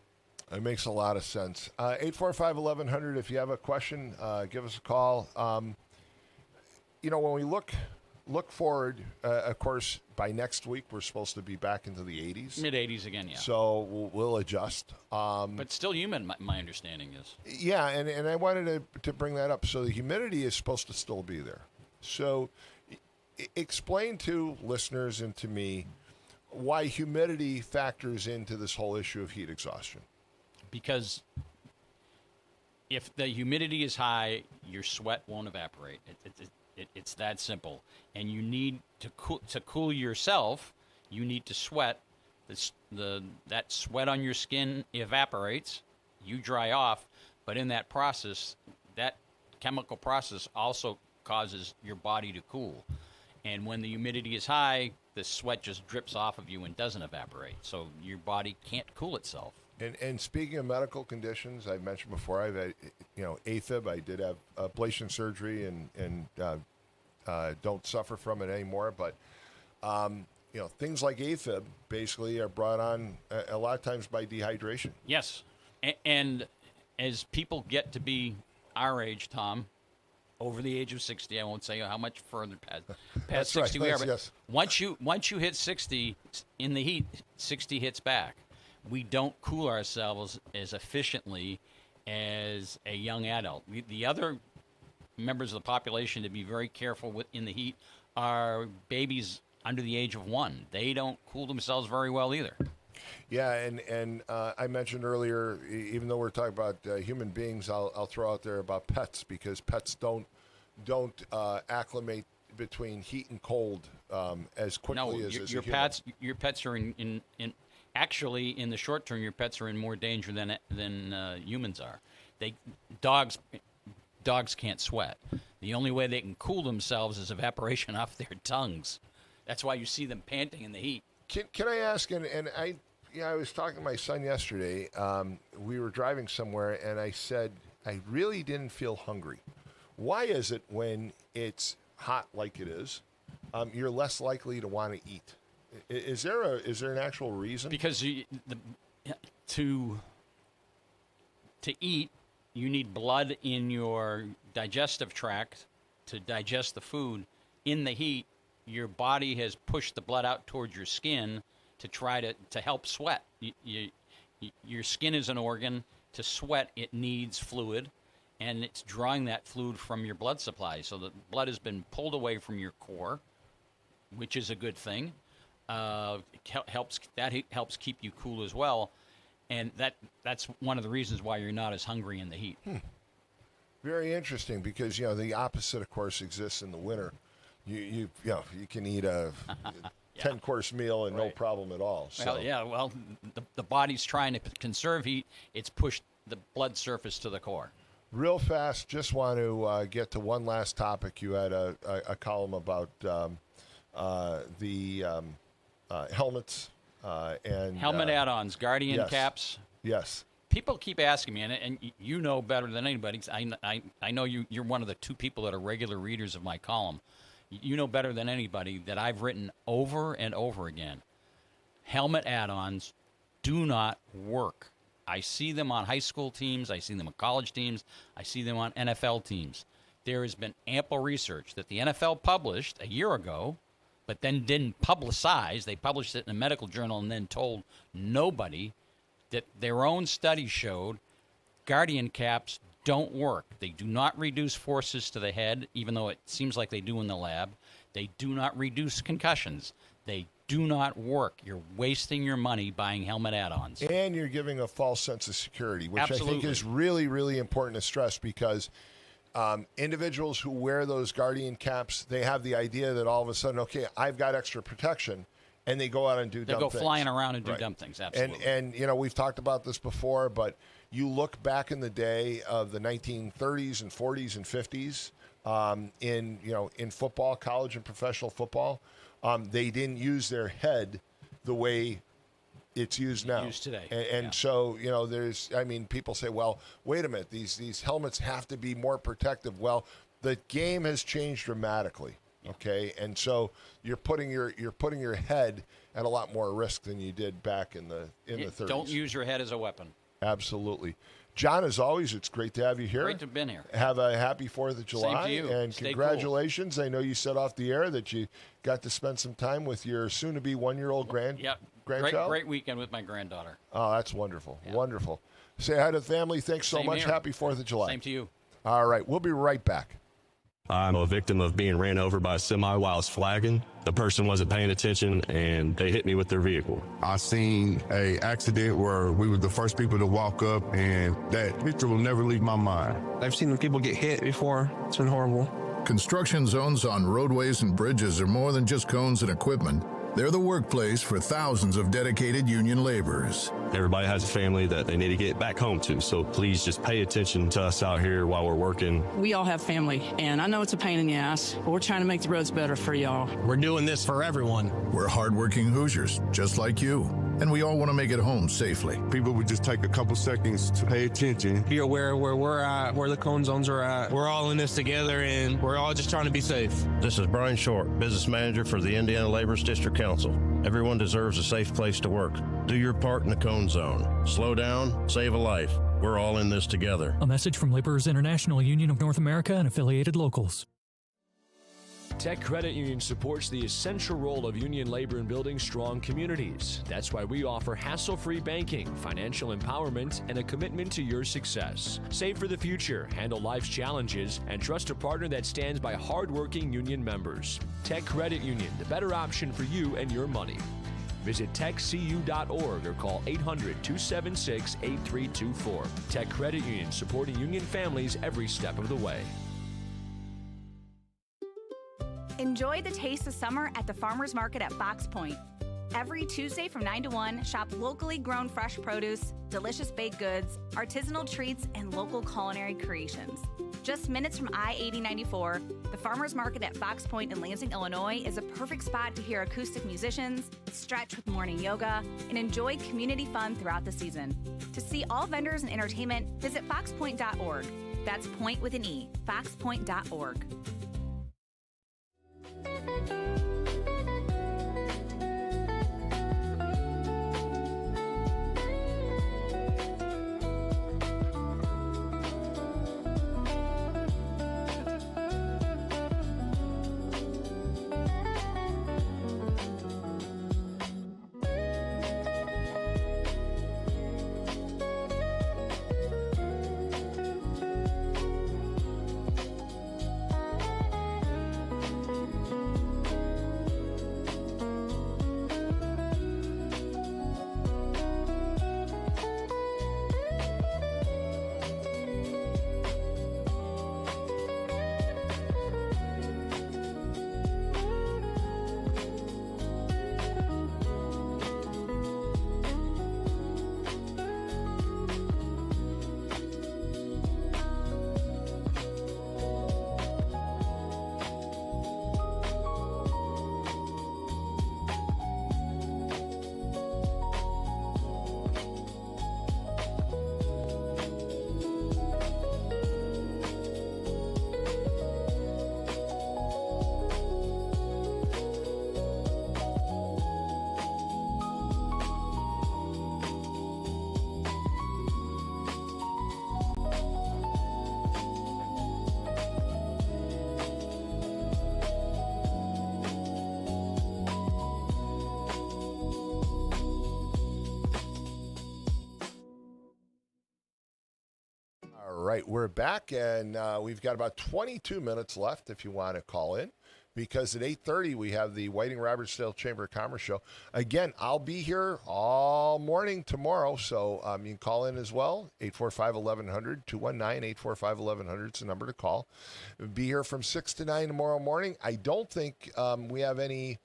It makes a lot of sense. 845-1100, if you have a question, give us a call. When we look forward, of course, by next week, we're supposed to be back into the 80s. Mid-80s again, yeah. So we'll adjust. But still humid, my understanding is. Yeah, and I wanted to bring that up. So the humidity is supposed to still be there. So explain to listeners and to me why humidity factors into this whole issue of heat exhaustion. Because if the humidity is high, your sweat won't evaporate. It's that simple. And you need to cool yourself. You need to sweat. That sweat on your skin evaporates. You dry off. But in that process, that chemical process also causes your body to cool. And when the humidity is high, the sweat just drips off of you and doesn't evaporate. So your body can't cool itself. And speaking of medical conditions, I've mentioned before, I've had, AFib. I did have ablation surgery and don't suffer from it anymore. But, things like AFib basically are brought on a lot of times by dehydration. Yes. And as people get to be our age, Tom, over the age of 60, I won't say how much further past 60 we are, but yes. once you hit 60 in the heat, 60 hits back. We don't cool ourselves as efficiently as a young adult. The other members of the population to be very careful with in the heat are babies under the age of 1. They don't cool themselves very well either. Yeah, and I mentioned earlier, even though we're talking about human beings, I'll throw out there about pets, because pets don't acclimate between heat and cold as quickly as your a human. pets. Your pets are in actually in the short term. Your pets are in more danger than humans are. Dogs can't sweat. The only way they can cool themselves is evaporation off their tongues. That's why you see them panting in the heat. Can I ask? And I was talking to my son yesterday. We were driving somewhere, and I said I really didn't feel hungry. Why is it when it's hot like it is, you're less likely to want to eat? Is there an actual reason? Because to eat, you need blood in your digestive tract to digest the food. In the heat, your body has pushed the blood out towards your skin to try to help sweat. Your skin is an organ. To sweat, it needs fluid, and it's drawing that fluid from your blood supply. So the blood has been pulled away from your core, which is a good thing. Helps keep you cool as well, and that's one of the reasons why you're not as hungry in the heat. Very interesting, because the opposite, of course, exists in the winter. You can eat a 10-course meal and no problem at all. So. Well, the body's trying to conserve heat. It's pushed the blood surface to the core. Real fast, just want to get to one last topic. You had a column about the helmets and helmet add-ons, Guardian caps. Yes. People keep asking me, and you know better than anybody. I know you're one of the 2 people that are regular readers of my column. You know better than anybody that I've written over and over again. Helmet add-ons do not work. I see them on high school teams. I see them on college teams. I see them on NFL teams. There has been ample research that the NFL published a year ago, but then didn't publicize. They published it in a medical journal and then told nobody that their own study showed Guardian caps don't work. They do not reduce forces to the head, even though it seems like they do in the lab. They do not reduce concussions. They do not work. You're wasting your money buying helmet add-ons. And you're giving a false sense of security, which Absolutely. I think is really, really important to stress, because individuals who wear those Guardian caps, they have the idea that all of a sudden, okay, I've got extra protection, and they go out and do dumb things. They go flying around and do dumb things, absolutely. And we've talked about this before, but you look back in the day of the 1930s and 40s and 50s in football, college and professional football, they didn't use their head the way it's used now. Used today. And so, people say, well, wait a minute, these helmets have to be more protective. Well, the game has changed dramatically. Okay, and so you're putting your head at a lot more risk than you did back in the 30s. Don't use your head as a weapon. Absolutely. John, as always, it's great to have you here. Great to have been here. Have a happy 4th of July. Same to you. And Stay congratulations. Cool. I know you said off the air that you got to spend some time with your soon-to-be 1-year-old grandchild. Great weekend with my granddaughter. Oh, that's wonderful. Yeah. Wonderful. Say hi to the family. Thanks so much. Here. Happy 4th of July. Same to you. All right. We'll be right back. I'm a victim of being ran over by a semi while I was flagging. The person wasn't paying attention, and they hit me with their vehicle. I seen a accident where we were the first people to walk up, and that picture will never leave my mind. I've seen people get hit before. It's been horrible. Construction zones on roadways and bridges are more than just cones and equipment. They're the workplace for thousands of dedicated union laborers. Everybody has a family that they need to get back home to, so please just pay attention to us out here while we're working. We all have family, and I know it's a pain in the ass, but we're trying to make the roads better for y'all. We're doing this for everyone. We're hardworking Hoosiers, just like you, and we all want to make it home safely. People would just take a couple seconds to pay attention. Be aware where we're at, where the cone zones are at. We're all in this together, and we're all just trying to be safe. This is Brian Short, Business Manager for the Indiana Laborers District Council. Everyone deserves a safe place to work. Do your part in the cone zone. Slow down, save a life. We're all in this together. A message from Laborers International Union of North America and affiliated locals. Tech Credit Union supports the essential role of union labor in building strong communities. That's why we offer hassle-free banking, financial empowerment, and a commitment to your success. Save for the future, handle life's challenges, and trust a partner that stands by hardworking union members. Tech Credit Union, the better option for you and your money. Visit techcu.org or call 800-276-8324. Tech Credit Union, supporting union families every step of the way. Enjoy the taste of summer at the Farmers Market at Fox Point. Every Tuesday from 9 to 1, shop locally grown fresh produce, delicious baked goods, artisanal treats, and local culinary creations. Just minutes from I-8094, the Farmers Market at Fox Point in Lansing, Illinois is a perfect spot to hear acoustic musicians, stretch with morning yoga, and enjoy community fun throughout the season. To see all vendors and entertainment, visit foxpoint.org. That's point with an E, foxpoint.org. All right, we're back, and we've got about 22 minutes left if you want to call in, because at 8:30 we have the Whiting-Robertsdale Chamber of Commerce show. Again, I'll be here all morning tomorrow, so you can call in as well, 845-1100, 219-845-1100 is the number to call. We'll be here from 6 to 9 tomorrow morning. I don't think we have any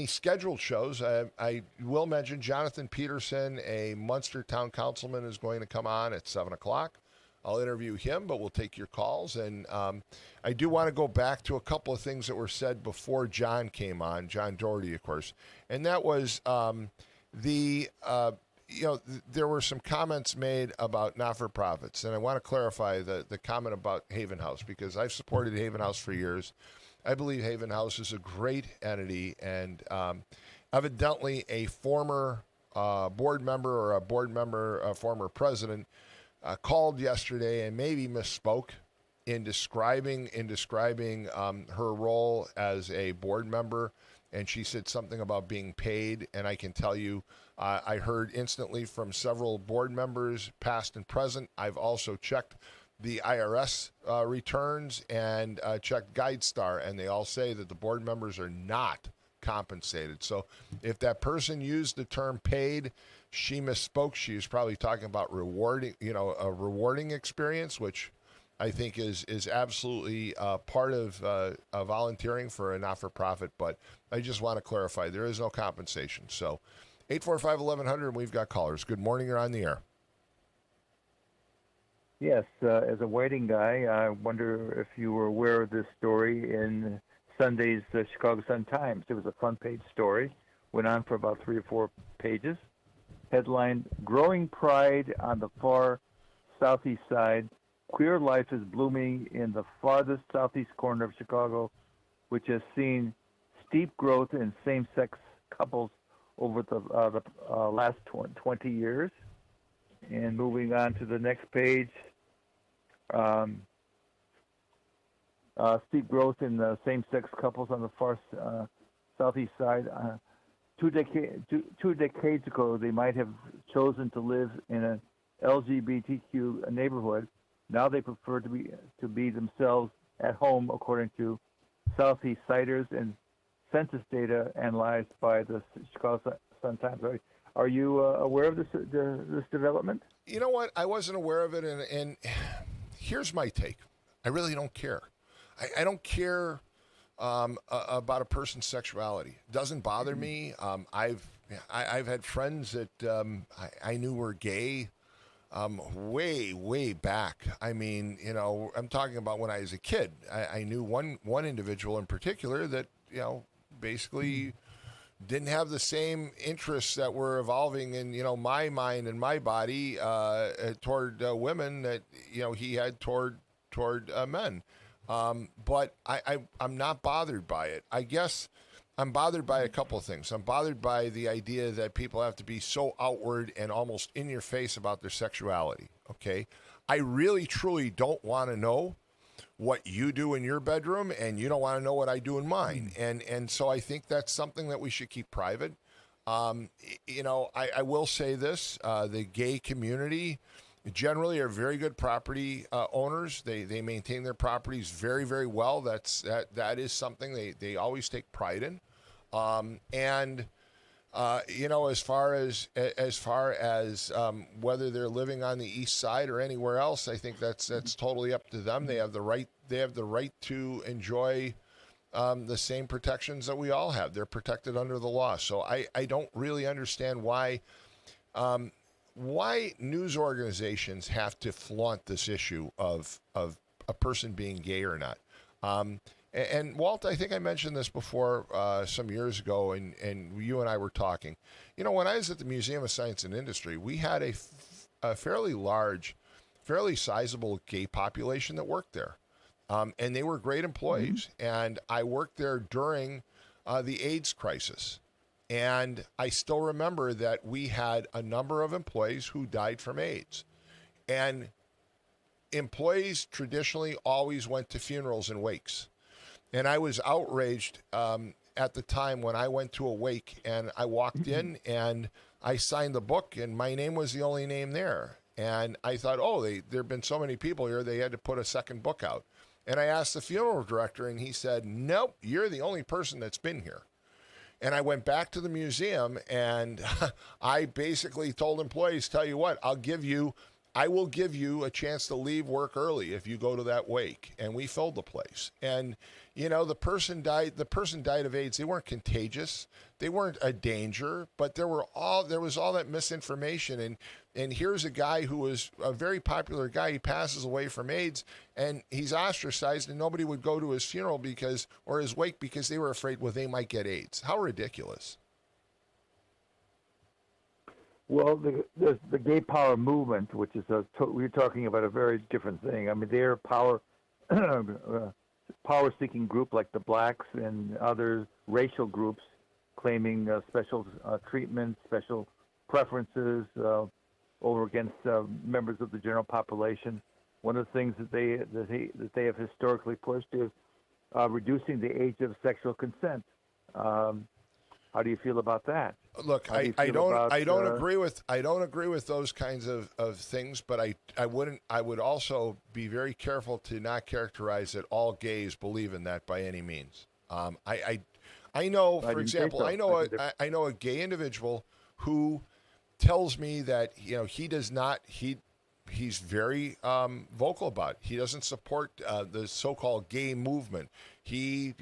scheduled shows. I will mention Jonathan Peterson, a Munster Town Councilman, is going to come on at 7 o'clock. I'll interview him, but we'll take your calls. And I do want to go back to a couple of things that were said before John came on, John Doherty, of course. And that was there were some comments made about not-for-profits, and I want to clarify the comment about Haven House, because I've supported Haven House for years. I believe Haven House is a great entity, and evidently a former board member or a former president called yesterday and maybe misspoke in describing her role as a board member, and she said something about being paid. And I can tell you, I heard instantly from several board members, past and present. I've also checked the IRS returns and checked GuideStar, and they all say that the board members are not compensated. So if that person used the term paid, she misspoke. She was probably talking about rewarding, a rewarding experience, which I think is absolutely part of volunteering for a not-for-profit. But I just want to clarify, there is no compensation. So 845-1100, and we've got callers. Good morning, you're on the air. Yes, as a waiting guy, I wonder if you were aware of this story in Sunday's Chicago Sun-Times. It was a front-page story, went on for about 3 or 4 pages. Headline, Growing Pride on the Far Southeast Side. Queer life is blooming in the farthest southeast corner of Chicago, which has seen steep growth in same-sex couples over the last 20 years. And moving on to the next page, steep growth in the same-sex couples on the far southeast side. 2 decades ago, they might have chosen to live in an LGBTQ neighborhood. Now they prefer to be themselves at home, according to Southeast Siders and census data analyzed by the Chicago Sun-Times. Are you aware of this development? You know what? I wasn't aware of it, and here's my take. I really don't care. I don't care about a person's sexuality. It doesn't bother me. I've had friends that I knew were gay way back. I mean, I'm talking about when I was a kid. I knew one individual in particular that, basically didn't have the same interests that were evolving in, my mind and my body toward women that, he had toward men. But I'm not bothered by it. I guess I'm bothered by a couple of things. I'm bothered by the idea that people have to be so outward and almost in your face about their sexuality. Okay. I really, truly don't want to know what you do in your bedroom, and you don't want to know what I do in mine. And so I think that's something that we should keep private. I will say this, the gay community generally are very good property owners. They maintain their properties very, very well. That is something they always take pride in. As far as whether they're living on the east side or anywhere else, I think that's totally up to them. They have the right to enjoy the same protections that we all have. They're protected under the law. So I don't really understand why news organizations have to flaunt this issue of a person being gay or not. And Walt, I think I mentioned this before some years ago, and you and I were talking. When I was at the Museum of Science and Industry, we had a fairly large, fairly sizable gay population that worked there. And they were great employees. Mm-hmm. And I worked there during the AIDS crisis. And I still remember that we had a number of employees who died from AIDS. And employees traditionally always went to funerals and wakes. And I was outraged at the time when I went to a wake and I walked in and I signed the book and my name was the only name there. And I thought, there have been so many people here, they had to put a second book out. And I asked the funeral director and he said, nope, you're the only person that's been here. And I went back to the museum and I basically told employees, tell you what, I will give you a chance to leave work early if you go to that wake. And we filled the place. And, the person died of AIDS. They weren't contagious. They weren't a danger, but there was all that misinformation. And here's a guy who was a very popular guy. He passes away from AIDS and he's ostracized and nobody would go to his funeral or his wake because they were afraid, they might get AIDS. How ridiculous. Well, the gay power movement, which is we're talking about a very different thing. I mean, they're power-seeking group like the blacks and other racial groups claiming special treatment, special preferences over against members of the general population. One of the things that they have historically pushed is reducing the age of sexual consent. How do you feel about that? Look, I don't agree with those kinds of things, but I would also be very careful to not characterize that all gays believe in that by any means. I know, for example, I know a gay individual who tells me that he does not he's very vocal about it. He doesn't support the so-called gay movement. He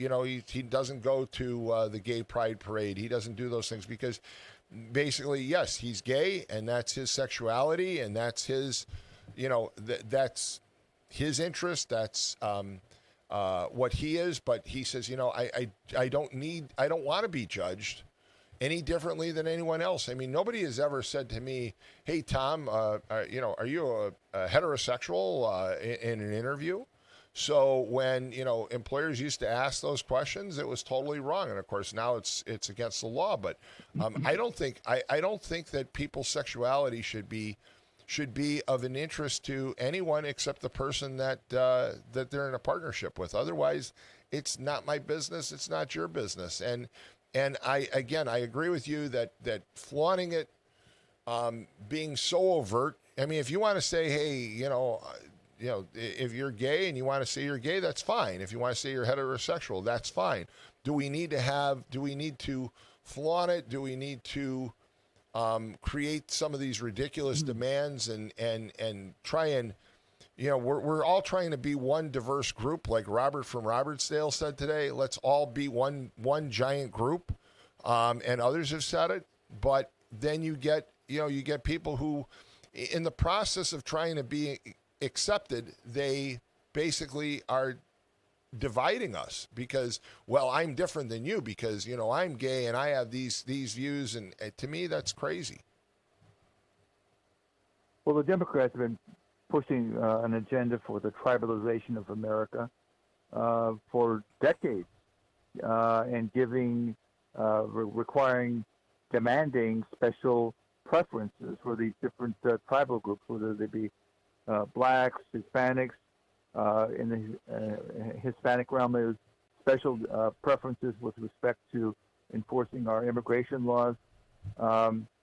doesn't go to the gay pride parade. He doesn't do those things because basically, yes, he's gay and that's his sexuality and that's his, that's his interest. That's what he is. But he says, I don't want to be judged any differently than anyone else. I mean, nobody has ever said to me, "Hey, Tom, are you a heterosexual?" In an interview. So when employers used to ask those questions, it was totally wrong, and of course now it's against the law. But I don't think that people's sexuality should be of an interest to anyone except the person that they're in a partnership with. Otherwise, it's not my business. It's not your business. And I agree with you that flaunting it, being so overt. I mean, if you want to say, hey, if you're gay and you want to say you're gay, that's fine. If you want to say you're heterosexual, that's fine. Do we need to flaunt it? Do we need to create some of these ridiculous demands and try and, we're all trying to be one diverse group, like Robert from Robertsdale said today. Let's all be one giant group, and others have said it. But then you get people who, in the process of trying to be accepted, they basically are dividing us because, well, I'm different than you because I'm gay and I have these views, and to me that's crazy. Well, the Democrats have been pushing an agenda for the tribalization of America for decades, and demanding special preferences for these different tribal groups, whether they be blacks, Hispanics. In the Hispanic realm, there's special preferences with respect to enforcing our immigration laws.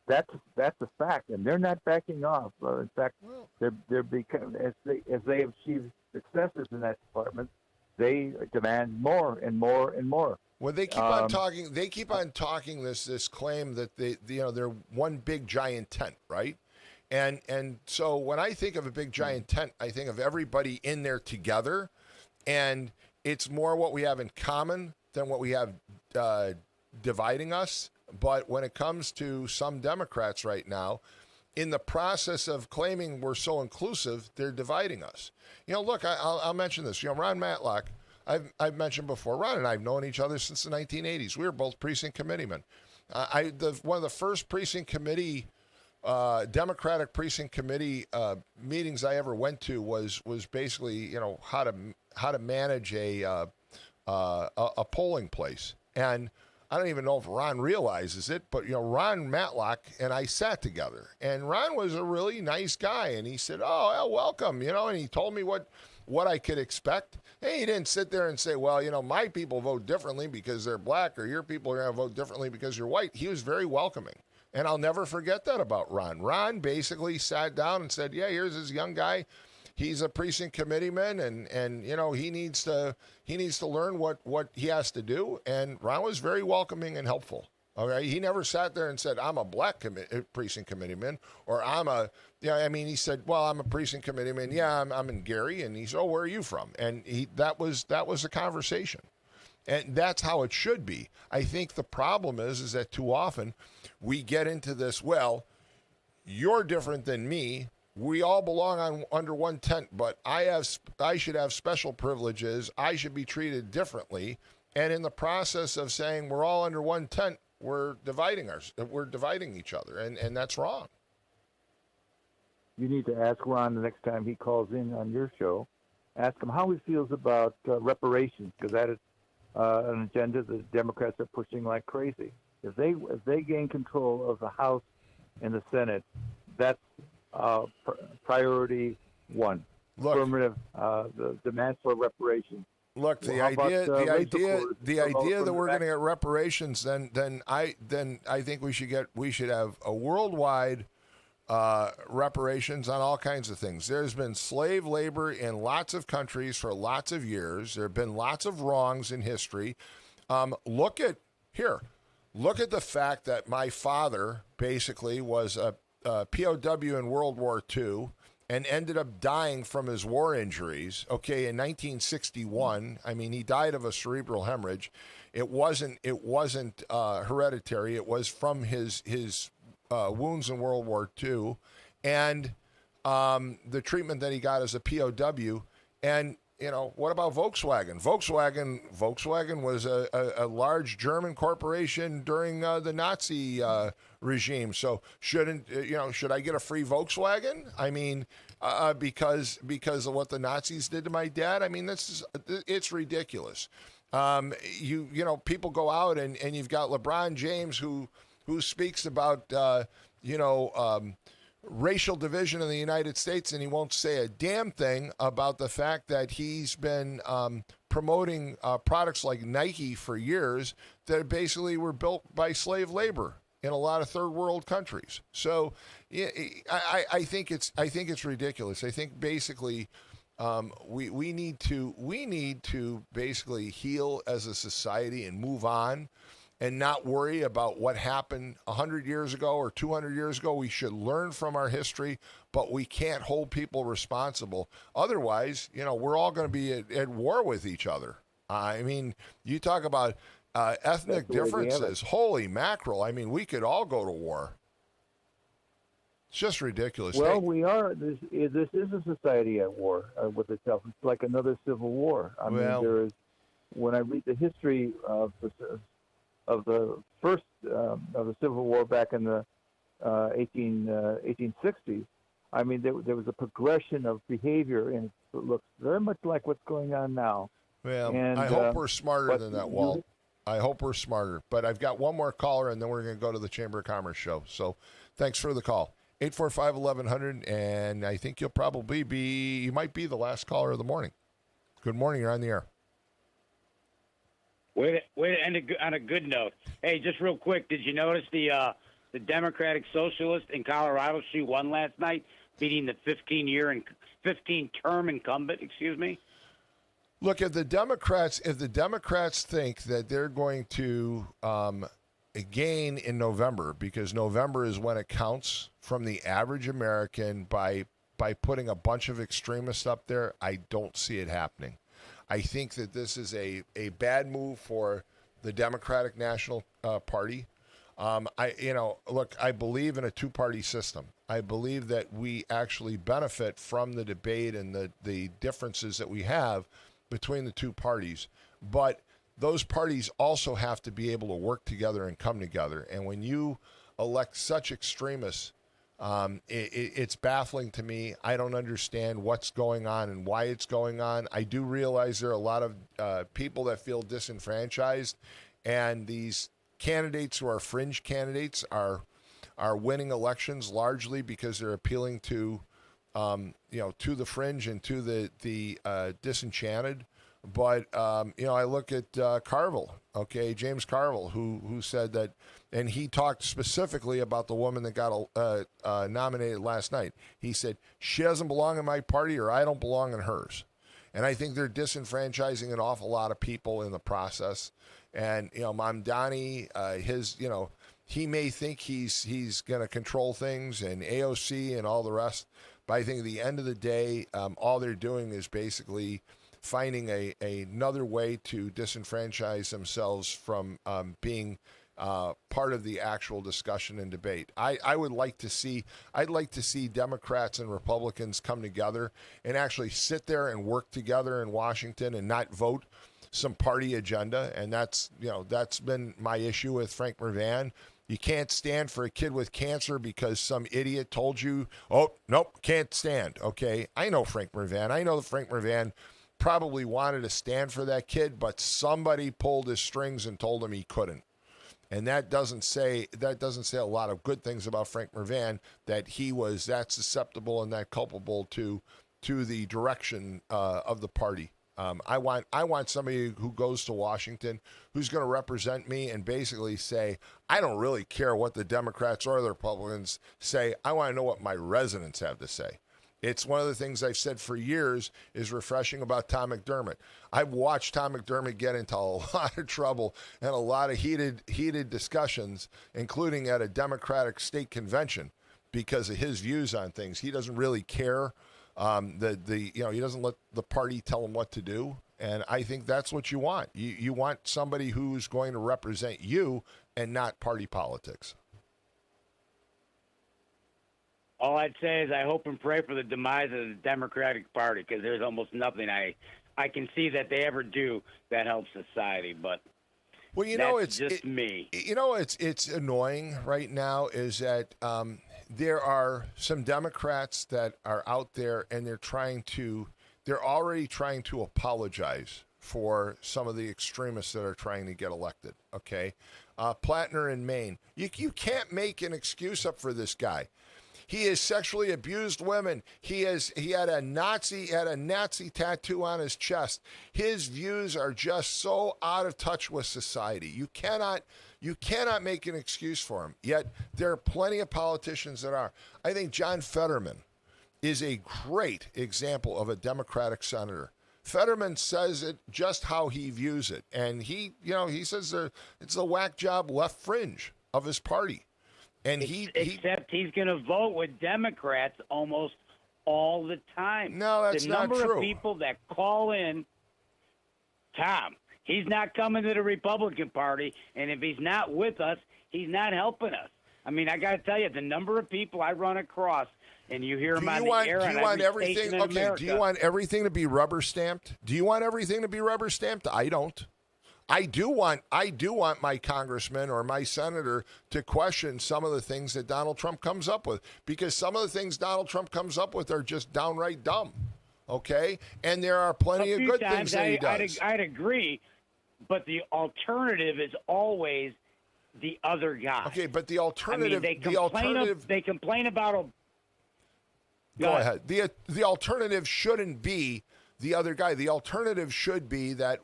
That's a fact, and they're not backing off. In fact, they're becoming, as they achieve successes in that department, they demand more and more and more. Well, they keep on talking. They keep on talking this claim that they're one big giant tent, right? And so when I think of a big giant tent, I think of everybody in there together, and it's more what we have in common than what we have dividing us. But when it comes to some Democrats right now, in the process of claiming we're so inclusive, they're dividing us. Look, I'll mention this. Ron Matlock, I've mentioned before, Ron and I have known each other since the 1980s. We were both precinct committeemen. One of the first precinct committee, Democratic precinct committee meetings I ever went to was basically how to manage a polling place. And I don't even know if Ron realizes it, but Ron Matlock and I sat together, and Ron was a really nice guy, and he said, "Oh, well, welcome," and he told me what I could expect. Hey, he didn't sit there and say, "Well, my people vote differently because they're black, or your people are going to vote differently because you're white." He was very welcoming, and I'll never forget that about Ron. Ron basically sat down and said, "Yeah, here's this young guy. He's a precinct committeeman, and he needs to learn what he has to do." And Ron was very welcoming and helpful. Okay, he never sat there and said, "I'm a black precinct committeeman," or he said, "Well, I'm a precinct committeeman. Yeah, I'm in Gary." And he said, "Oh, where are you from?" And that was a conversation, and that's how it should be. I think the problem is that too often we get into this. Well, you're different than me. We all belong under one tent, but I should have special privileges. I should be treated differently. And in the process of saying we're all under one tent, we're dividing each other, and that's wrong. you need to ask Ron the next time he calls in on your show. Ask him how he feels about reparations, because that is an agenda the Democrats are pushing like crazy. If they gain control of the House and the Senate, that's priority one. Look, affirmative, the demand for reparations. Look, the idea that we're going to get reparations, then I think we should have a worldwide reparations on all kinds of things. There's been slave labor in lots of countries for lots of years. There have been lots of wrongs in history. Look at the fact that my father basically was a POW in World War II and ended up dying from his war injuries. Okay, in 1961, I mean, he died of a cerebral hemorrhage. It wasn't hereditary. It was from his wounds in World War II, and the treatment that he got as a POW. And what about Volkswagen? Volkswagen was a large German corporation during the Nazi regime. So should I get a free Volkswagen? I mean, because of what the Nazis did to my dad. I mean, it's ridiculous. People go out and you've got LeBron James who speaks about racial division in the United States, and he won't say a damn thing about the fact that he's been promoting products like Nike for years that basically were built by slave labor in a lot of third world countries. So yeah, I think it's ridiculous. I think basically we need to basically heal as a society and move on, and not worry about what happened 100 years ago or 200 years ago. We should learn from our history, but we can't hold people responsible. Otherwise, we're all going to be at war with each other. I mean, you talk about ethnic differences. Holy mackerel. I mean, we could all go to war. It's just ridiculous. Well, we are. This is a society at war with itself. It's like another civil war. I mean, there is. When I read the history of the first of the Civil War back in the 1860s, I mean, there was a progression of behavior, and it looks very much like what's going on now. Well, and, I hope we're smarter than that, Walt. I hope we're smarter. But I've got one more caller, and then we're going to go to the Chamber of Commerce show. So thanks for the call. 845-1100, and I think you might be the last caller of the morning. Good morning. You're on the air. Way to end on a good note. Hey, just real quick, did you notice the Democratic Socialist in Colorado? She won last night, beating the 15-term incumbent. Excuse me. Look, if the Democrats think that they're going to gain in November, because November is when it counts from the average American by putting a bunch of extremists up there, I don't see it happening. I think that this is a bad move for the Democratic National Party. I believe in a two-party system. I believe that we actually benefit from the debate and the differences that we have between the two parties. But those parties also have to be able to work together and come together. And when you elect such extremists, it's baffling to me. I don't understand what's going on and why it's going on. I do realize there are a lot of people that feel disenfranchised, and these candidates who are fringe candidates are winning elections largely because they're appealing to to the fringe and to the disenchanted. But I look at Carville, James Carville, who said that, and he talked specifically about the woman that got nominated last night. He said, she doesn't belong in my party, or I don't belong in hers. And I think they're disenfranchising an awful lot of people in the process. And Mamdani, he may think he's going to control things, and AOC and all the rest. But I think at the end of the day, all they're doing is basically finding another way to disenfranchise themselves from being part of the actual discussion and debate. I'd like to see Democrats and Republicans come together and actually sit there and work together in Washington and not vote some party agenda. And that's been my issue with Frank Mrvan. You can't stand for a kid with cancer because some idiot told you, oh, nope, can't stand. Okay, I know Frank Mervan. I know that Frank Mervan probably wanted to stand for that kid, but somebody pulled his strings and told him he couldn't. And that doesn't say a lot of good things about Frank Mervan, that he was that susceptible and that culpable to the direction of the party. I want somebody who goes to Washington who's going to represent me and basically say, I don't really care what the Democrats or the Republicans say. I want to know what my residents have to say. It's one of the things I've said for years is refreshing about Tom McDermott. I've watched Tom McDermott get into a lot of trouble and a lot of heated discussions, including at a Democratic state convention, because of his views on things. He doesn't really care. He doesn't let the party tell him what to do. And I think that's what you want. You want somebody who's going to represent you and not party politics. All I'd say is I hope and pray for the demise of the Democratic Party, because there's almost nothing I can see that they ever do that helps society. But well, it's just me. It's annoying right now is that there are some Democrats that are out there and they're already trying to apologize for some of the extremists that are trying to get elected. Okay, Plattner in Maine. You can't make an excuse up for this guy. He has sexually abused women. He had a Nazi tattoo on his chest. His views are just so out of touch with society. You cannot make an excuse for him. Yet there are plenty of politicians that are. I think John Fetterman is a great example of a Democratic senator. Fetterman says it just how he views it, and he says it's the whack job left fringe of his party. And except he's going to vote with Democrats almost all the time. No, that's not true. The number of people that call in, Tom, he's not coming to the Republican Party, and if he's not with us, he's not helping us. I mean, I got to tell you, the number of people I run across, and you hear them on the air on every station in America. Do you want everything to be rubber stamped? Do you want everything to be rubber stamped? I don't. I do want my congressman or my senator to question some of the things that Donald Trump comes up with, because some of the things Donald Trump comes up with are just downright dumb. Okay, and there are plenty of good things that he does. I'd agree, but the alternative is always the other guy. Okay, but the alternative. They complain about. Go ahead. The alternative shouldn't be the other guy. The alternative should be that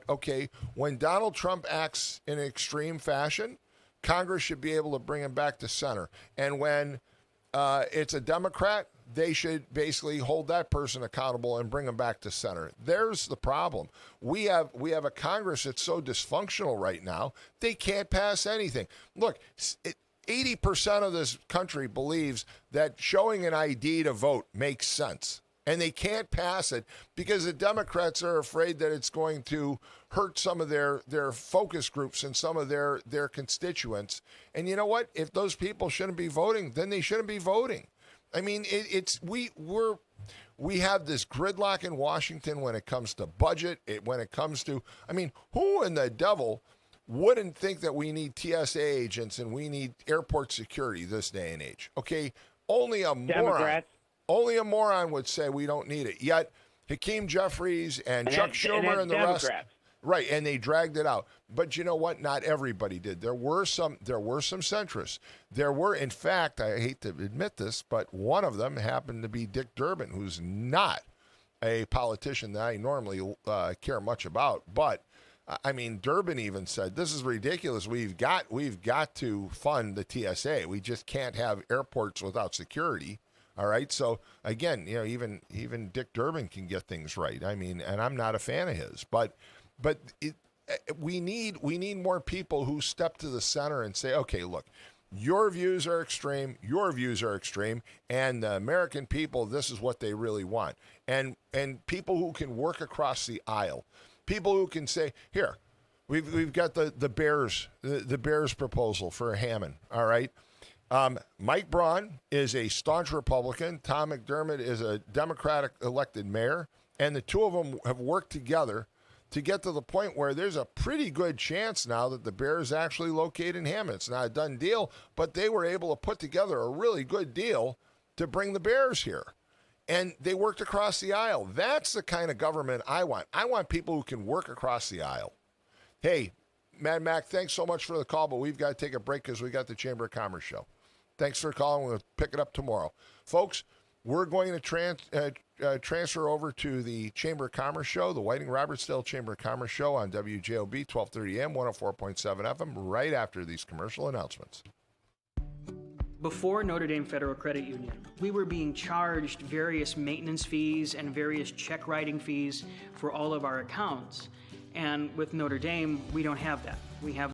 okay, when Donald Trump acts in an extreme fashion, Congress should be able to bring him back to center. And when it's a Democrat, they should basically hold that person accountable and bring him back to center. There's the problem. We have a Congress that's so dysfunctional right now, they can't pass anything. Look, 80% of this country believes that showing an ID to vote makes sense. And they can't pass it because the Democrats are afraid that it's going to hurt some of their focus groups and some of their constituents. And you know what? If those people shouldn't be voting, then they shouldn't be voting. I mean, we have this gridlock in Washington when it comes to budget. When it comes to, I mean, who in the devil wouldn't think that we need TSA agents and we need airport security this day and age? Okay, only a Democrats. Only a moron would say we don't need it. Yet Hakeem Jeffries and Chuck Schumer and the rest, right? And they dragged it out. But you know what? Not everybody did. There were some centrists. There were, in fact, I hate to admit this, but one of them happened to be Dick Durbin, who's not a politician that I normally care much about. But I mean, Durbin even said, "This is ridiculous. We've got to fund the TSA. We just can't have airports without security." All right. So again, even Dick Durbin can get things right. I mean, and I'm not a fan of his, but we need more people who step to the center and say, okay, look, your views are extreme, and the American people, this is what they really want. And people who can work across the aisle, people who can say, here, we've got the Bears proposal for Hammond. All right. Mike Braun is a staunch Republican. Tom McDermott is a Democratic elected mayor. And the two of them have worked together to get to the point where there's a pretty good chance now that the Bears actually locate in Hammond. It's not a done deal, but they were able to put together a really good deal to bring the Bears here. And they worked across the aisle. That's the kind of government I want. I want people who can work across the aisle. Hey, Mad Mac, thanks so much for the call, but we've got to take a break because we got the Chamber of Commerce show. Thanks for calling. We'll pick it up tomorrow. Folks, we're going to transfer over to the Chamber of Commerce show, the Whiting-Robertsdale Chamber of Commerce show on WJOB 1230 AM, 104.7 FM, right after these commercial announcements. Before Notre Dame Federal Credit Union, we were being charged various maintenance fees and various check writing fees for all of our accounts. And with Notre Dame, we don't have that. We have